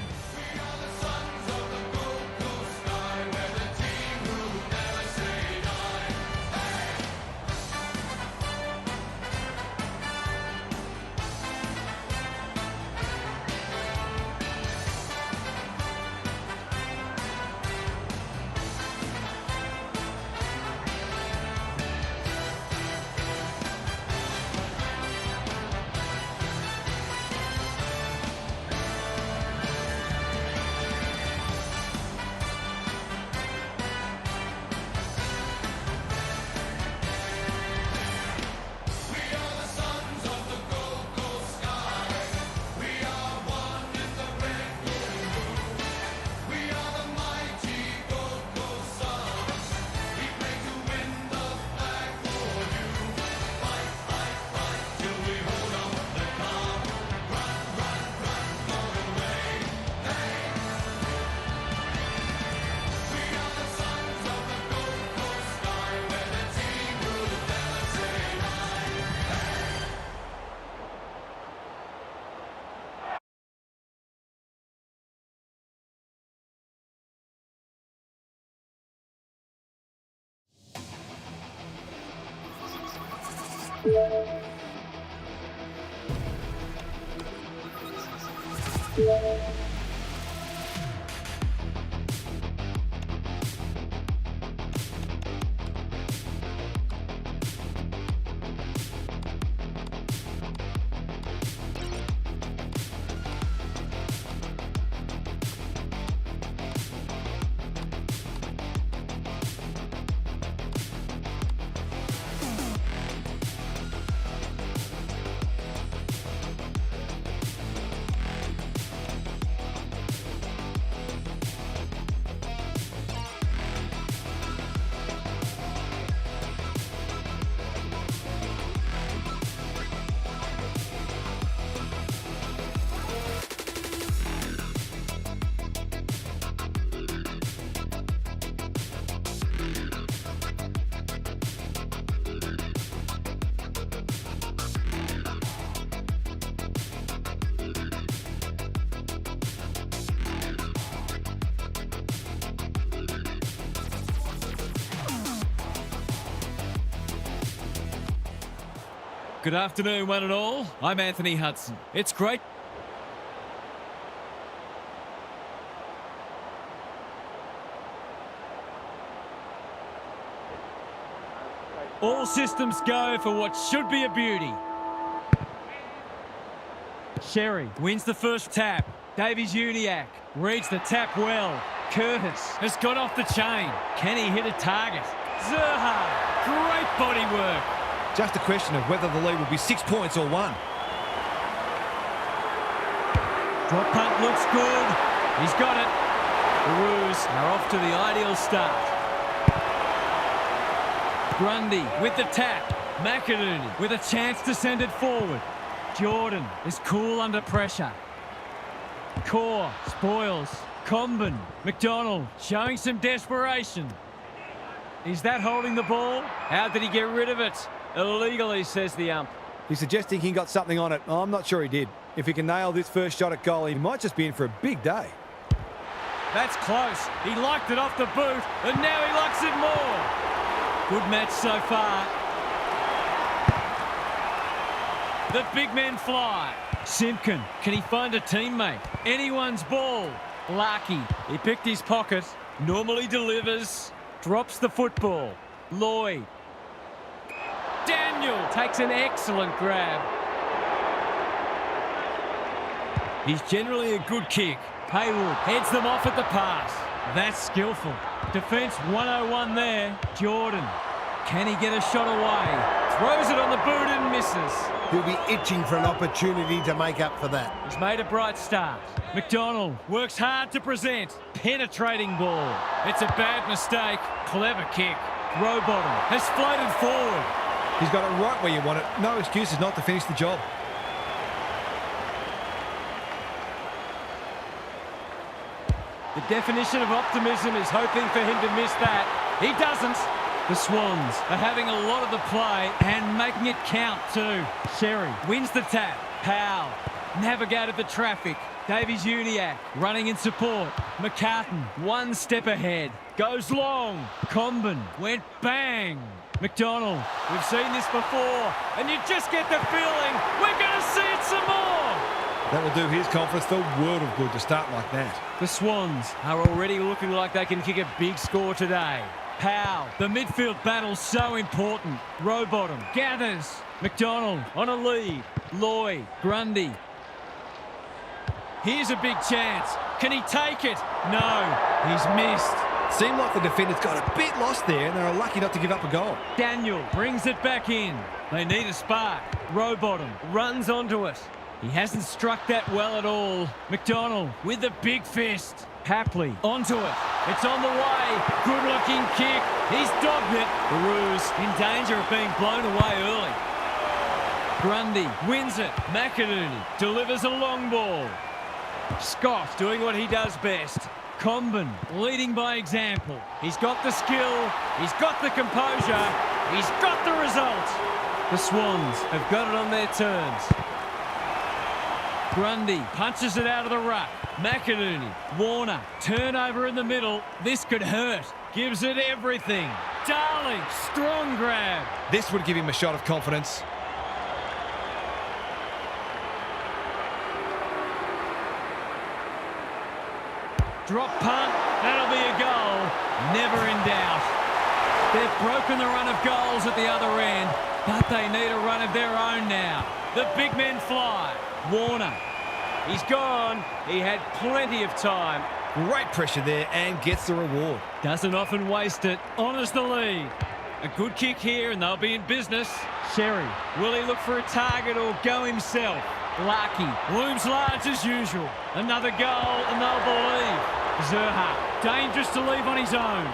Good afternoon, one and all. I'm Anthony Hudson. It's great. All systems go for what should be a beauty. Sherry wins the first tap. Davies-Uniacke reads the tap well. Curtis has got off the chain. Can he hit a target? Zerha, great body work. Just a question of whether the lead will be 6 points or 1. Drop punt looks good. He's got it. The Roos are off to the ideal start. Grundy with the tap. McInerney with a chance to send it forward. Jordan is cool under pressure. Core spoils. Comben. McDonald showing some desperation. Is that holding the ball? How did he get rid of it? Illegally, says the ump. He's suggesting he got something on it. I'm not sure he did. If he can nail this first shot at goal, he might just be in for a big day. That's close. He liked it off the boot, and now he likes it more. Good match so far. The big men fly. Simpkin, can he find a teammate? Anyone's ball. Larky, he picked his pocket. Normally delivers. Drops the football. Lloyd. Daniel takes an excellent grab. He's generally a good kick. Haywood heads them off at the pass. That's skillful. Defence 101 there. Jordan. Can he get a shot away? Throws it on the boot and misses. He'll be itching for an opportunity to make up for that. He's made a bright start. McDonald works hard to present. Penetrating ball. It's a bad mistake. Clever kick. Rowbottom has floated forward. He's got it right where you want it. No excuses not to finish the job. The definition of optimism is hoping for him to miss that. He doesn't. The Swans are having a lot of the play and making it count too. Sherry wins the tap. Powell navigated the traffic. Davies-Uniacke running in support. McCartan one step ahead. Goes long. Comben went bang. McDonald, we've seen this before, and you just get the feeling we're going to see it some more. That will do his conference the world of good to start like that. The Swans are already looking like they can kick a big score today. Powell, the midfield battle's so important. Rowbottom gathers. McDonald on a lead. Lloyd, Grundy. Here's a big chance. Can he take it? No, he's missed. Seemed like the defenders got a bit lost there and they were lucky not to give up a goal. Daniel brings it back in. They need a spark. Rowbottom runs onto it. He hasn't struck that well at all. McDonald with the big fist. Hapley onto it. It's on the way. Good-looking kick. He's dogged it. The Roos in danger of being blown away early. Grundy wins it. McInerney delivers a long ball. Scott doing what he does best. Comben leading by example. He's got the skill. He's got the composure. He's got the result. The Swans have got it on their terms. Grundy punches it out of the ruck. McInerney, Warner, turnover in the middle. This could hurt. Gives it everything. Darling, strong grab. This would give him a shot of confidence. Drop punt. That'll be a goal. Never in doubt. They've broken the run of goals at the other end, but they need a run of their own now. The big men fly. Warner. He's gone. He had plenty of time. Great pressure there and gets the reward. Doesn't often waste it. Honours the lead. A good kick here and they'll be in business. Sherry. Will he look for a target or go himself? Larky looms large as usual. Another goal and they'll believe. Zerha. Dangerous to leave on his own.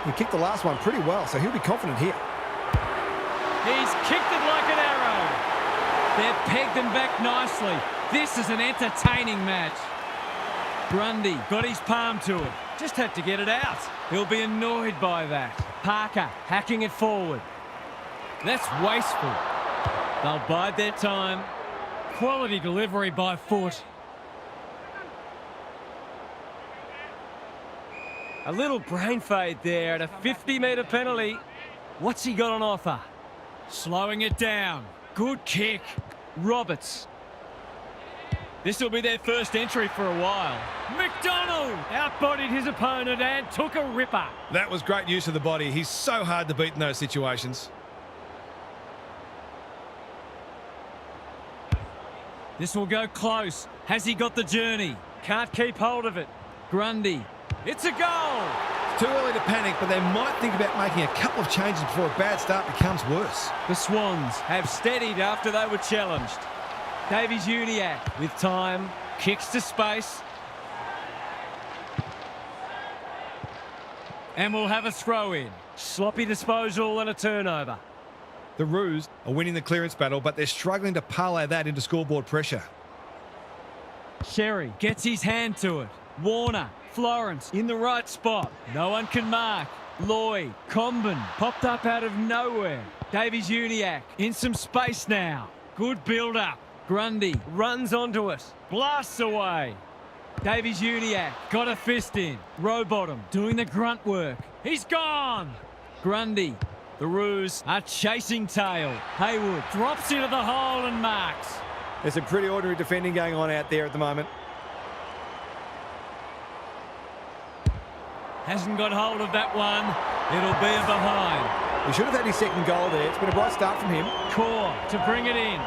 He kicked the last one pretty well, so he'll be confident here. He's kicked it like an arrow. They've pegged him back nicely. This is an entertaining match. Grundy got his palm to it. Just had to get it out. He'll be annoyed by that. Parker hacking it forward. That's wasteful. They'll bide their time. Quality delivery by foot. A little brain fade there at a 50-metre penalty. What's he got on offer? Slowing it down. Good kick. Roberts. This will be their first entry for a while. McDonald outbodied his opponent and took a ripper. That was great use of the body. He's so hard to beat in those situations. This will go close. Has he got the journey? Can't keep hold of it. Grundy. It's a goal. Too early to panic, but they might think about making a couple of changes before a bad start becomes worse. The Swans. Have steadied after they were challenged. Davies-Uniacke with time. Kicks to space. And we'll have a throw in. Sloppy disposal and a turnover. The Roos are winning the clearance battle, but they're struggling to parlay that into scoreboard pressure. Sherry gets his hand to it. Warner, Florence in the right spot. No one can mark. Lloyd, Comben popped up out of nowhere. Davies-Uniacke in some space now. Good build-up. Grundy runs onto it. Blasts away. Davies-Uniacke got a fist in. Rowbottom doing the grunt work. He's gone. Grundy. The Roos are chasing tail. Haywood drops into the hole and marks. There's some pretty ordinary defending going on out there at the moment. Hasn't got hold of that one. It'll be a behind. He should have had his second goal there. It's been a bright start from him. Core to bring it in.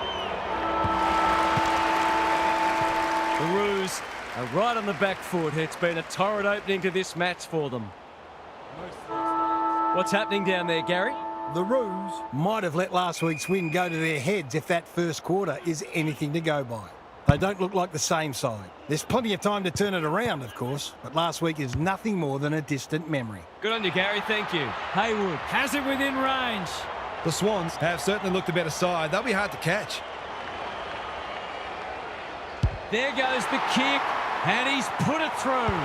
The Roos are right on the back foot. It's been a torrid opening to this match for them. What's happening down there, Gary? The Roos might have let last week's win go to their heads if that first quarter is anything to go by. They don't look like the same side. There's plenty of time to turn it around, of course, but last week is nothing more than a distant memory. Good on you, Gary. Thank you. Haywood has it within range. The Swans have certainly looked a better side. They'll be hard to catch. There goes the kick, and he's put it through.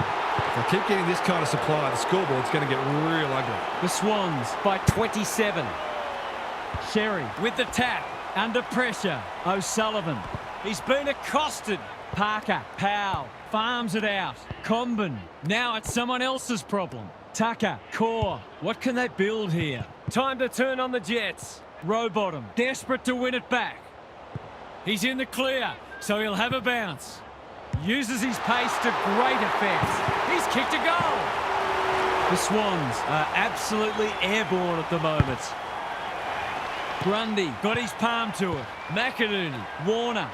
If they keep getting this kind of supply, the scoreboard's going to get real ugly. The Swans by 27. Sherry with the tap, under pressure. O'Sullivan. He's been accosted. Parker, Powell, farms it out. Comben, now it's someone else's problem. Tucker, Core, what can they build here? Time to turn on the Jets. Rowbottom, desperate to win it back. He's in the clear, so he'll have a bounce. Uses his pace to great effect. He's kicked a goal. The Swans are absolutely airborne at the moment. Grundy got his palm to it. McInerney, Warner.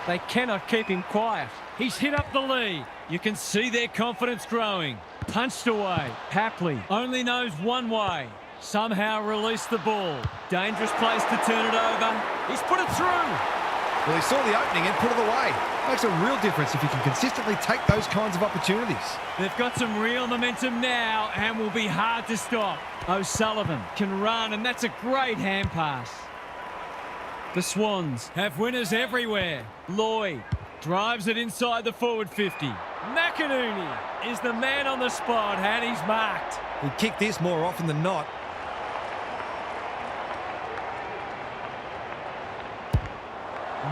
They cannot keep him quiet. He's hit up the lead. You can see their confidence growing. Punched away. Papley only knows one way. Somehow release the ball. Dangerous place to turn it over. He's put it through. Well, he saw the opening and put it away. Makes a real difference if you can consistently take those kinds of opportunities. They've got some real momentum now and will be hard to stop. O'Sullivan can run, and that's a great hand pass. The Swans have winners everywhere. Lloyd drives it inside the forward 50. McInerney is the man on the spot, and he's marked. He kicked this more often than not.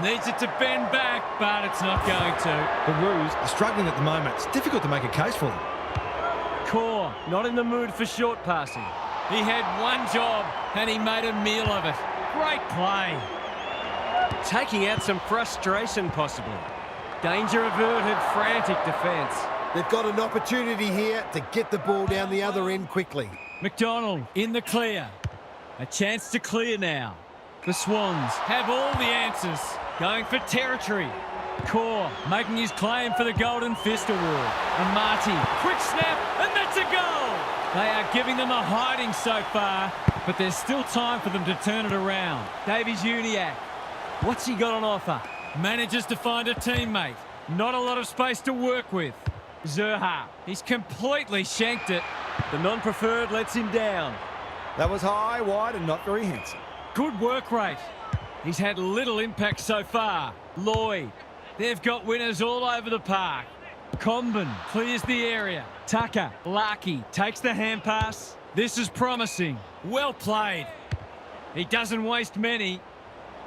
Needs it to bend back, but it's not going to. The Roos are struggling at the moment. It's difficult to make a case for them. Core, not in the mood for short passing. He had one job, and he made a meal of it. Great play. Taking out some frustration, possibly. Danger averted, frantic defence. They've got an opportunity here to get the ball down the other end quickly. McDonald in the clear. A chance to clear now. The Swans have all the answers. Going for territory. Core making his claim for the Golden Fist Award. And Marty, quick snap, and that's a goal! They are giving them a hiding so far, but there's still time for them to turn it around. Davies-Uniacke. What's he got on offer? Manages to find a teammate. Not a lot of space to work with. Zerha, he's completely shanked it. The non-preferred lets him down. That was high, wide, and not very handsome. Good work rate. He's had little impact so far. Lloyd. They've got winners all over the park. Comben clears the area. Tucker, Larkey takes the hand pass. This is promising. Well played. He doesn't waste many.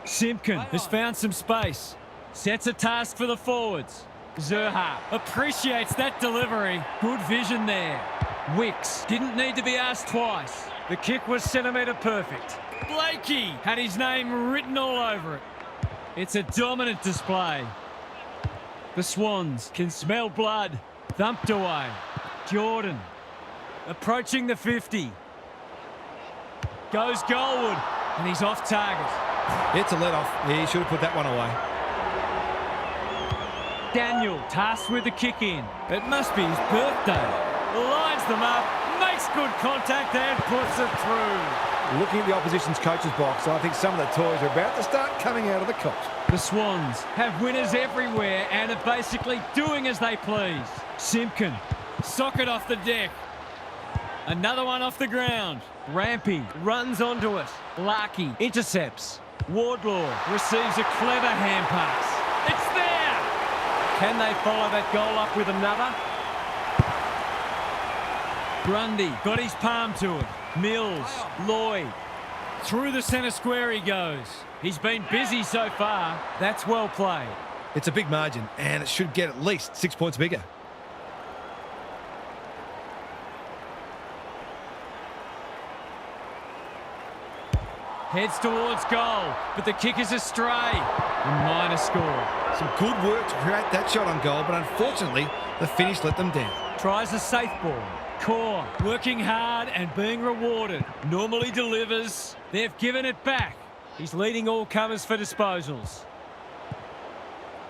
Simpkin has found some space. Sets a task for the forwards. Zerha appreciates that delivery. Good vision there. Wicks didn't need to be asked twice. The kick was centimetre perfect. Blakey had his name written all over it. It's a dominant display. The Swans can smell blood. Thumped away. Jordan approaching the 50. Goes goalward, and he's off target. It's a let-off. He should have put that one away. Daniel tasked with the kick in. It must be his birthday. Lines them up, makes good contact and puts it through. Looking at the opposition's coach's box, I think some of the toys are about to start coming out of the cot. The Swans have winners everywhere and are basically doing as they please. Simpkin, socket off the deck. Another one off the ground. Rampy runs onto it. Larkey intercepts. Wardlaw receives a clever hand pass. It's there! Can they follow that goal up with another? Grundy got his palm to it. Mills, Lloyd. Through the centre square he goes. He's been busy so far. That's well played. It's a big margin, and it should get at least 6 points bigger. Heads towards goal, but the kick is astray. A minor score. Some good work to create that shot on goal, but unfortunately, the finish let them down. Tries a safe ball. Core working hard and being rewarded. Normally delivers. They've given it back. He's leading all comers for disposals.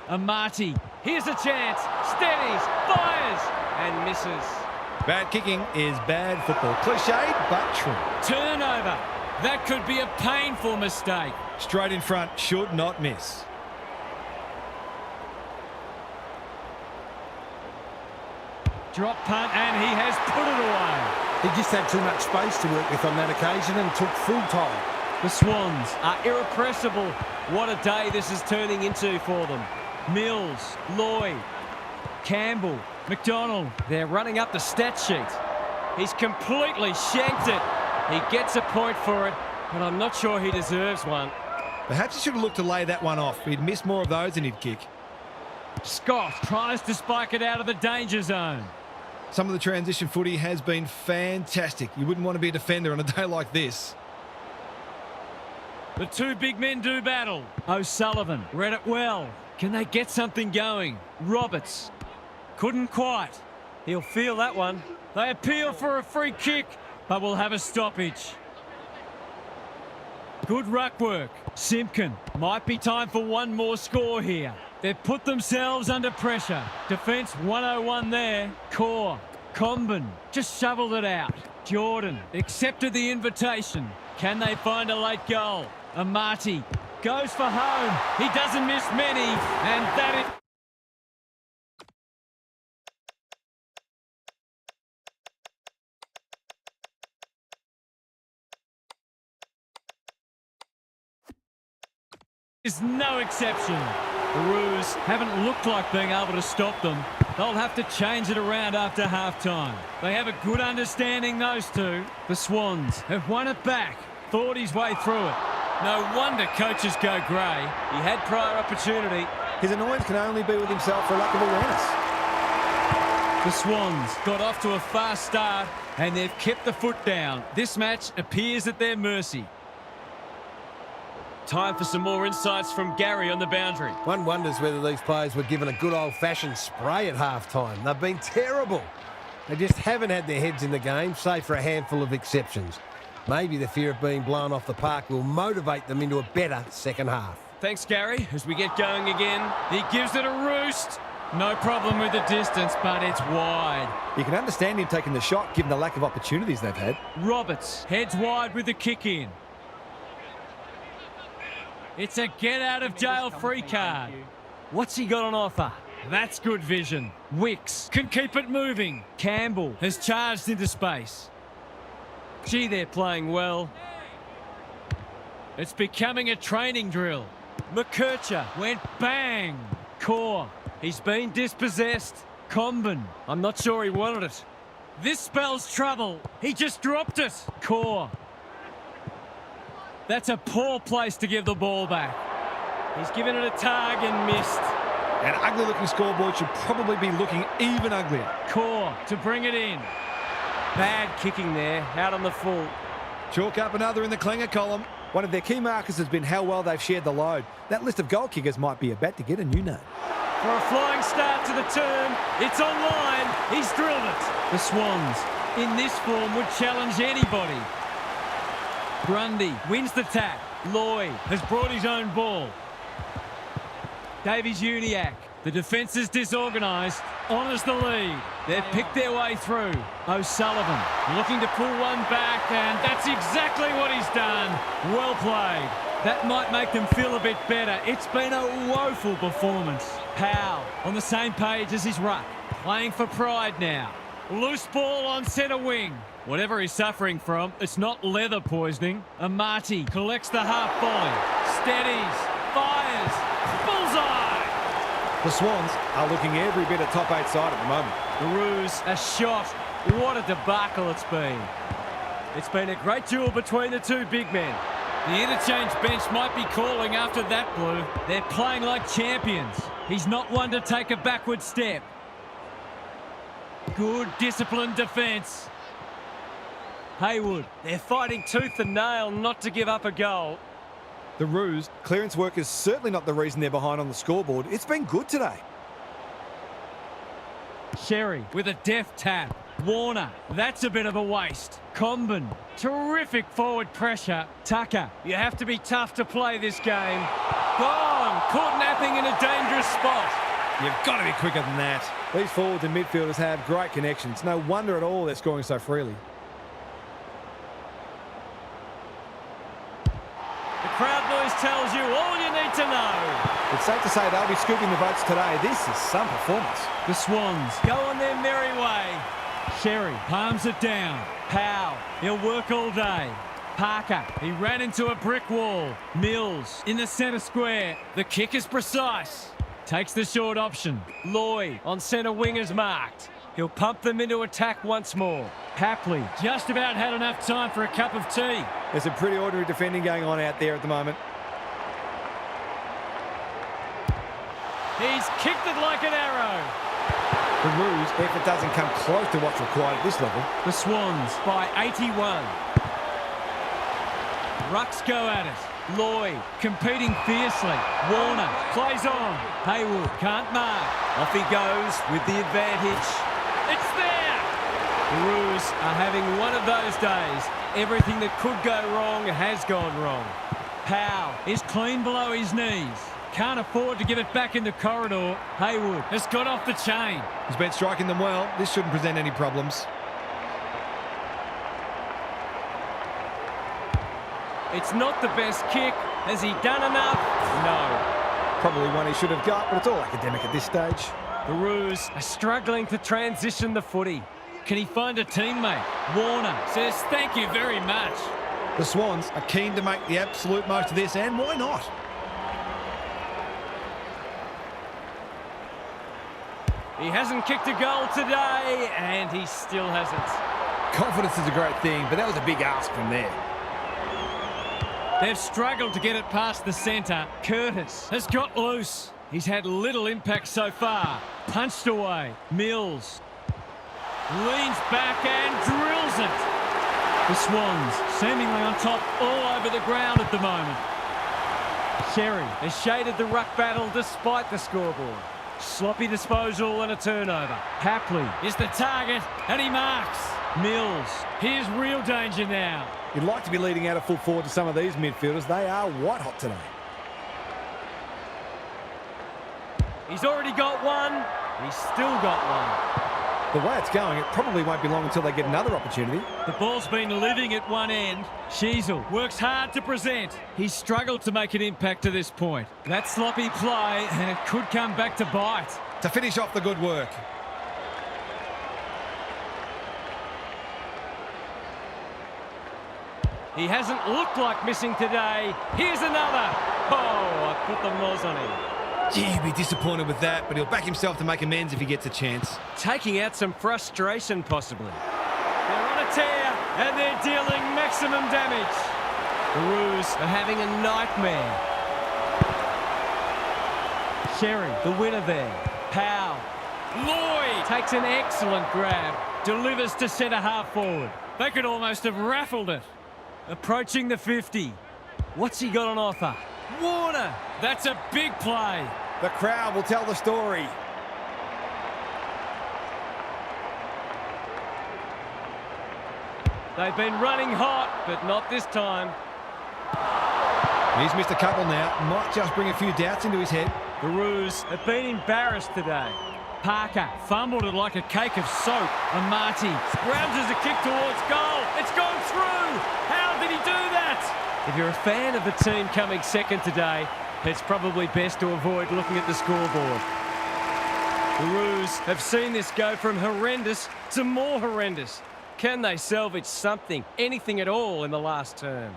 Amati. Here's a chance. Steadies. Fires. And misses. Bad kicking is bad football. Cliched, but true. Turnover. That could be a painful mistake. Straight in front, should not miss. Drop punt, and he has put it away. He just had too much space to work with on that occasion and took full time. The Swans Are irrepressible. What a day this is turning into for them. Mills, Lloyd, Campbell, McDonald. They're running up the stat sheet. He's completely shanked it. He gets a point for it, but I'm not sure he deserves one. Perhaps he should have looked to lay that one off. He'd miss more of those than he'd kick. Scott tries to spike it out of the danger zone. Some of the transition footy has been fantastic. You wouldn't want to be a defender on a day like this. The two big men do battle. O'Sullivan read it well. Can they get something going? Roberts couldn't quite. He'll feel that one. They appeal for a free kick, but will have a stoppage. Good ruck work. Simpkin. Might be time for one more score here. They've put themselves under pressure. Defence 101 there. Core. Comben just shoveled it out. Jordan accepted the invitation. Can they find a late goal? Amati goes for home. He doesn't miss many, and that is... is no exception. The Roos haven't looked like being able to stop them. They'll have to change it around after half-time. They have a good understanding, those two. The Swans have won it back. Thought his way through it. No wonder coaches go grey. He had prior opportunity. His annoyance can only be with himself for lack of awareness. The Swans got off to a fast start and they've kept the foot down. This match appears at their mercy. Time for some more insights from Gary on the boundary. One wonders whether these players were given a good old-fashioned spray at half-time. They've been terrible. They just haven't had their heads in the game, save for a handful of exceptions. Maybe the fear of being blown off the park will motivate them into a better second half. Thanks, Gary. As we get going again, He gives it a roost. No problem with the distance, but it's wide. You can understand him taking the shot given the lack of opportunities they've had. Roberts heads wide with the kick in. It's a get-out-of-jail-free card. what's he got on offer? That's good vision. Wicks can keep it moving. Campbell has charged into space. Gee, they're playing well. It's becoming a training drill. McKercher went bang. Core. He's been dispossessed. Comben. I'm not sure he wanted it. This spells trouble. He just dropped it. Core. That's a poor place to give the ball back. He's given it a tug and missed. An ugly-looking scoreboard should probably be looking even uglier. Core to bring it in. Bad kicking there, out on the full. Chalk up another in the clanger column. One of their key markers has been how well they've shared the load. That list of goal kickers might be about to get a new name. For a flying start to the term, it's online. He's drilled it. The Swans, in this form, would challenge anybody. Grundy wins the tap. Lloyd has brought his own ball. Davies-Uniacke. The defence is disorganised. Honours the lead. They've picked their way through. O'Sullivan looking to pull one back, and that's exactly what he's done. Well played. That might make them feel a bit better. It's been a woeful performance. Powell on the same page as his ruck. Playing for pride now. Loose ball on centre wing. Whatever he's suffering from, it's not leather poisoning. Amati collects the half volley. Steadies. Fires. Bullseye. The Swans are looking every bit a top 8 side at the moment. The Roos, a shot. What a debacle it's been. It's been a great duel between the two big men. The interchange bench might be calling after that, Blue. They're playing like champions. He's not one to take a backward step. Good disciplined defence. Haywood. They're fighting tooth and nail not to give up a goal. The Roos, clearance work is certainly not the reason they're behind on the scoreboard. It's been good today. Sherry with a deft tap. Warner, that's a bit of a waste. Comben, terrific forward pressure. Tucker, You have to be tough to play this game. Gone! Caught napping in a dangerous spot. You've got to be quicker than that. These forwards and midfielders have great connections. No wonder at all they're scoring so freely. The crowd noise tells you all you need to know. It's safe to say they'll be scooping the votes today. This is some performance. the Swans. Go on their merry way. Sherry palms it down. Powell, he'll work all day. Parker, he ran into a brick wall. Mills in the centre square. The kick is precise. Takes the short option. Lloyd on centre wing is marked. He'll pump them into attack once more. Hapley just about had enough time for a cup of tea. There's some pretty ordinary defending going on out there at the moment. He's kicked it like an arrow. The Roos, effort doesn't come close to what's required at this level. The Swans by 81. Rucks go at it. Lloyd competing fiercely. Warner plays on. Haywood can't mark. Off he goes with the advantage. It's there. The Roos are having one of those days. Everything that could go wrong has gone wrong. Powell is clean below his knees. Can't afford to give it back in the corridor. Haywood has got off the chain. He's been striking them well. This shouldn't present any problems. It's not the best kick. Has he done enough? No. Probably one he should have got, but it's all academic at this stage. The Roos are struggling to transition the footy. Can he find a teammate? Warner says thank you very much. The Swans are keen to make the absolute most of this, and why not? He hasn't kicked a goal today, and he still hasn't. Confidence is a great thing, but that was a big ask from there. They've struggled to get it past the centre. Curtis has got loose. He's had little impact so far. Punched away. Mills leans back and drills it. The Swans seemingly on top all over the ground at the moment. Sherry has shaded the ruck battle despite the scoreboard. Sloppy disposal and a turnover. Hapley is the target and he marks. Mills, here's real danger now. You'd like to be leading out a full forward to some of these midfielders. They are white hot today. He's already got one. He's still got one. The way it's going, it probably won't be long until they get another opportunity. The ball's been living at one end. Sheasel works hard to present. He's struggled to make an impact to this point. That sloppy play, and it could come back to bite. To finish off the good work. He hasn't looked like missing today. Here's another. Oh, I put the moz on him. Gee, he'd be disappointed with that, but he'll back himself to make amends if he gets a chance. Taking out some frustration, possibly. They're on a tear, and they're dealing maximum damage. The Roos are having a nightmare. Sherry, the winner there. Powell. Lloyd takes an excellent grab. Delivers to centre half forward. They could almost have raffled it. Approaching the 50. What's he got on offer? Warner! That's a big play. The crowd will tell the story. They've been running hot, but not this time. He's missed a couple now. Might just bring a few doubts into his head. The Roos have been embarrassed today. Parker fumbled it like a cake of soap. And Marty Scrounges a kick towards goal. It's gone through. How did he do that? If you're a fan of the team coming second today, it's probably best to avoid looking at the scoreboard. The Roos have seen this go from horrendous to more horrendous. Can they salvage something, anything at all in the last term?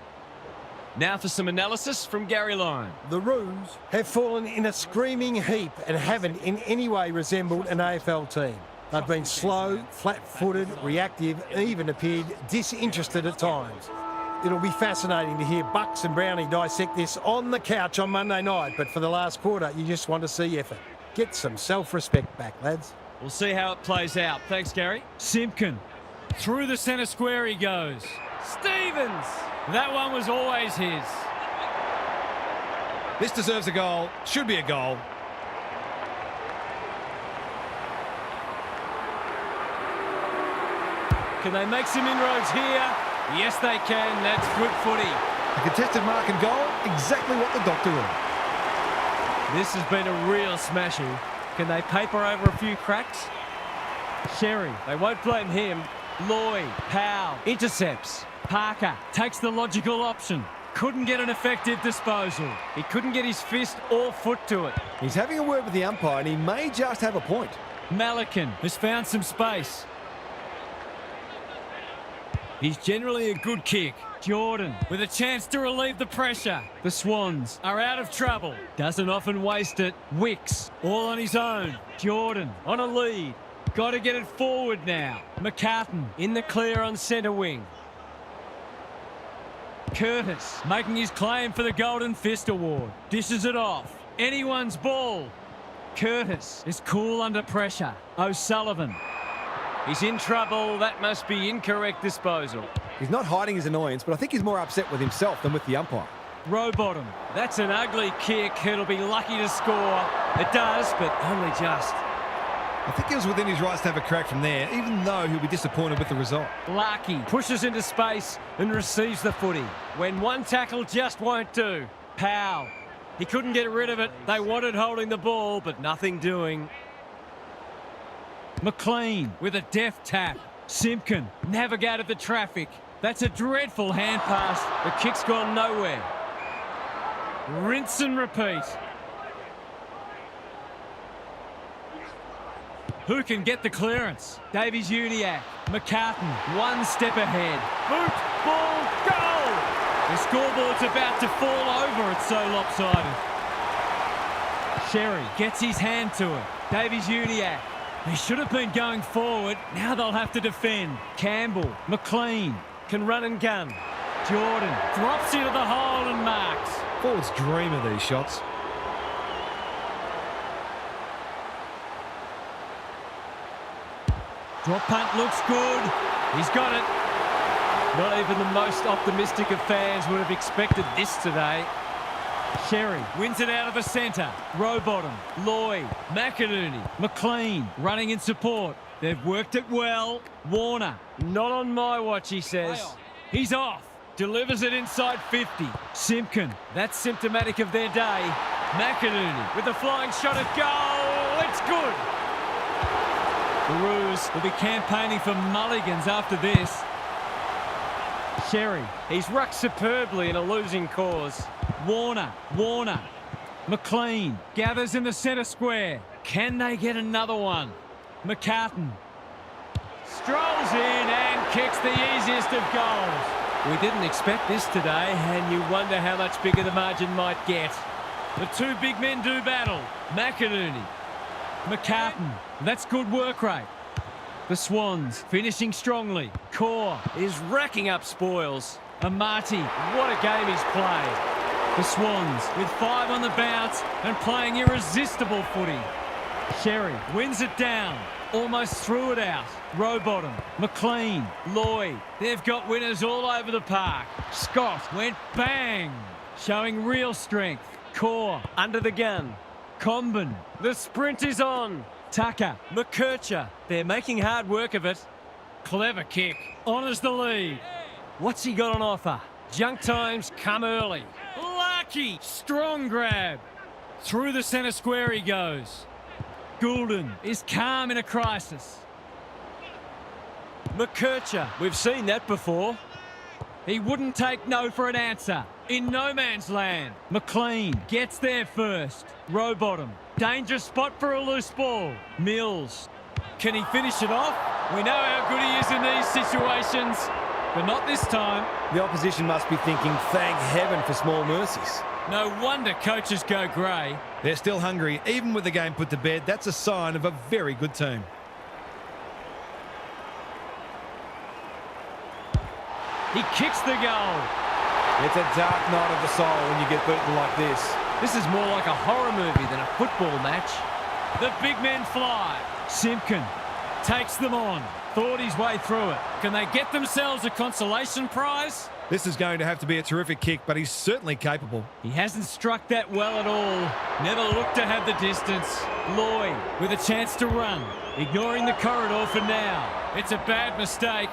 Now for some analysis from Gary Lyon. The Roos have fallen in a screaming heap and haven't in any way resembled an AFL team. They've been slow, flat-footed, reactive, and even appeared disinterested at times. It'll be fascinating to hear Bucks and Brownie dissect this on the couch on Monday night, but for the last quarter, you just want to see effort. Get some self-respect back, lads. We'll see how it plays out. Thanks, Gary. Simpkin. Through the centre square he goes. Stevens! That one was always his. This deserves a goal. Should be a goal. Can they make some inroads here? Yes, they can. That's good footy. A contested mark and goal. Exactly what the doctor ordered. This has been a real smashing. Can they paper over a few cracks? Sherry, they won't blame him. Lloyd, Powell, intercepts. Parker takes the logical option. Couldn't get an effective disposal. He couldn't get his fist or foot to it. He's having a word with the umpire and he may just have a point. Malikan has found some space. He's generally a good kick. Jordan with a chance to relieve the pressure. The Swans are out of trouble. Doesn't often waste it. Wicks all on his own. Jordan on a lead. Got to get it forward now. McCartan In the clear on centre wing. Curtis making his claim for the Golden Fist Award. Dishes it off. Anyone's ball. Curtis is cool under pressure. O'Sullivan. He's in trouble. That must be incorrect disposal. He's not hiding his annoyance, but I think he's more upset with himself than with the umpire. Rowbottom. That's an ugly kick. It'll be lucky to score. It does, but only just. I think he was within his rights to have a crack from there, even though he'll be disappointed with the result. Larky Pushes into space and receives the footy. When one tackle just won't do. Powell. He couldn't get rid of it. They wanted holding the ball, but nothing doing. McLean with a deft tap. Simpkin navigated the traffic. That's a dreadful hand pass. The kick's gone nowhere. Rinse and repeat. Who can get the clearance? Davies Uniacke. McCartan one step ahead. Boot, ball, goal! The scoreboard's about to fall over. It's so lopsided. Sherry gets his hand to it. Davies Uniacke. He should have been going forward. Now they'll have to defend. Campbell. McLean. Can run and gun. Jordan drops into the hole and marks. Forwards dream of these shots. Drop punt looks good. He's got it. Not even the most optimistic of fans would have expected this today. Sherry wins it out of the centre. Rowbottom, Lloyd, McInerney, McLean running in support. They've worked it well. Warner. Not on my watch, he says. He's off. Delivers it inside 50. Simpkin. That's symptomatic of their day. McInerney with a flying shot at goal. It's good. The Roos will be campaigning for mulligans after this. Sherry. He's rucked superbly in a losing cause. Warner. McLean gathers in the centre square. Can they get another one? McCartan strolls in and kicks the easiest of goals. We didn't expect this today, and you wonder how much bigger the margin might get. The two big men do battle. McInerney. McCartan. That's good work rate. The Swans finishing strongly. Core Is racking up spoils. Amati. What a game he's played. The Swans with 5 on the bounce and playing irresistible footy. Sherry wins it down. Almost threw it out. Rowbottom, McLean, Lloyd. They've got winners all over the park. Scott went bang, showing real strength. Core Under the gun. Comben. The sprint is on. Tucker. McKercher. They're making hard work of it. Clever kick. Honours the lead. What's he got on offer? Junk times come early. Lucky. Strong grab. Through the centre square he goes. Goulden is calm in a crisis. McKercher. We've seen that before. He wouldn't take no for an answer. In no man's land. McLean gets there first. Rowbottom. Dangerous spot for a loose ball. Mills. Can he finish it off? We know how good he is in these situations, but not this time. The opposition must be thinking, thank heaven for small mercies. No wonder coaches go grey. They're still hungry, even with the game put to bed. That's a sign of a very good team. He kicks the goal. It's a dark night of the soul when you get beaten like this. This is more like a horror movie than a football match. The big men fly. Simpkin takes them on. Thought his way through it. Can they get themselves a consolation prize? This is going to have to be a terrific kick, but he's certainly capable. He hasn't struck that well at all. Never looked to have the distance. Lloyd with a chance to run. Ignoring the corridor for now. It's a bad mistake.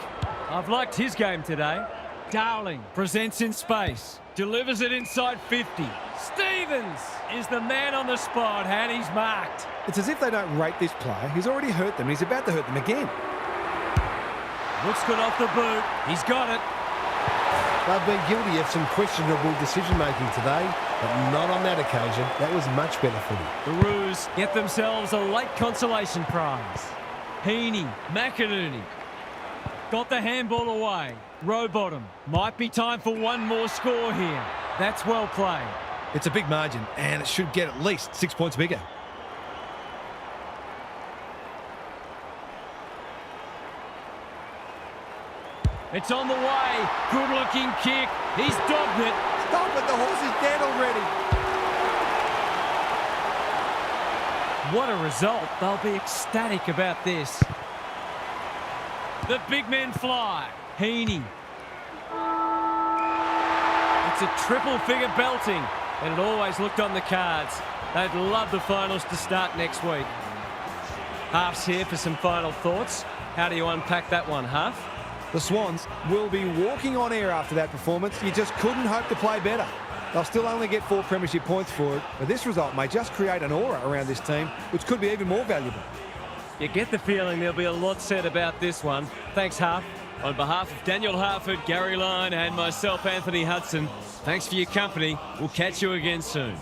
I've liked his game today. Darling presents in space. Delivers it inside 50. Stevens is the man on the spot and he's marked. It's as if they don't rate this player. He's already hurt them. He's about to hurt them again. Looks good off the boot. He's got it. They've been guilty of some questionable decision-making today, but not on that occasion. That was much better footy. The Roos get themselves a late consolation prize. Heaney, McInerney. Got the handball away. Rowbottom. Might be time for one more score here. That's well played. It's a big margin, and it should get at least 6 points bigger. It's on the way. Good-looking kick. He's dogged it. Stop it, the horse is dead already. What a result. They'll be ecstatic about this. The big men fly. Heaney. It's a triple-figure belting, and it always looked on the cards. They'd love the finals to start next week. Half's here for some final thoughts. How do you unpack that one, Half? The Swans will be walking on air after that performance. You just couldn't hope to play better. They'll still only get 4 premiership points for it, but this result may just create an aura around this team, which could be even more valuable. You get the feeling there'll be a lot said about this one. Thanks, Half. On behalf of Daniel Harford, Gary Lyon and myself, Anthony Hudson, thanks for your company. We'll catch you again soon.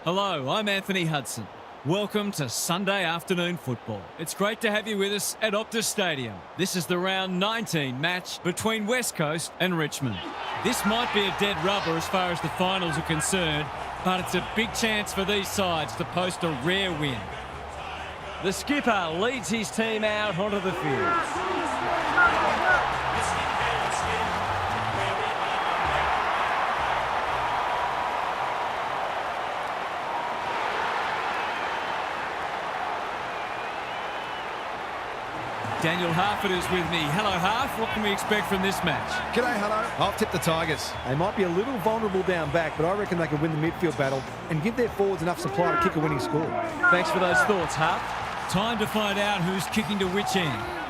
Hello, I'm Anthony Hudson. Welcome to Sunday afternoon football. It's great to have you with us at Optus Stadium. This is the round 19 match between West Coast and Richmond. This might be a dead rubber as far as the finals are concerned, but it's a big chance for these sides to post a rare win. The skipper leads his team out onto the field. Daniel Harford is with me. Hello, Harf. What can we expect from this match? G'day, hello. I'll tip the Tigers. They might be a little vulnerable down back, but I reckon they can win the midfield battle and give their forwards enough supply to kick a winning score. Thanks for those thoughts, Harf. Time to find out who's kicking to which end.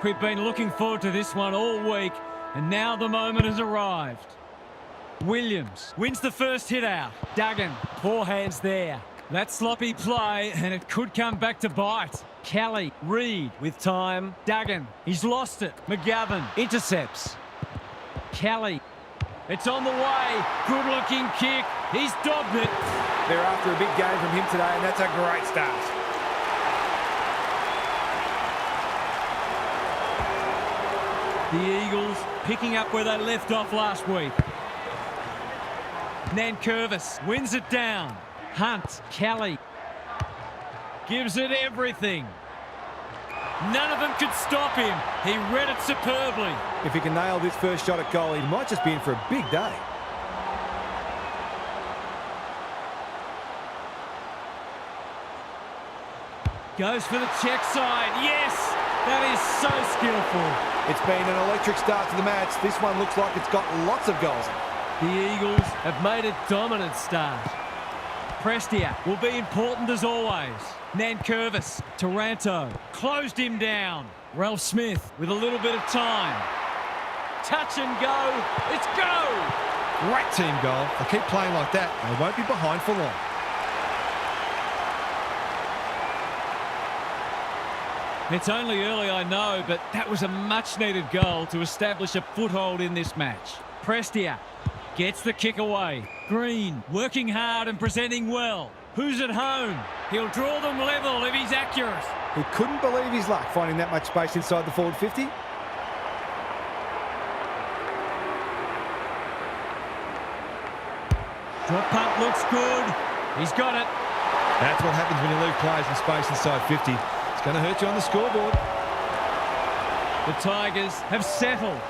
We've been looking forward to this one all week, and now the moment has arrived. Williams wins the first hit out. Duggan, Poor hands there. that sloppy play, and it could come back to bite. Kelly, Reed with time. Duggan, he's lost it. McGovern, Intercepts. Kelly, it's on the way. Good-looking kick. He's dobbed it. They're after a big game from him today, and that's a great start. The Eagles picking up where they left off last week. Nankervis wins it down. Hunt, Kelly gives it everything. None of them could stop him. He read it superbly. If he can nail this first shot at goal, he might just be in for a big day. Goes for the check side. Yes! That is so skillful. It's been an electric start to the match. This one looks like it's got lots of goals. The Eagles have made a dominant start. Prestia will be important as always. Nankervis, Taranto, closed him down. Ralph Smith with a little bit of time. Touch and go. It's go! Great team goal. They keep playing like that, they won't be behind for long. It's only early, I know, but that was a much-needed goal to establish a foothold in this match. Prestia gets the kick away. Green working hard and presenting well. Who's at home? He'll draw them level if he's accurate. He couldn't believe his luck finding that much space inside the forward 50. Drop punt looks good. He's got it. That's what happens when you leave players in space inside 50. It's going to hurt you on the scoreboard. The Tigers have settled.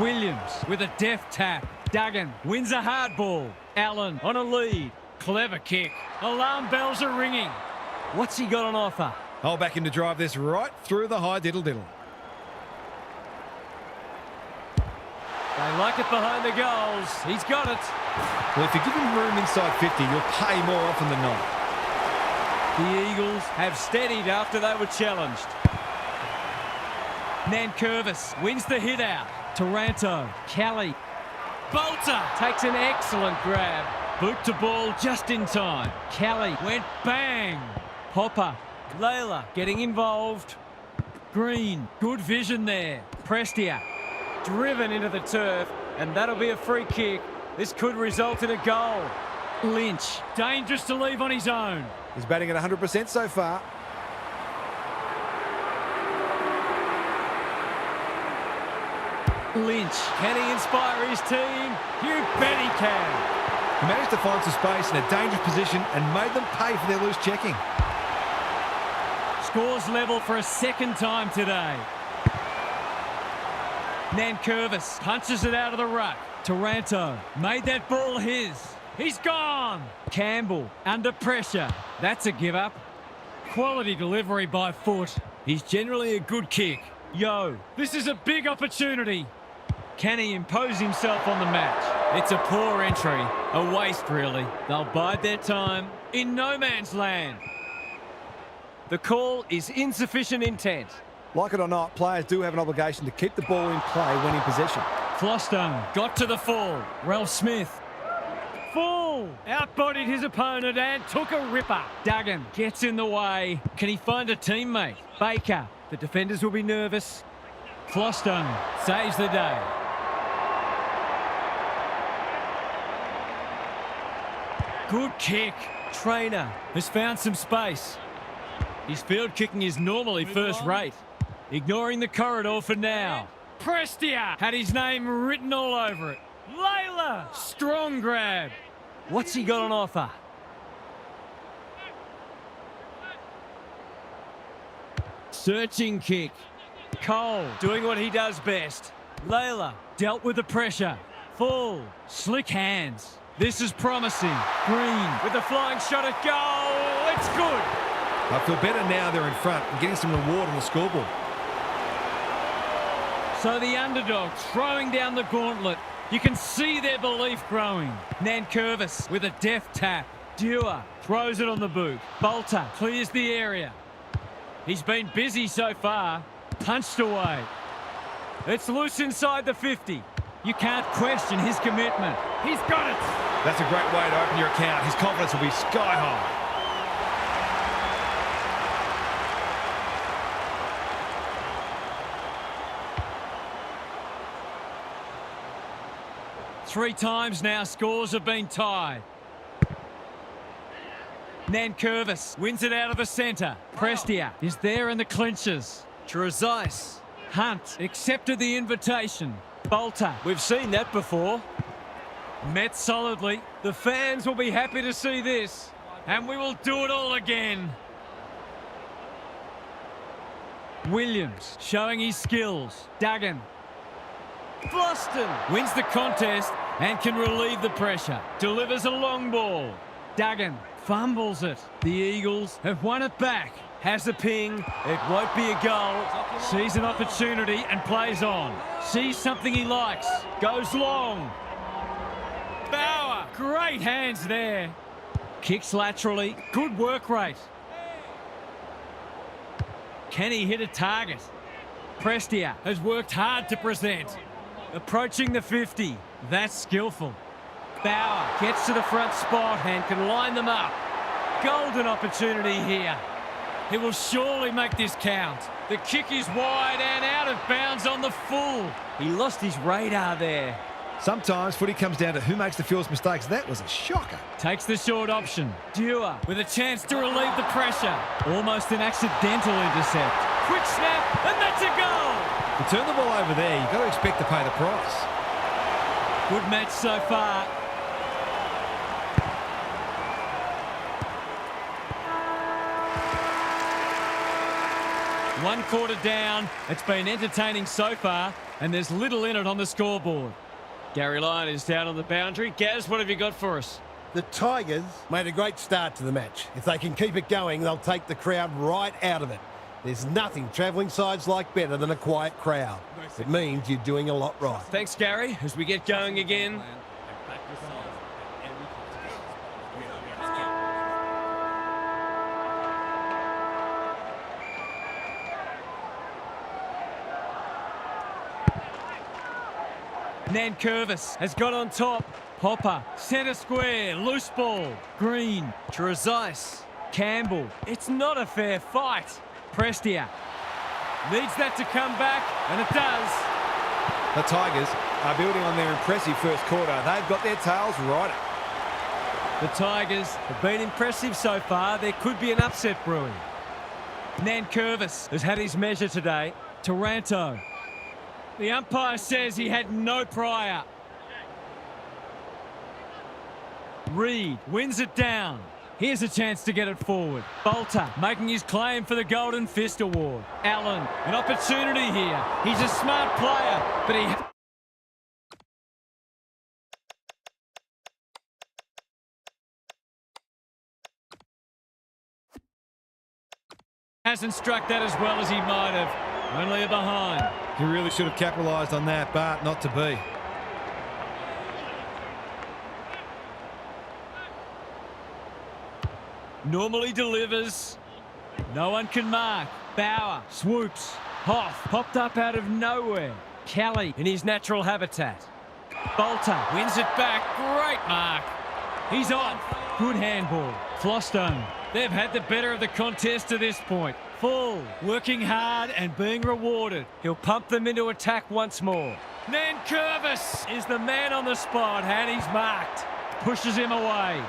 Williams with a deft tap. Duggan wins a hard ball. Allen on a lead. Clever kick. Alarm bells are ringing. What's he got on offer? I'll back him to drive this right through the high diddle-diddle. They like it behind the goals. He's got it. Well, if you give him room inside 50, you'll pay more often than not. The Eagles have steadied after they were challenged. Nankervis wins the hit out. Taranto, Kelly. Bolter takes an excellent grab. Boot to ball just in time. Kelly went bang. Hopper, Layla getting involved. Green, good vision there. Prestia Driven into the turf, and that'll be a free kick. This could result in a goal. Lynch, dangerous to leave on his own. He's batting at 100% so far. Lynch, can he inspire his team? You bet he can. He managed to find some space in a dangerous position and made them pay for their loose checking. Scores level for a second time today. Nankervis punches it out of the ruck. Taranto made that ball his. He's gone. Campbell under pressure. That's a give up. Quality delivery by foot. He's generally a good kick. Yo, this is a big opportunity. Can he impose himself on the match? It's a poor entry. A waste, really. They'll bide their time in no man's land. The call is insufficient intent. Like it or not, players do have an obligation to keep the ball in play when in possession. Flostone got to the full. Ralph Smith. Full! Outbodied his opponent and took a ripper. Duggan gets in the way. Can he find a teammate? Baker. The defenders will be nervous. Flostone saves the day. Good kick. Trainer. Has found some space. His field kicking is normally first rate. Ignoring the corridor for now. Prestia had his name written all over it. Layla! Strong grab. What's he got on offer? Searching kick. Cole doing what he does best. Layla Dealt with the pressure. Full. Slick hands. This is promising. Green. with the flying shot at goal. It's good. I feel better now they're in front and getting some reward on the scoreboard. So the underdogs throwing down the gauntlet. You can see their belief growing. Nankervis with a deft tap. Dewar throws it on the boot. Bolter clears the area. He's been busy so far. Punched away. It's loose inside the 50. You can't question his commitment. He's got it. That's a great way to open your account. His confidence will be sky high. Three times now scores have been tied. Nankervis wins it out of the centre. Prestia is there in the clinches. Trezise. Hunt accepted the invitation. Bolter We've seen that before. met solidly. The fans will be happy to see this. And we will do it all again. Williams showing his skills. Duggan Boston. wins the contest and can relieve the pressure. Delivers a long ball. Duggan fumbles it. The Eagles have won it back. Has a ping. It won't be a goal. Sees an opportunity and plays on. Sees something he likes. Goes long. Bauer. Great hands there. Kicks laterally. Good work rate. Can he hit a target? Prestia has worked hard to present. Approaching the 50. That's skillful. Bauer gets to the front spot and can line them up. Golden opportunity here. He will surely make this count. The kick is wide and out of bounds on the full. He lost his radar there. Sometimes footy comes down to who makes the fewest mistakes. That was a shocker. Takes the short option. Dewar with a chance to relieve the pressure. Almost an accidental intercept. Quick snap, and that's a goal. To turn the ball over there, you've got to expect to pay the price. Good match so far. One quarter down. It's been entertaining so far, and there's little in it on the scoreboard. Gary Lyon is down on the boundary. Gaz, what have you got for us? The Tigers made a great start to the match. If they can keep it going, they'll take the crowd right out of it. There's nothing travelling sides like better than a quiet crowd. It means you're doing a lot right. Thanks, Gary. As we get going again. Nankervis has got on top. Hopper, centre square, loose ball. Green, Trezise. Campbell. It's not a fair fight. Prestia needs that to come back, and it does. The Tigers are building on their impressive first quarter. They've got their tails right up. The Tigers Have been impressive so far. There could be an upset brewing. Nankervis has had his measure today. Taranto. The umpire says he had no prior. Reed wins it down. Here's a chance to get it forward. Bolter making his claim for the Golden Fist Award. Allen, an opportunity here. He's a smart player, but he hasn't struck that as well as he might have. Only a behind. He really should have capitalised on that, but not to be. Normally delivers. No one can mark. Bauer swoops. Hoff popped up out of nowhere. Kelly In his natural habitat. Bolter wins it back. Great mark. He's on. Good handball. Flostone. They've had the better of the contest to this point. Full. Working hard and being rewarded. He'll pump them into attack once more. Nankervis Is the man on the spot, and he's marked. pushes him away.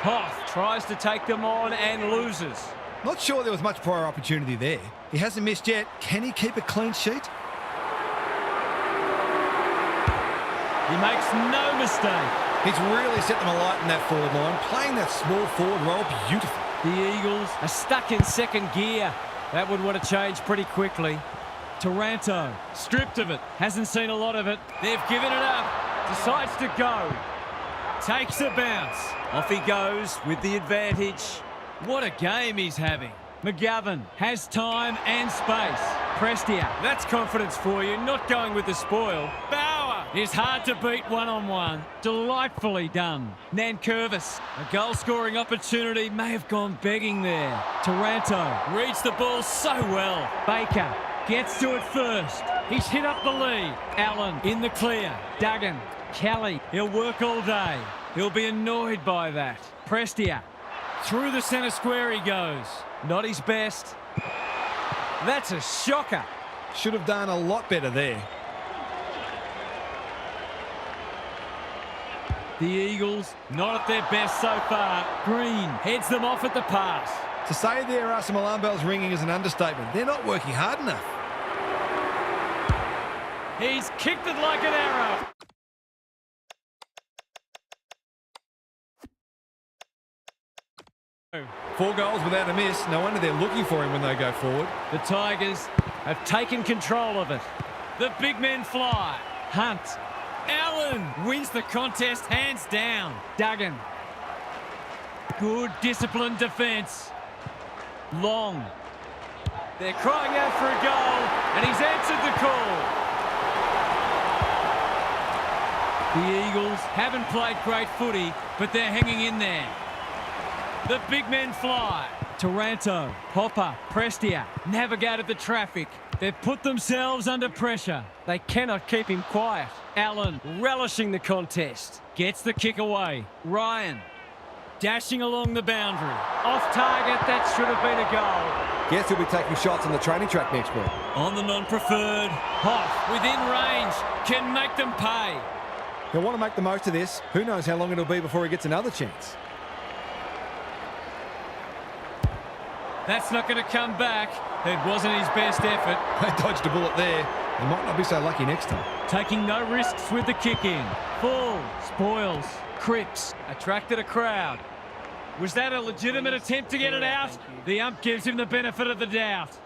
Hoff tries to take them on and loses. Not sure there was much prior opportunity there. He hasn't missed yet. Can he keep a clean sheet? He makes no mistake. He's really set them alight in that forward line, playing that small forward role beautifully. The Eagles are stuck in second gear. That would want to change pretty quickly. Taranto, stripped of it, hasn't seen a lot of it. They've given it up, decides to go. Takes a bounce. Off he goes with the advantage. What a game he's having. McGovern has time and space. Prestia, That's confidence for you, not going with the spoil. Bauer is hard to beat one-on-one. Delightfully done. Nankervis, a goal-scoring opportunity may have gone begging there. Taranto reads the ball so well. Baker gets to it first. He's hit up the lead. Allen in the clear. Duggan, Kelly, he'll work all day. He'll be annoyed by that. Prestia, through the centre square he goes. Not his best. That's a shocker. Should have done a lot better there. The Eagles, not at their best so far. Green heads them off at the pass. To say there are some alarm bells ringing is an understatement. They're not working hard enough. He's kicked it like an arrow. Four goals without a miss. No wonder they're looking for him when they go forward. The Tigers have taken control of it. The big men fly. Hunt. Allen wins the contest hands down. Duggan. Good disciplined defence. Long. They're crying out for a goal, and he's answered the call. The Eagles haven't played great footy, but they're hanging in there. The big men fly. Taranto, Popper, Prestia navigated the traffic. They've put themselves under pressure. They cannot keep him quiet. Allen Relishing the contest. gets the kick away. Ryan dashing along the boundary. Off target, that should have been a goal. Guess he'll be taking shots on the training track next week. On the non-preferred. Hoff within range. Can make them pay. He'll want to make the most of this. Who knows how long it'll be before he gets another chance. That's not going to come back. It wasn't his best effort. They dodged a bullet there. They might not be so lucky next time. Taking no risks with the kick in. Full. Spoils. Cripps attracted a crowd. Was that a legitimate attempt to get it out? The ump gives him the benefit of the doubt.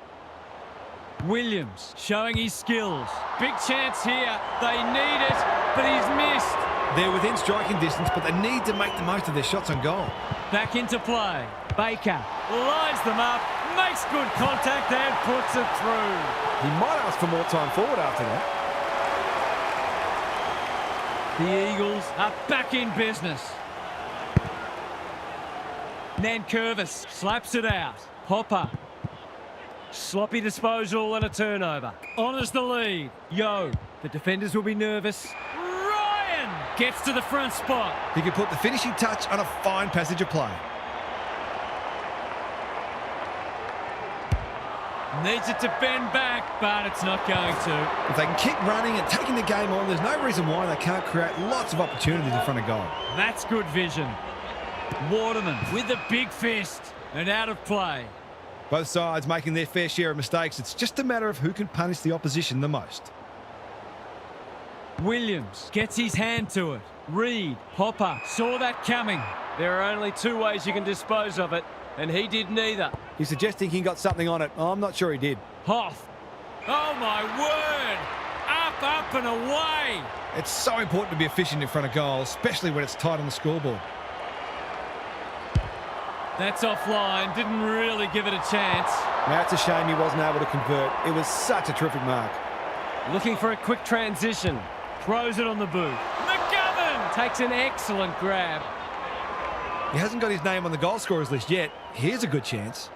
Williams showing his skills. Big chance here. They need it, but he's missed. They're within striking distance, but they need to make the most of their shots on goal. Back into play. Baker lines them up, makes good contact and puts it through. He might ask for more time forward after that. The Eagles are back in business. Nankervis slaps it out. Popper. Sloppy disposal and a turnover. Honours the lead. Yo, the defenders will be nervous. Ryan gets to the front spot. He can put the finishing touch on a fine passage of play. Needs it to bend back, but it's not going to. If they can keep running and taking the game on, there's no reason why they can't create lots of opportunities in front of goal. That's good vision. Waterman with the big fist and out of play. Both sides making their fair share of mistakes. It's just a matter of who can punish the opposition the most. Williams gets his hand to it. Reed, Popper, saw that coming. There are only two ways you can dispose of it, and he did neither. He's suggesting he got something on it. I'm not sure he did. Hoff. Oh my word! Up and away! It's so important to be efficient in front of goal, especially when it's tight on the scoreboard. That's offline, didn't really give it a chance. Now it's a shame he wasn't able to convert. It was such a terrific mark. Looking for a quick transition. Throws it on the boot. McGovern takes an excellent grab. He hasn't got his name on the goal scorers list yet. Here's a good chance.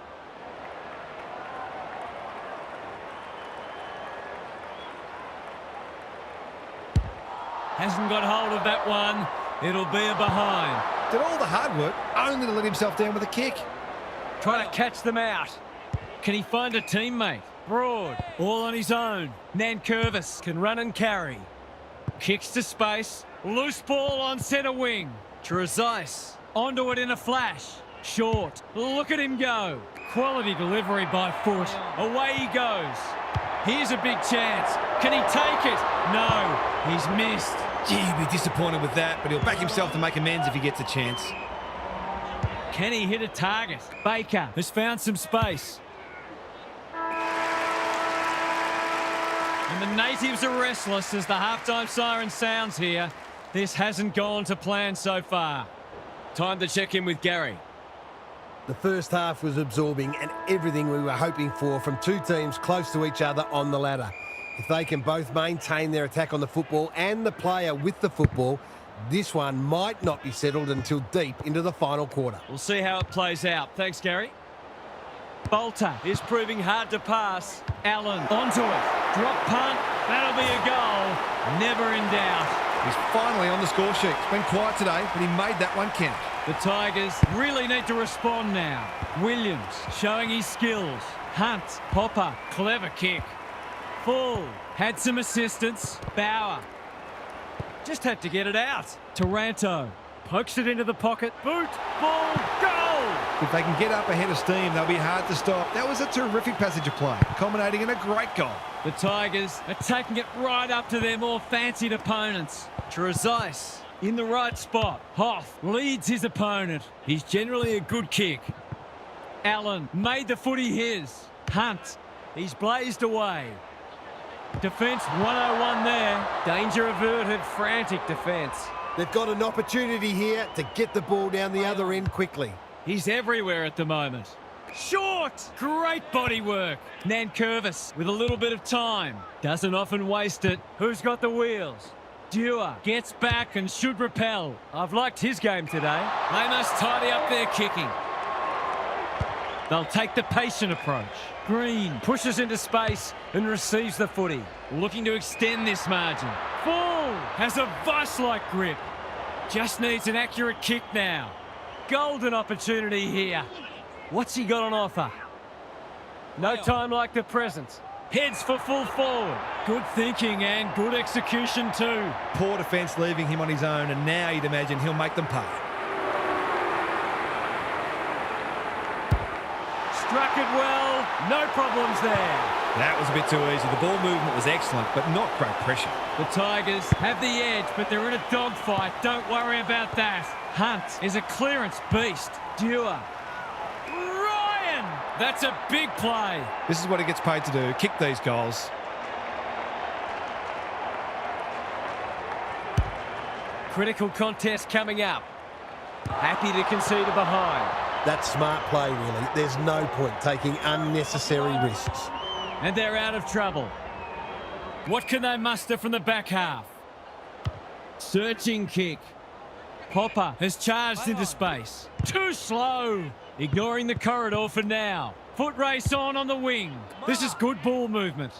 Hasn't got hold of that one. It'll be a behind. Did all the hard work only to let himself down with a kick. Trying to catch them out. Can he find a teammate? Broad, all on his own. Nankervis Can run and carry. kicks to space. Loose ball on centre wing. Trezise onto it in a flash. Short. Look at him go. Quality delivery by foot. Away he goes. Here's a big chance. Can he take it? No, he's missed. Gee, he'll be disappointed with that, but he'll back himself to make amends if he gets a chance. Can he hit a target? Baker has found some space. And the natives are restless as the halftime siren sounds here. This hasn't gone to plan so far. Time to check in with Gary. The first half was absorbing and everything we were hoping for from two teams close to each other on the ladder. If they can both maintain their attack on the football and the player with the football, this one might not be settled until deep into the final quarter. We'll see how it plays out. Thanks, Gary. Bolter Is proving hard to pass. Allen onto it. Drop punt. That'll be a goal. Never in doubt. He's finally on the score sheet. It's been quiet today, but he made that one count. The Tigers really need to respond now. Williams showing his skills. Hunt, Popper, clever kick. Full, had some assistance. Bauer Just had to get it out. Taranto pokes it into the pocket. Boot, ball, goal! If they can get up ahead of steam, they'll be hard to stop. That was a terrific passage of play, culminating in a great goal. The Tigers are taking it right up to their more fancied opponents. Trezise in the right spot. Hoff leads his opponent. He's generally a good kick. Allen made the footy his. Hunt, he's blazed away. Defence 101 there. Danger averted, frantic defence. They've got an opportunity here to get the ball down the other end quickly. He's everywhere at the moment. Short! Great body work. Nankervis with a little bit of time. Doesn't often waste it. Who's got the wheels? Dewar gets back and should repel. I've liked his game today. They must tidy up their kicking. They'll take the patient approach. Green Pushes into space and receives the footy. looking to extend this margin. Full has a vice-like grip. Just needs an accurate kick now. Golden opportunity here. What's he got on offer? No time like the present. Heads for full forward. Good thinking and good execution too. Poor defence leaving him on his own, and now you'd imagine he'll make them pay. Struck it well. No problems there. That was a bit too easy. The ball movement was excellent, but not great pressure. The Tigers have the edge, but they're in a dogfight. Don't worry about that. Hunt is a clearance beast. Dewar. Ryan! That's a big play. This is what he gets paid to do, kick these goals. Critical contest coming up. Happy to concede a behind. That's smart play, really. There's no point taking unnecessary risks. And they're out of trouble. What can they muster from the back half? Searching kick. Popper has charged into space. Too slow. Ignoring the corridor for now. Foot race on the wing. This is good ball movement.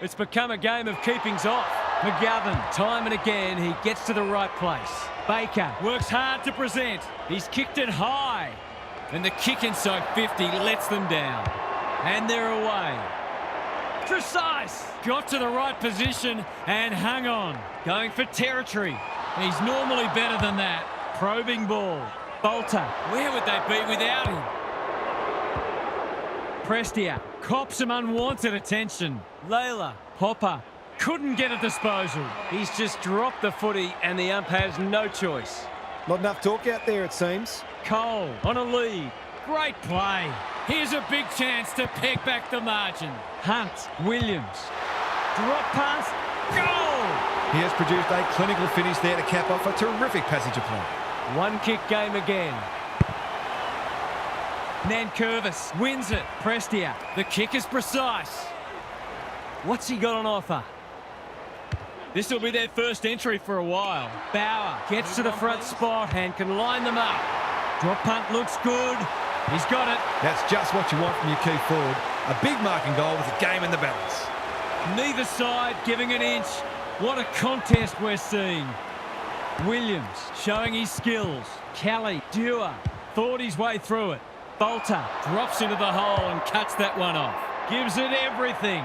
It's become a game of keepings off. McGovern, time and again, he gets to the right place. Baker works hard to present. He's kicked it high. And the kick inside 50 lets them down. And they're away. Precise. Got to the right position and hung on. Going for territory. He's normally better than that. Probing ball. Bolter. Where would they be without him? Prestia cops some unwanted attention. Layla. Popper couldn't get a disposal. He's just dropped the footy and the ump has no choice. Not enough talk out there, it seems. Cole on a lead. Great play. Here's a big chance to peg back the margin. Hunt. Williams. Drop pass. Goal! He has produced a clinical finish there to cap off a terrific passage of play. One kick game again. Nankervis wins it. Prestia. The kick is precise. What's he got on offer? This will be their first entry for a while. Bauer gets to the front spot and can line them up. Drop punt looks good. He's got it. That's just what you want from your key forward. A big marking goal with a game in the balance. Neither side giving an inch. What a contest we're seeing. Williams showing his skills. Kelly, Dewar, thought his way through it. Bolter drops into the hole and cuts that one off. Gives it everything.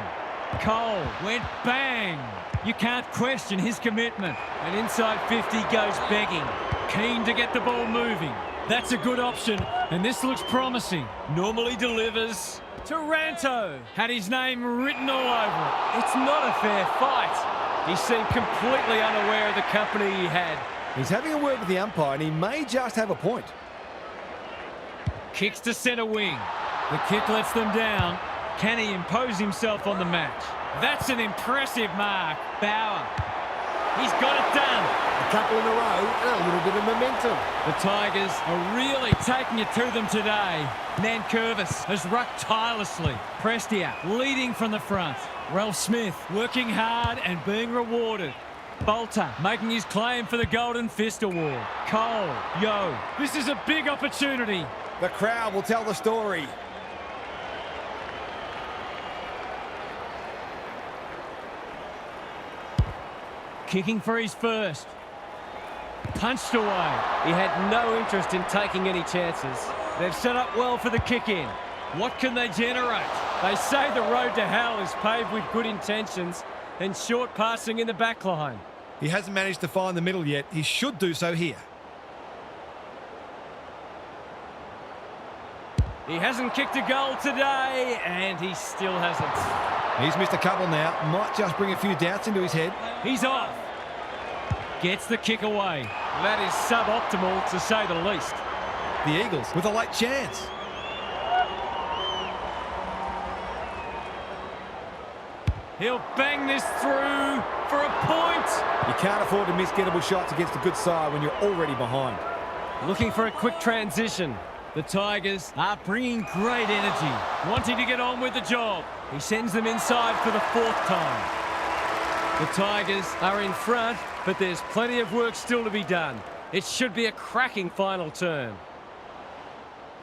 Cole went bang. You can't question his commitment. And inside 50 goes begging. Keen to get the ball moving. That's a good option, and this looks promising. Normally delivers. Taranto had his name written all over it. It's not a fair fight. He seemed completely unaware of the company he had. He's having a word with the umpire, and he may just have a point. Kicks to centre wing. The kick lets them down. Can he impose himself on the match? That's an impressive mark. Bauer. He's got it done. A couple in a row and a little bit of momentum. The Tigers are really taking it to them today. Nankervis has rucked tirelessly. Prestia leading from the front. Ralph Smith working hard and being rewarded. Bolter making his claim for the Golden Fist Award. Cole, this is a big opportunity. The crowd will tell the story. Kicking for his first. Punched away. He had no interest in taking any chances. They've set up well for the kick-in. What can they generate? They say the road to hell is paved with good intentions and short passing in the back line. He hasn't managed to find the middle yet. He should do so here. He hasn't kicked a goal today, and he still hasn't. He's missed a couple now. Might just bring a few doubts into his head. He's off. Gets the kick away. That is suboptimal, to say the least. The Eagles with a late chance. He'll bang this through for a point. You can't afford to miss gettable shots against a good side when you're already behind. Looking for a quick transition. The Tigers are bringing great energy, wanting to get on with the job. He sends them inside for the fourth time. The Tigers are in front, but there's plenty of work still to be done. It should be a cracking final turn.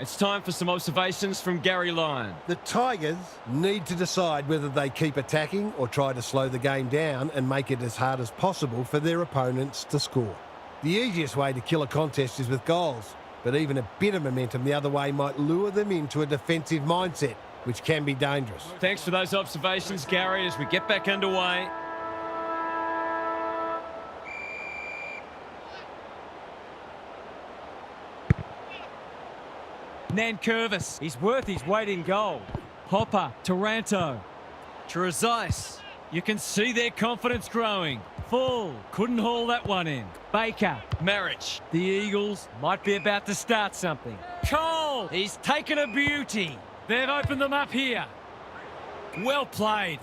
It's time for some observations from Gary Lyon. The Tigers need to decide whether they keep attacking or try to slow the game down and make it as hard as possible for their opponents to score. The easiest way to kill a contest is with goals, but even a bit of momentum the other way might lure them into a defensive mindset, which can be dangerous. Thanks for those observations, Gary, as we get back underway. Nankervis. He's worth his weight in gold. Hopper, Taranto. Trezise. You can see their confidence growing. Full. Couldn't haul that one in. Baker. Marriage. The Eagles might be about to start something. Cole. He's taken a beauty. They've opened them up here. Well played.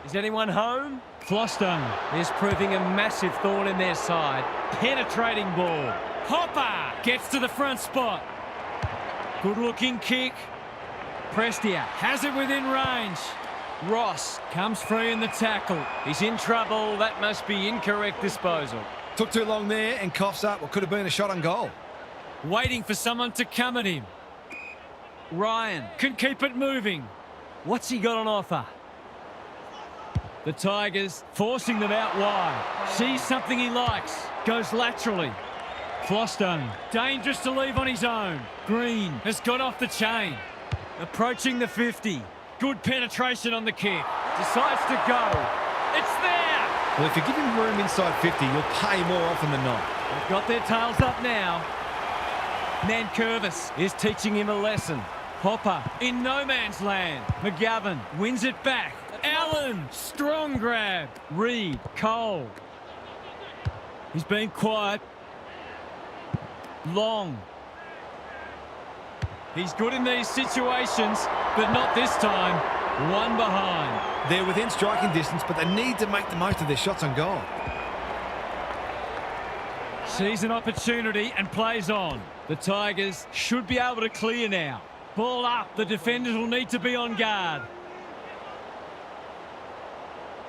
Is anyone home? Flostone is proving a massive thorn in their side. Penetrating ball. Hopper gets to the front spot. Good-looking kick. Prestia has it within range. Ross comes free in the tackle. He's in trouble. That must be incorrect disposal. Took too long there and coughs up what could have been a shot on goal. Waiting for someone to come at him. Ryan can keep it moving. What's he got on offer? The Tigers forcing them out wide. Sees something he likes. Goes laterally. Flostone, dangerous to leave on his own. Green has got off the chain. Approaching the 50. Good penetration on the kick. Decides to go. It's there! Well, if you give him room inside 50, you'll pay more often than not. They've got their tails up now. Nankervis is teaching him a lesson. Hopper in no man's land. McGovern wins it back. Allen, strong grab. Reed, Cole. He's been quiet. Long. He's good in these situations, but not this time. One behind. They're within striking distance, but they need to make the most of their shots on goal. Sees an opportunity and plays on. The Tigers should be able to clear now. Ball up. The defenders will need to be on guard.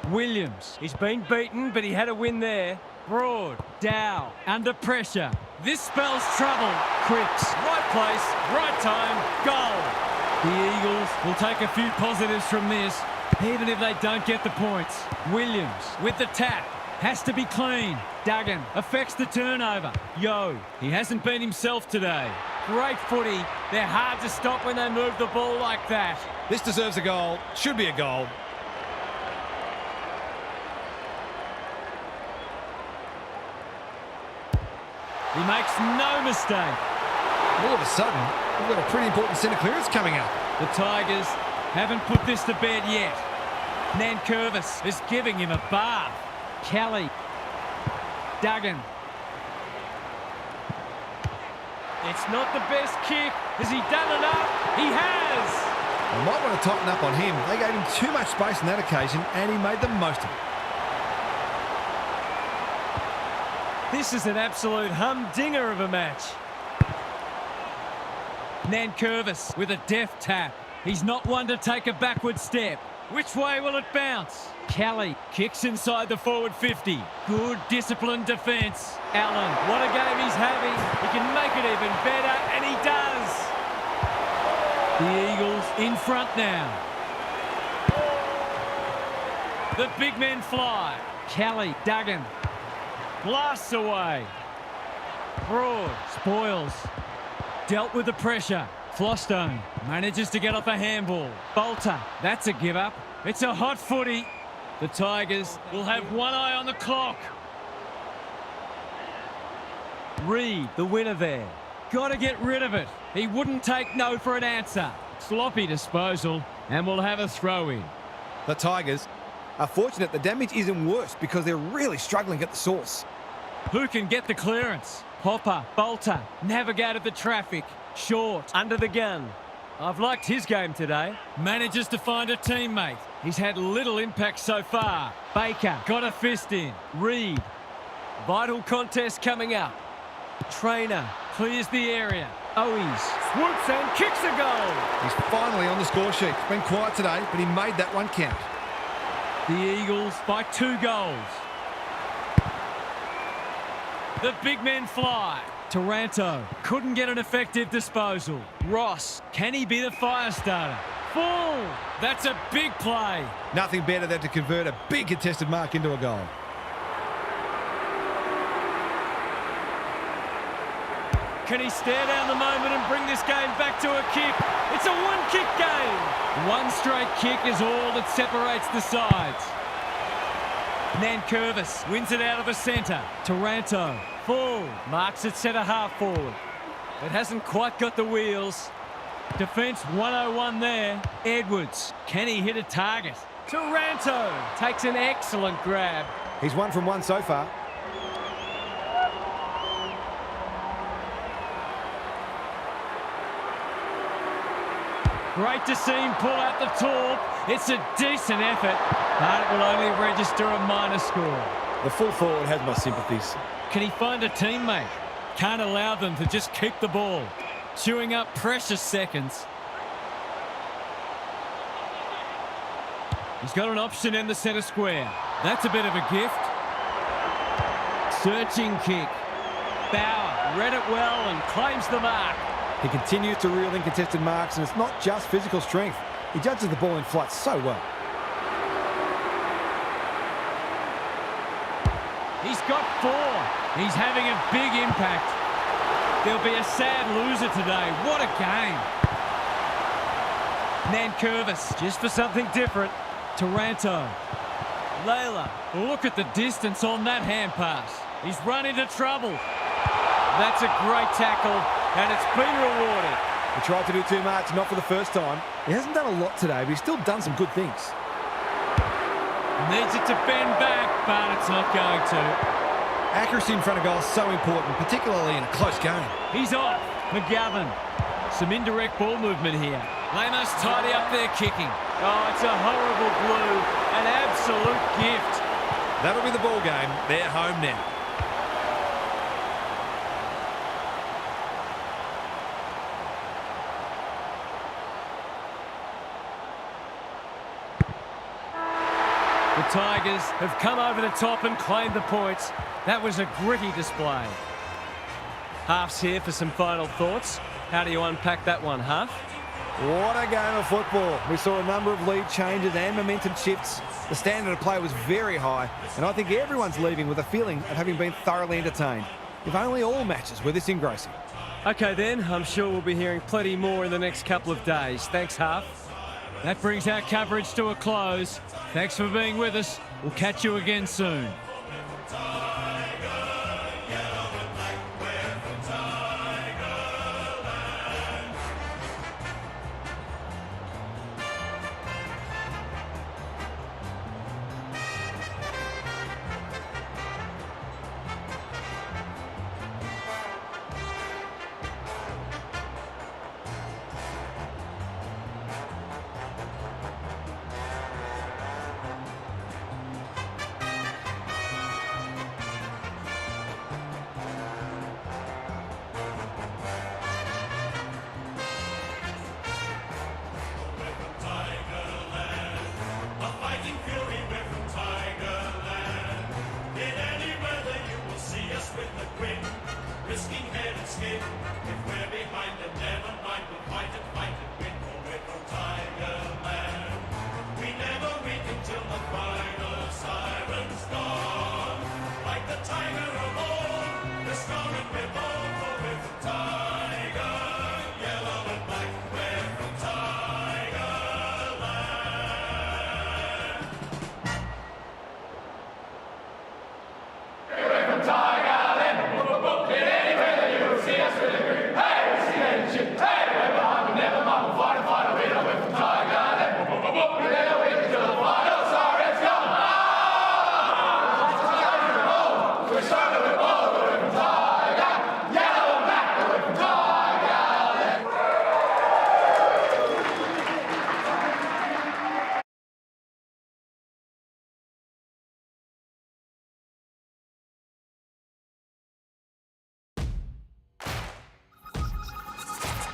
Williams. He's been beaten, but he had a win there. Broad. Dow. Under pressure. This spells trouble. Cripps. Right place. Right time. Goal. The Eagles will take a few positives from this, even if they don't get the points. Williams with the tap. Has to be clean. Duggan affects the turnover. Yo, he hasn't been himself today. Great footy. They're hard to stop when they move the ball like that. This deserves a goal. Should be a goal. He makes no mistake. All of a sudden, we've got a pretty important centre clearance coming up. The Tigers haven't put this to bed yet. Nankervis is giving him a bath. Kelly. Duggan. It's not the best kick. Has he done enough? He has! They might want to tighten up on him. They gave him too much space on that occasion, and he made the most of it. This is an absolute humdinger of a match. Nankervis with a deft tap. He's not one to take a backward step. Which way will it bounce? Kelly kicks inside the forward 50. Good disciplined defence. Allen, what a game he's having. He can make it even better, and he does. The Eagles in front now. The big men fly. Kelly, Duggan. Blasts away. Broad. Spoils. Dealt with the pressure. Flostone manages to get off a handball. Bolter, that's a give up. It's a hot footy. The Tigers will have one eye on the clock. Reed, the winner there. Got to get rid of it. He wouldn't take no for an answer. Sloppy disposal, and we'll have a throw in. The Tigers are fortunate the damage isn't worse because they're really struggling at the source. Who can get the clearance? Hopper, Bolter, navigated the traffic. Short, Under the gun. I've liked his game today. manages to find a teammate. He's had little impact so far. Baker got a fist in. Reed, Vital contest coming up. Trainer, clears the area. Owies, Swoops and kicks a goal. He's finally on the score sheet. It's been quiet today, but he made that one count. the Eagles by 2 goals. The big men fly. Taranto couldn't get an effective disposal. Ross, can he be the fire starter? Full! That's a big play. Nothing better than to convert a big contested mark into a goal. Can he stare down the moment and bring this game back to a kick? It's a one-kick game. One straight kick is all that separates the sides. Nankervis wins it out of the centre. Taranto, full, marks it centre half forward. It hasn't quite got the wheels. Defence 101 there. Edwards, can he hit a target? Taranto takes an excellent grab. He's 1 from 1 so far. Great to see him pull out the torp. It's a decent effort, but it will only register a minor score. The full forward has my sympathies. Can he find a teammate? Can't allow them to just keep the ball. Chewing up precious seconds. He's got an option in the centre square. That's a bit of a gift. Searching kick. Bauer read it well and claims the mark. He continues to reel in contested marks, and it's not just physical strength. He judges the ball in flight so well. He's got 4. He's having a big impact. There'll be a sad loser today. What a game. Nankervis, just for something different. Taranto. Layla, look at the distance on that hand pass. He's run into trouble. That's a great tackle, and it's been rewarded. He tried to do too much, not for the first time. He hasn't done a lot today, but he's still done some good things. Needs it to bend back, but it's not going to. Accuracy in front of goal is so important, particularly in a close game. He's off. McGovern. Some indirect ball movement here. They must tidy up their kicking. Oh, it's a horrible glue. An absolute gift. That'll be the ball game. They're home now. The Tigers have come over the top and claimed the points. That was a gritty display. Half's here for some final thoughts. How do you unpack that one, Half? What a game of football. We saw a number of lead changes and momentum shifts. The standard of play was very high, and I think everyone's leaving with a feeling of having been thoroughly entertained. If only all matches were this engrossing. OK then, I'm sure we'll be hearing plenty more in the next couple of days. Thanks, Half. That brings our coverage to a close. Thanks for being with us. We'll catch you again soon. Risking head and skin. If we're behind, then never mind. We'll fight and win. For we're from Tigerland. We never weak until the final siren's gone. Like the tiger of old, we're strong and we're bold. For we're from Tiger, yellow and black. We're from Tigerland. We're from Tigerland.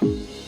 Tiger.